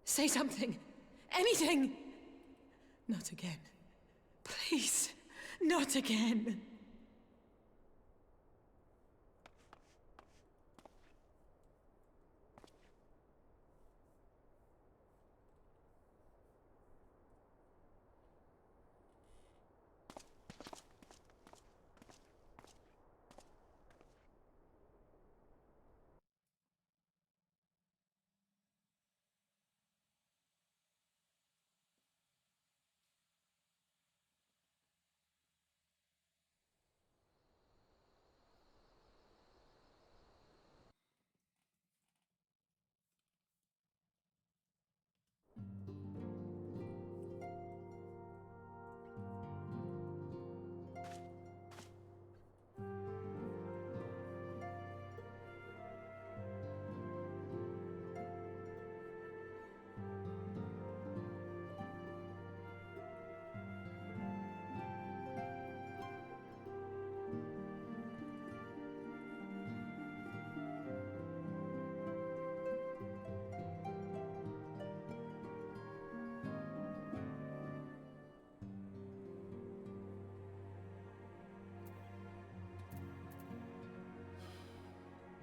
Say something! Anything! Not again. Please, not again.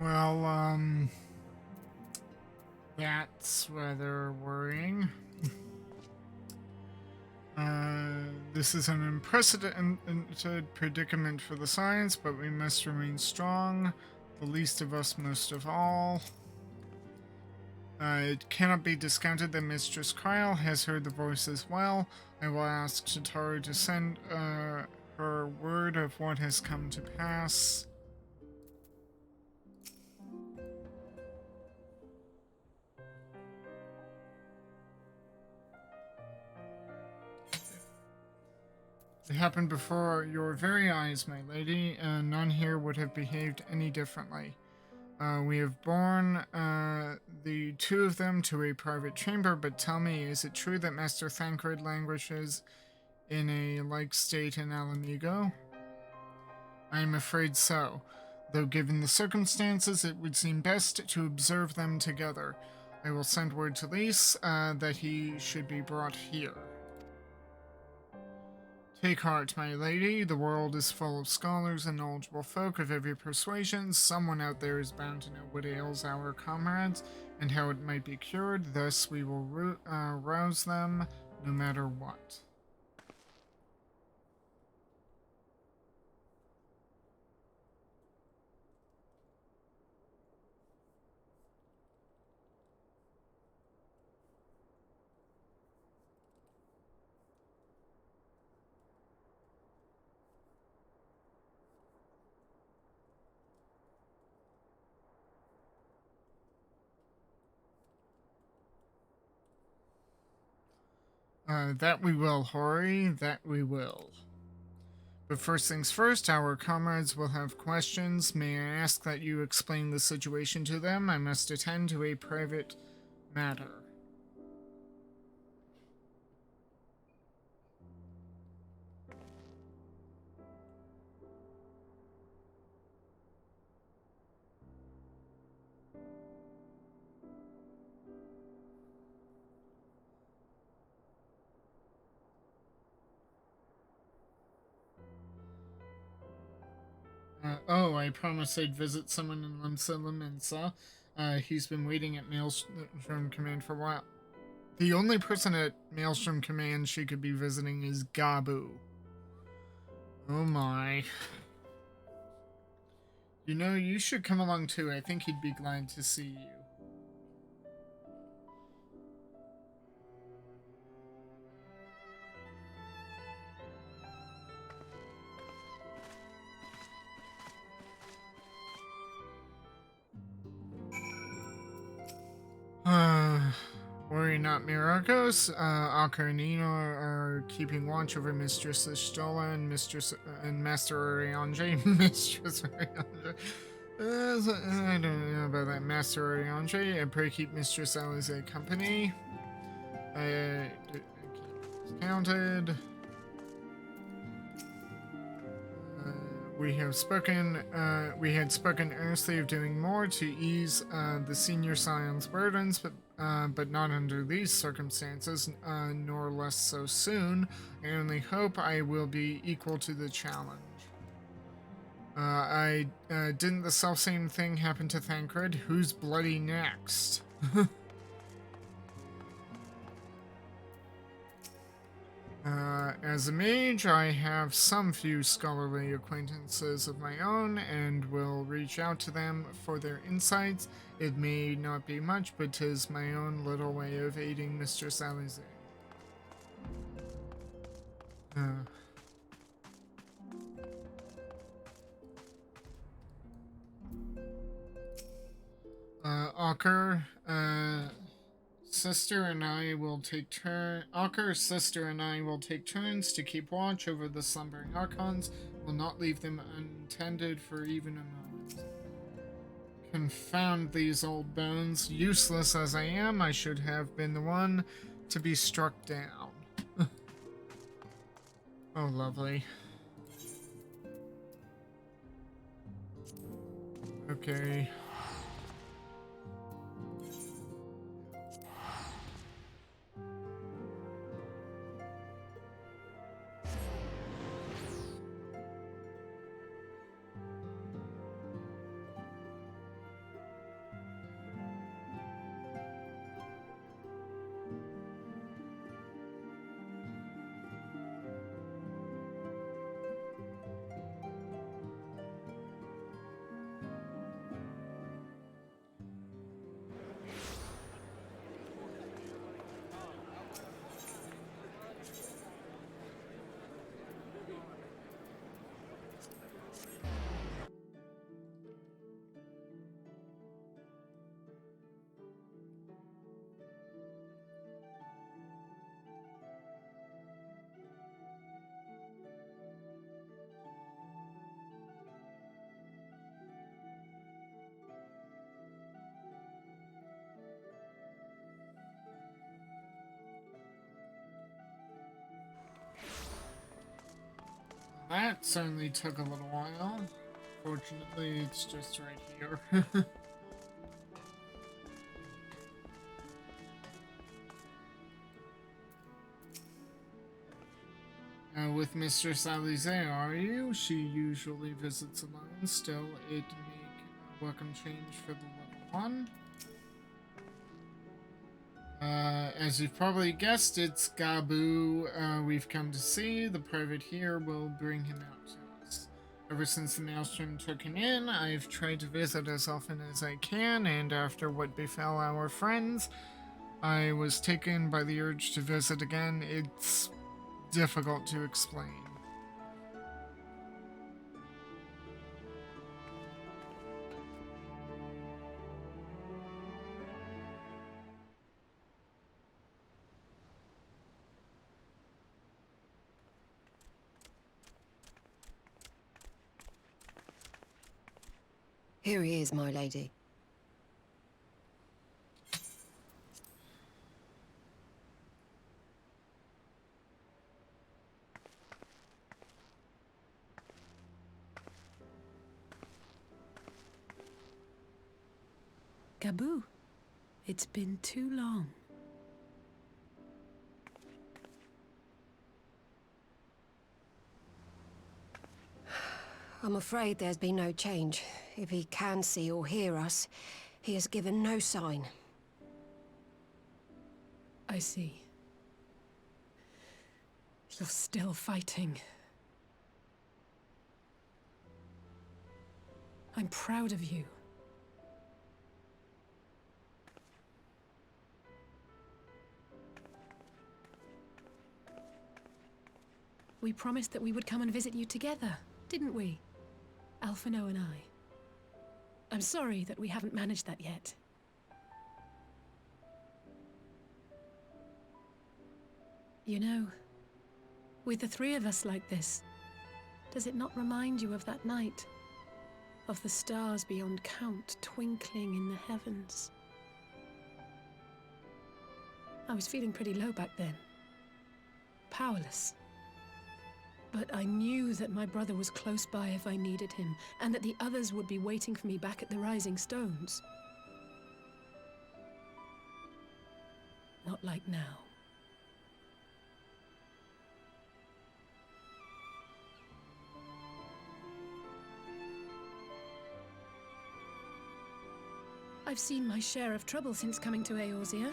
Well, that's rather worrying. This is an unprecedented predicament for the science, but we must remain strong, the least of us most of all. It cannot be discounted that Mistress Kyle has heard the voice as well. I will ask Tataru to send her word of what has come to pass. It happened before your very eyes, my lady, and none here would have behaved any differently. We have borne the two of them to a private chamber, but tell me, is it true that Master Thancred languishes in a like state in Alamigo? I am afraid so, though given the circumstances, it would seem best to observe them together. I will send word to Lys that he should be brought here. Take heart, my lady. The world is full of scholars and knowledgeable folk of every persuasion. Someone out there is bound to know what ails our comrades and how it might be cured. Thus, we will rouse them no matter what. That we will, Hori, that we will. But first things first, our comrades will have questions. May I ask that you explain the situation to them? I must attend to a private matter. Oh, I promised I'd visit someone in Limsa Limensa. He's been waiting at Maelstrom Command for a while. The only person at Maelstrom Command she could be visiting is Gabu. Oh my. You know, you should come along too. I think he'd be glad to see you. Worry not, Myrokos. Akka and Ino are keeping watch over Mistress Ishtola and Master Oriange. Mistress Oriange. I don't know about that, Master Oriange. I pray keep Mistress Alize company. Counted. We had spoken earnestly of doing more to ease the senior scion's burdens, but not under these circumstances, nor less so soon. I only hope I will be equal to the challenge. Didn't the selfsame thing happen to Thancred? Who's bloody next? As a mage, I have some few scholarly acquaintances of my own, and will reach out to them for their insights. It may not be much, but 'tis my own little way of aiding Mistress Alize. Ocker, sister and I will take turns to keep watch over the slumbering Archons. Will not leave them untended for even a moment. Confound these old bones. Useless as I am, I should have been the one to be struck down. Oh, lovely. Okay. that certainly took a little while. Fortunately, it's just right here. With Mistress Alize, are you? She usually visits alone. Still, it'd make a welcome change for the level 1. As you've probably guessed, it's Gabu we've come to see. The private here will bring him out to us. Ever since the Maelstrom took him in, I've tried to visit as often as I can, and after what befell our friends, I was taken by the urge to visit again. It's difficult to explain. Here he is, my lady. Gabu, it's been too long. I'm afraid there's been no change. If he can see or hear us, he has given no sign. I see. You're still fighting. I'm proud of you. We promised that we would come and visit you together, didn't we? ALPHINAUD and I. I'm sorry that we haven't managed that yet. You know, with the three of us like this, does it not remind you of that night? Of the stars beyond count twinkling in the heavens? I was feeling pretty low back then. Powerless. But I knew that my brother was close by if I needed him, and that the others would be waiting for me back at the Rising Stones. Not like now. I've seen my share of trouble since coming to Eorzea.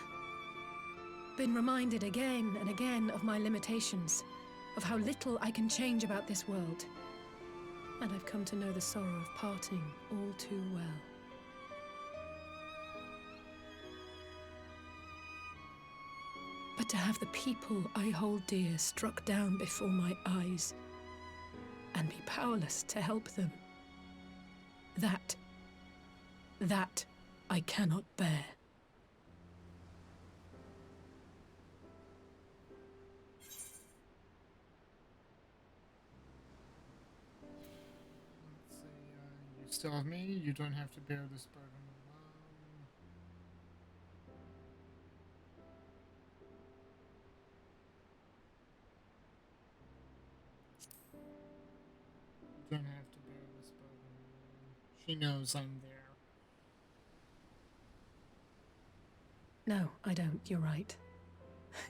Been reminded again and again of my limitations, of how little I can change about this world. And I've come to know the sorrow of parting all too well. But to have the people I hold dear struck down before my eyes, and be powerless to help them, that I cannot bear. You still have me. You don't have to bear this burden alone. You don't have to bear this burden alone. She knows I'm there. No, I don't. You're right.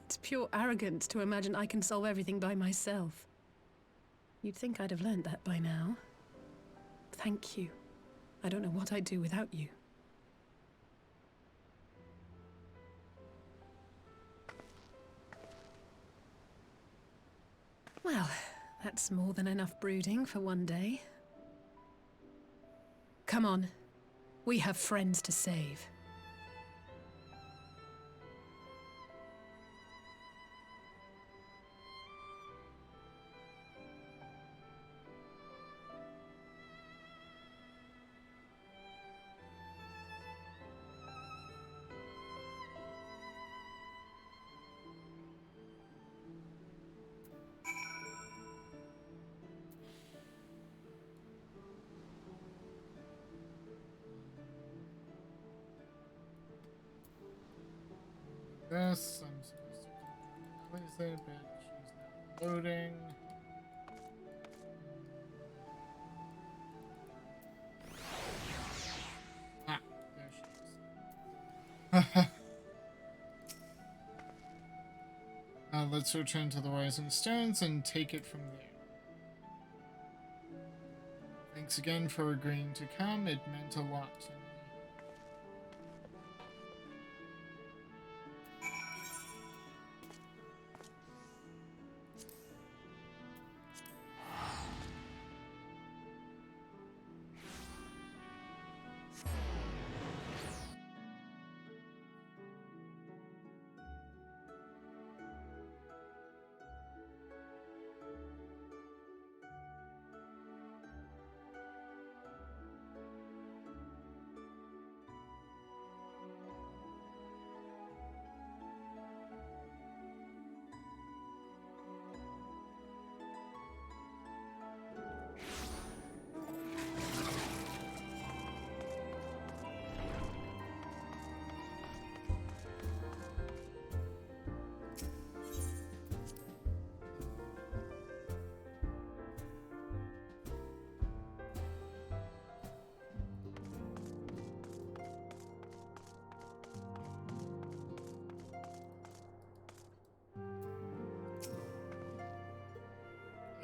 It's pure arrogance to imagine I can solve everything by myself. You'd think I'd have learned that by now. Thank you. I don't know what I'd do without you. Well, that's more than enough brooding for one day. Come on. We have friends to save. This, I'm supposed to release it, but she's not loading. Let's return to the Rising Stones and take it from there. Thanks again for agreeing to come. It meant a lot to me.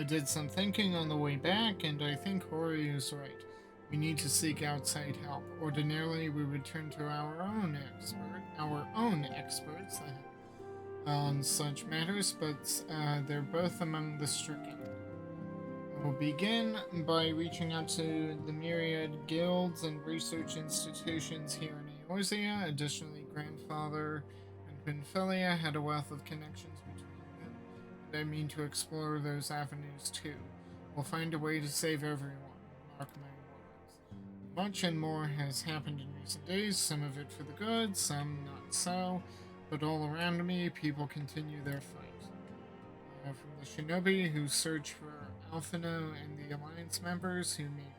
I did some thinking on the way back, and I think Hori is right. We need to seek outside help. Ordinarily, we would turn to our own experts on such matters, but they're both among the stricken. We'll begin by reaching out to the myriad guilds and research institutions here in Eorzea. Additionally, Grandfather and Quinfilia had a wealth of connections between them, and I mean to explore those avenues too. We'll find a way to save everyone, mark my words. Much and more has happened in recent days, some of it for the good, some not so, but all around me, people continue their fight. From the shinobi who search for ALPHINAUD and the Alliance members who make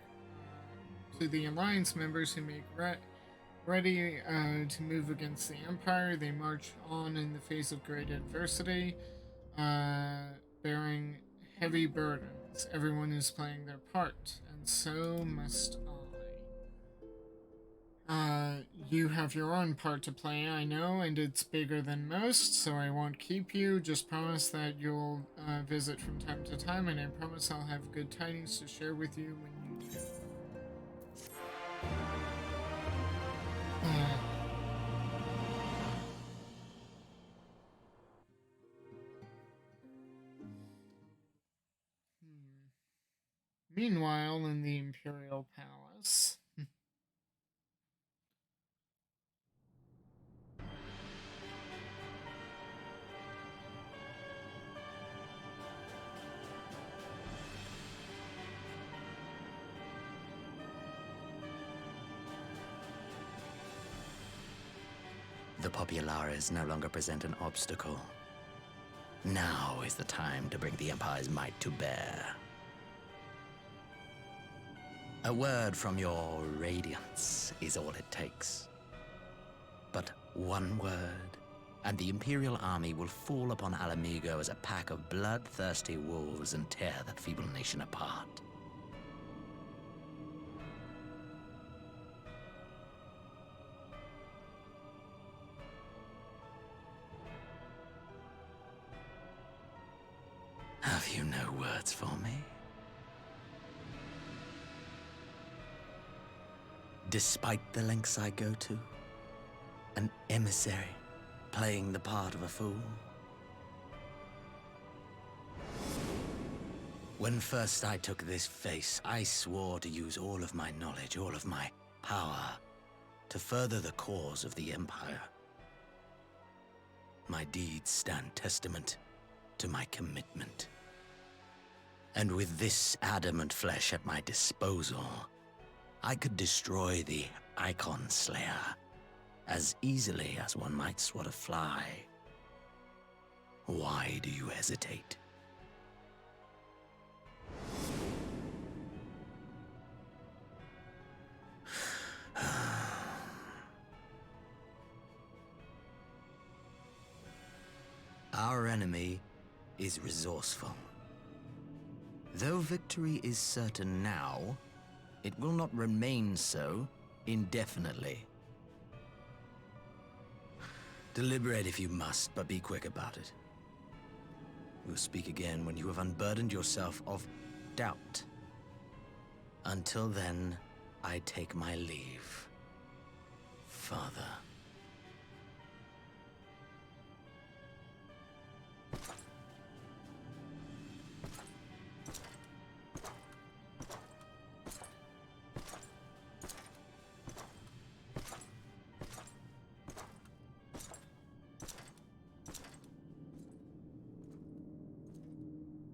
ready to move against the Empire, they march on in the face of great adversity, bearing heavy burdens. Everyone is playing their part, and so must I. You have your own part to play, I know, and it's bigger than most, so I won't keep you. Just promise that you'll visit from time to time, and I promise I'll have good tidings to share with you when you do. Meanwhile, in the Imperial Palace... The Populares no longer present an obstacle. Now is the time to bring the Empire's might to bear. A word from your Radiance is all it takes. But one word, and the Imperial army will fall upon Alamigo as a pack of bloodthirsty wolves and tear that feeble nation apart. Have you no words for me? Despite the lengths I go to, an emissary playing the part of a fool. When first I took this face, I swore to use all of my knowledge, all of my power, to further the cause of the Empire. My deeds stand testament to my commitment. And with this adamant flesh at my disposal, I could destroy the Icon Slayer as easily as one might swat a fly. Why do you hesitate? Our enemy is resourceful. Though victory is certain now, it will not remain so indefinitely. Deliberate if you must, but be quick about it. We'll speak again when you have unburdened yourself of doubt. Until then, I take my leave. Father.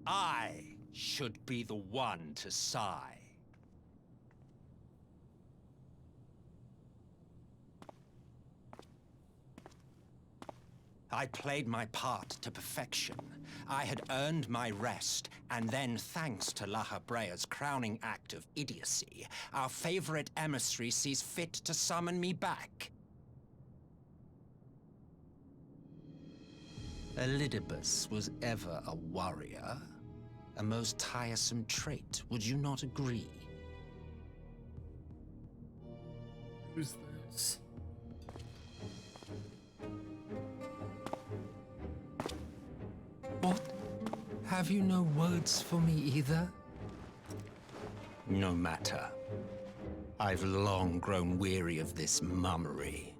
I should be the one to sigh. I played my part to perfection. I had earned my rest, and then, thanks to La Habrea's crowning act of idiocy, our favorite emissary sees fit to summon me back. Elidibus was ever a warrior. A most tiresome trait, would you not agree? Who's this? What? Have you no words for me either? No matter. I've long grown weary of this mummery.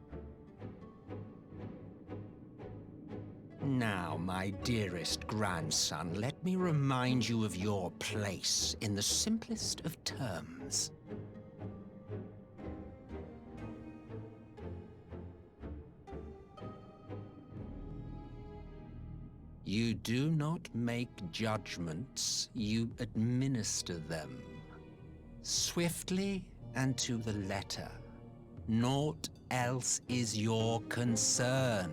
Now, my dearest grandson, let me remind you of your place in the simplest of terms. You do not make judgments, you administer them. Swiftly and to the letter. Naught else is your concern.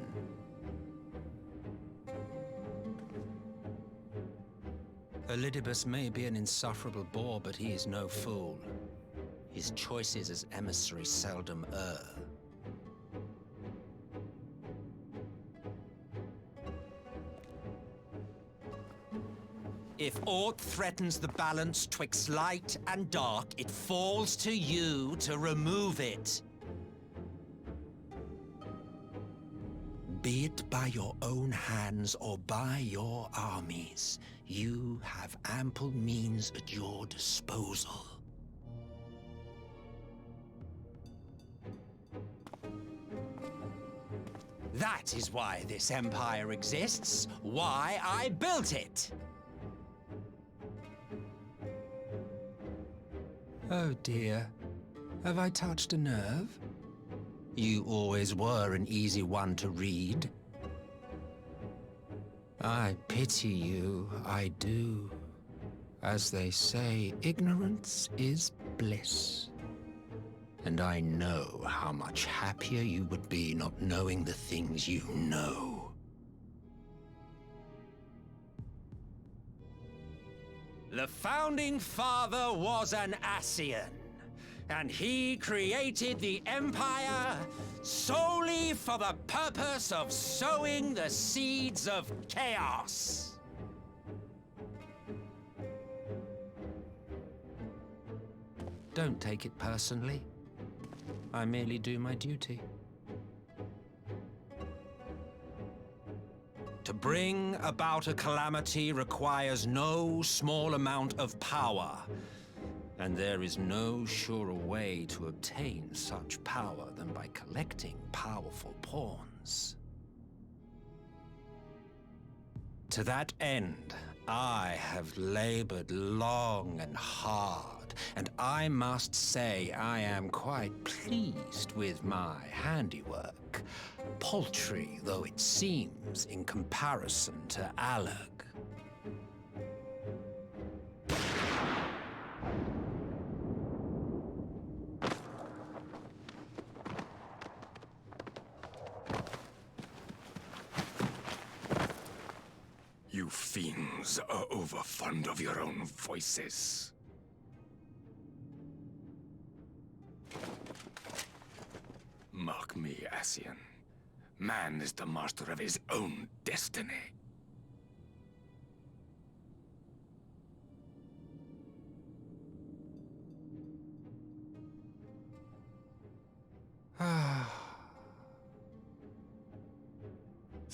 Elidibus may be an insufferable bore, but he is no fool. His choices as emissary seldom err. If aught threatens the balance twixt light and dark, it falls to you to remove it. Be it by your own hands or by your armies, you have ample means at your disposal. That is why this empire exists, why I built it. Oh dear, have I touched a nerve? You always were an easy one to read. I pity you, I do. As they say, ignorance is bliss. And I know how much happier you would be not knowing the things you know. The Founding Father was an Ascian, and he created the Empire solely for the purpose of sowing the seeds of chaos. Don't take it personally. I merely do my duty. To bring about a calamity requires no small amount of power, and there is no surer way to obtain such power than by collecting powerful pawns. To that end, I have labored long and hard, and I must say I am quite pleased with my handiwork, paltry though it seems in comparison to Alag. You fiends are overfond of your own voices. Mark me, Ascian. Man is the master of his own destiny.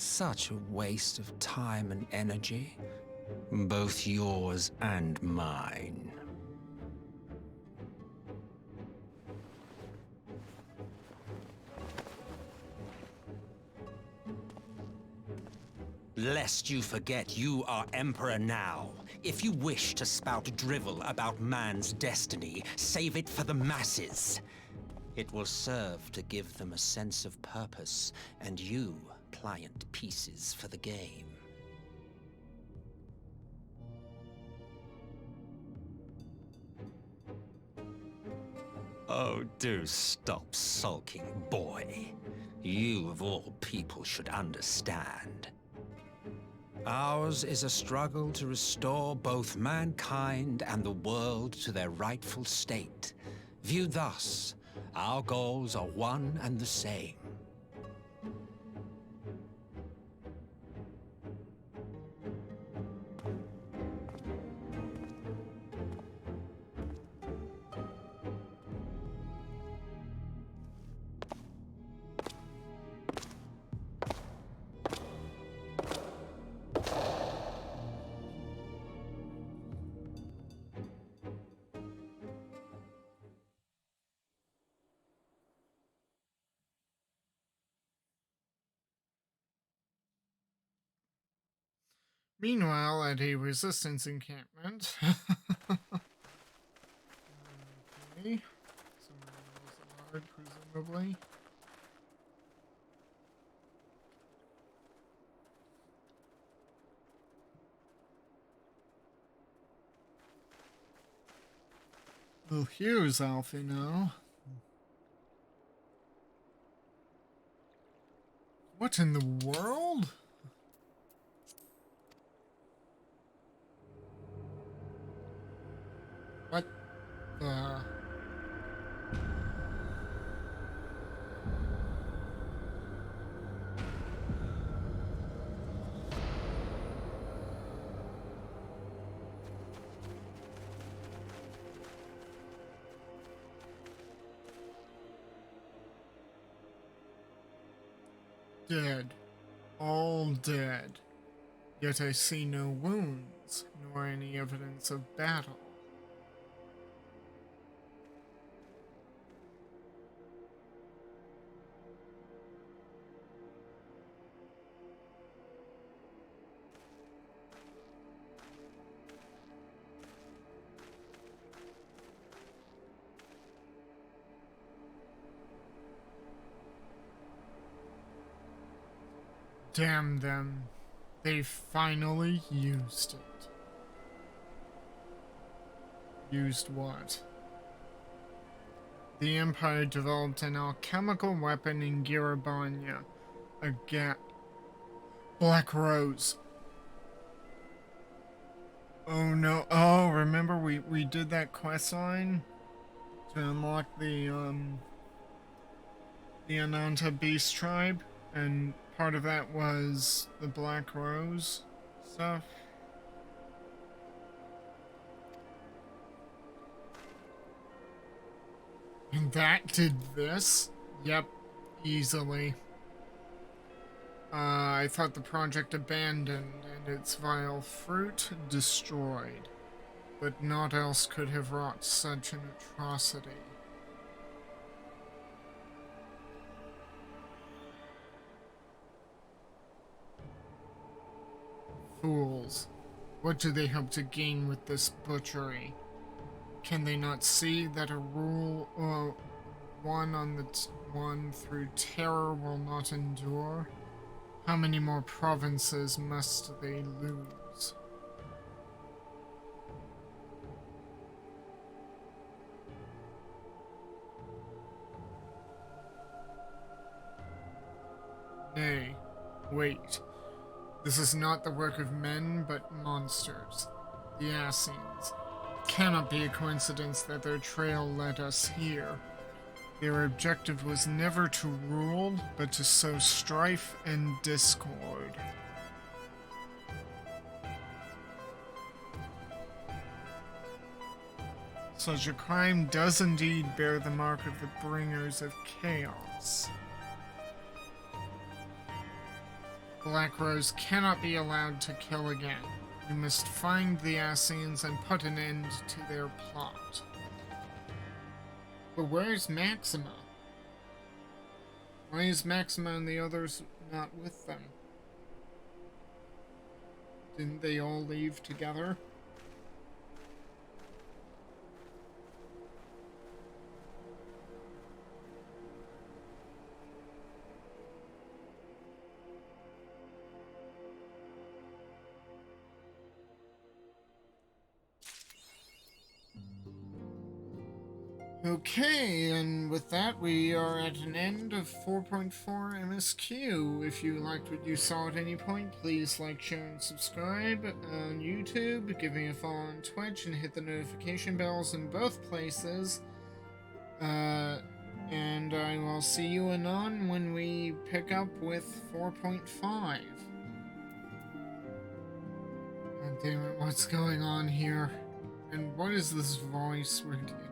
Such a waste of time and energy. Both yours and mine. Lest you forget, you are Emperor now. If you wish to spout drivel about man's destiny, save it for the masses. It will serve to give them a sense of purpose, and you, pliant pieces for the game. Oh, do stop sulking, boy. You, of all people, should understand. Ours is a struggle to restore both mankind and the world to their rightful state. Viewed thus, our goals are one and the same. Meanwhile, at a resistance encampment. Okay. Someone was allowed, presumably. Well, here's ALPHINAUD. What in the world? What the... Dead. All dead. Yet I see no wounds, nor any evidence of battle. Damn them. They finally used it. Used what? The Empire developed an alchemical weapon in Girabanya. Black Rose. Oh no. Oh, remember we did that quest line to unlock the Ananta Beast Tribe, and part of that was the Black Rose stuff. And that did this? Yep, easily. I thought the project abandoned and its vile fruit destroyed. But naught else could have wrought such an atrocity. Fools. What do they hope to gain with this butchery? Can they not see that a rule one through terror will not endure? How many more provinces must they lose? Nay, wait. This is not the work of men, but monsters. The Assassins. Cannot be a coincidence that their trail led us here. Their objective was never to rule, but to sow strife and discord. Such a crime does indeed bear the mark of the bringers of chaos. Black Rose cannot be allowed to kill again. You must find the Assassins and put an end to their plot. But where's Maxima? Why is Maxima and the others not with them? Didn't they all leave together? Okay, and with that, we are at an end of 4.4 MSQ. If you liked what you saw at any point, please like, share, and subscribe on YouTube. Give me a follow on Twitch and hit the notification bells in both places. And I will see you anon when we pick up with 4.5. God damn it, what's going on here? And what is this voice we're doing?